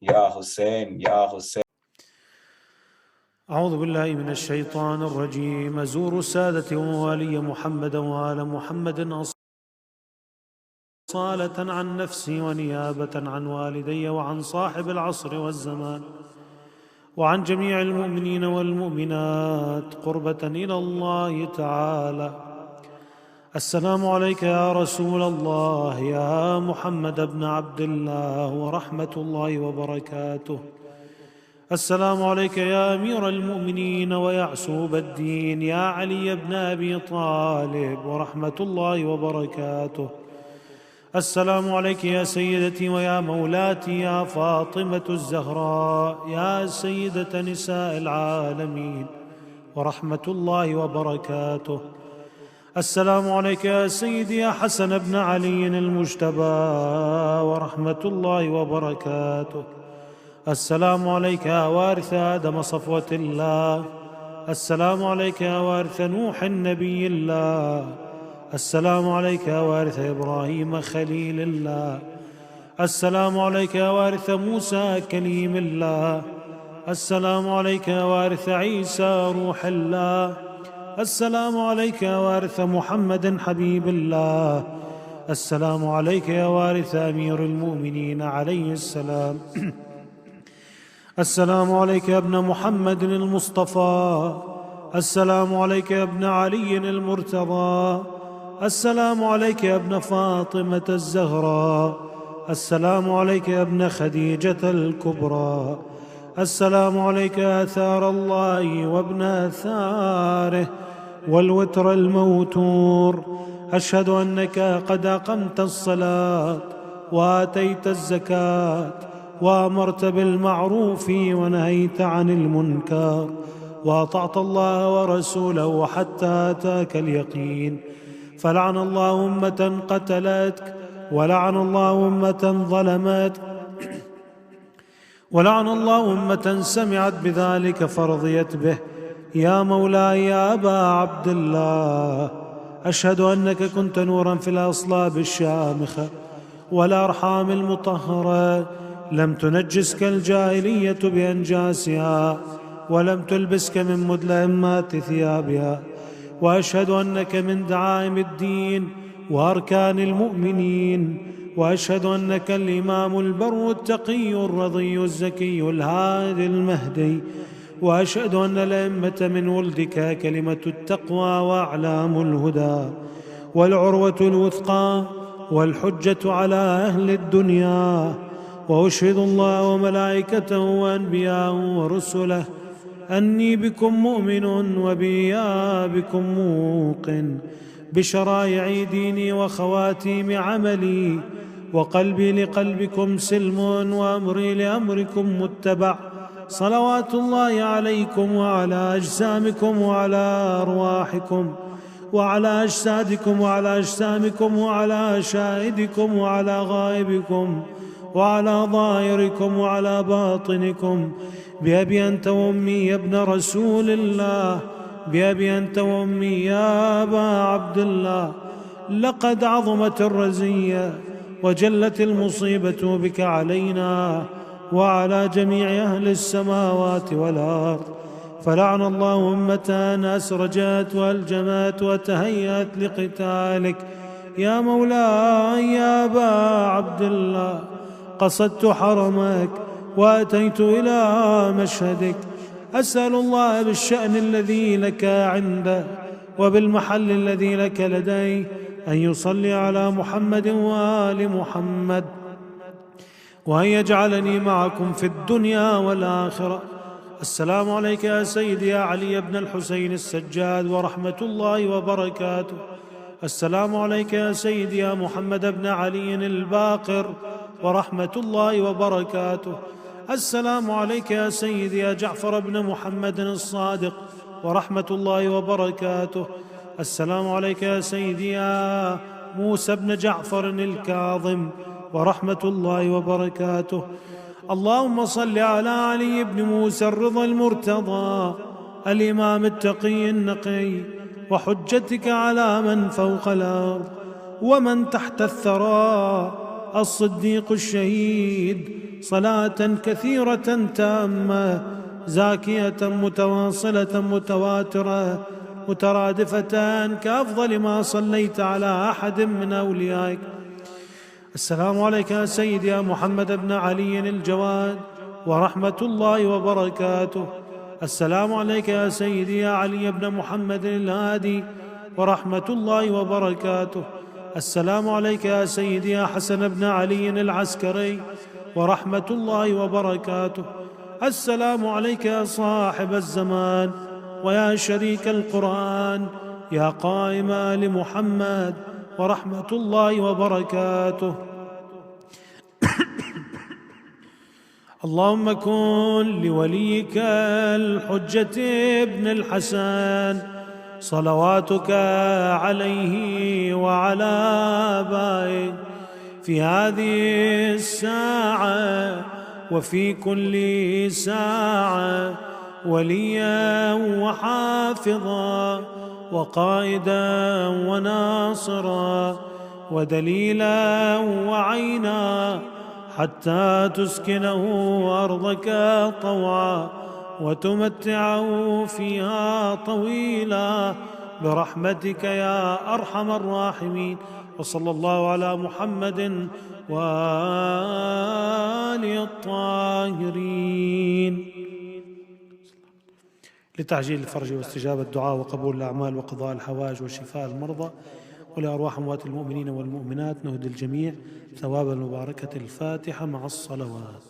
یا حسین یا حسین. أعوذ بالله من الشيطان الرجيم. أزور السادة ووالي محمدا وآل محمد صالة عن نفسي ونيابة عن والدي وعن صاحب العصر والزمان وعن جميع المؤمنين والمؤمنات قربة إلى الله تعالى. السلام عليك يا رسول الله يا محمد بن عبد الله ورحمة الله وبركاته. السلام عليك يا أمير المؤمنين ويعسوب الدين يا علي بن أبي طالب ورحمة الله وبركاته. السلام عليك يا سيدتي ويا مولاتي يا فاطمة الزهراء يا سيدة نساء العالمين ورحمة الله وبركاته. السلام عليك يا سيدي يا حسن بن علي المجتبى ورحمة الله وبركاته. السلام عليك يا وارث آدم صفوة الله. السلام عليك يا وارث نوح النبي الله. السلام عليك يا وارث إبراهيم خليل الله. السلام عليك يا وارث موسى كليم الله. السلام عليك يا وارث عيسى روح الله. السلام عليك يا وارث محمد حبيب الله. السلام عليك يا وارث أمير المؤمنين عليه السلام. السلام عليك يا ابن محمد المصطفى. السلام عليك يا ابن علي المرتضى. السلام عليك يا ابن فاطمة الزهراء. السلام عليك يا ابن خديجة الكبرى. السلام عليك يا آثار الله وابن آثاره والوتر الموتور. أشهد أنك قد أقمت الصلاة وآتيت الزكاة وأمرت بالمعروف ونهيت عن المنكر وأطعت الله ورسوله حتى أتاك اليقين. فلعن الله أمة قتلتك ولعن الله أمة ظلمتك ولعن الله أمة سمعت بذلك فرضيت به. يا مولاي يا أبا عبد الله أشهد أنك كنت نورا في الأصلاب الشامخة والأرحام المطهرة، لم تنجسك الجاهلية بأنجاسها ولم تلبسك من مدلهمات ثيابها. وأشهد أنك من دعائم الدين وأركان المؤمنين. وأشهد أنك الإمام البر التقي الرضي الزكي الهادي المهدي. وأشهد أن الأئمة من ولدك كلمة التقوى وأعلام الهدى والعروة الوثقى والحجة على أهل الدنيا. وأشهد الله وملائكته وأنبياءه ورسله أني بكم مؤمن وبي بكم موقن بشرائع ديني وخواتيم عملي، وقلبي لقلبكم سلم وأمري لأمركم متبع. صلوات الله عليكم وعلى أجسامكم وعلى أرواحكم وعلى أجسادكم وعلى أجسامكم وعلى شاهدكم وعلى غائبكم وعلى ظاهركم وعلى باطنكم. بأبي أنت وأمي يا ابن رسول الله، بأبي أنت وأمي يا أبا عبد الله. لقد عظمت الرزية وجلت المصيبة بك علينا وعلى جميع أهل السماوات والأرض. فلعن الله أمة أسرجت وألجمت وتهيأت لقتالك. يا مولاي يا أبا عبد الله قصدت حرمك وأتيت إلى مشهدك، أسأل الله بالشأن الذي لك عنده وبالمحل الذي لك لديه أن يصلي على محمد وآل محمد، وأن يجعلني معكم في الدنيا والآخرة. السلام عليك يا سيدي يا علي بن الحسين السجاد ورحمة الله وبركاته. السلام عليك يا سيدي يا محمد بن علي الباقر ورحمة الله وبركاته. السلام عليك يا سيدي يا جعفر بن محمد الصادق ورحمة الله وبركاته. السلام عليك يا سيدي يا موسى بن جعفر الكاظم ورحمة الله وبركاته. اللهم صل على علي بن موسى الرضا المرتضى الإمام التقي النقي وحجتك على من فوق الأرض ومن تحت الثرى الصديق الشهيد، صلاة كثيرة تامة زاكية متواصلة متواترة مترادفة كأفضل ما صليت على أحد من أوليائك السلام عليك يا سيدي يا محمد بن علي الجواد ورحمة الله وبركاته. السلام عليك يا سيدي يا علي بن محمد الهادي ورحمة الله وبركاته. السلام عليك يا سيدي يا حسن بن علي العسكري ورحمة الله وبركاته. السلام عليك يا صاحب الزمان ويا شريك القرآن يا قائم آل محمد ورحمة الله وبركاته. اللهم كن لوليك الحجة ابن الحسن صلواتك عليه وعلى آبائه في هذه الساعة وفي كل ساعة وليا وحافظا وقائدا وناصرا ودليلا وعينا حتى تسكنه أرضك طوعا وتمتعه فيها طويلا برحمتك يا أرحم الراحمين. وصلى الله على محمد وآله الطاهرين. لتعجيل الفرج واستجابة الدعاء وقبول الأعمال وقضاء الحوائج وشفاء المرضى ولأرواح أموات المؤمنين والمؤمنات نهدي الجميع ثواب المباركة الفاتحة مع الصلوات.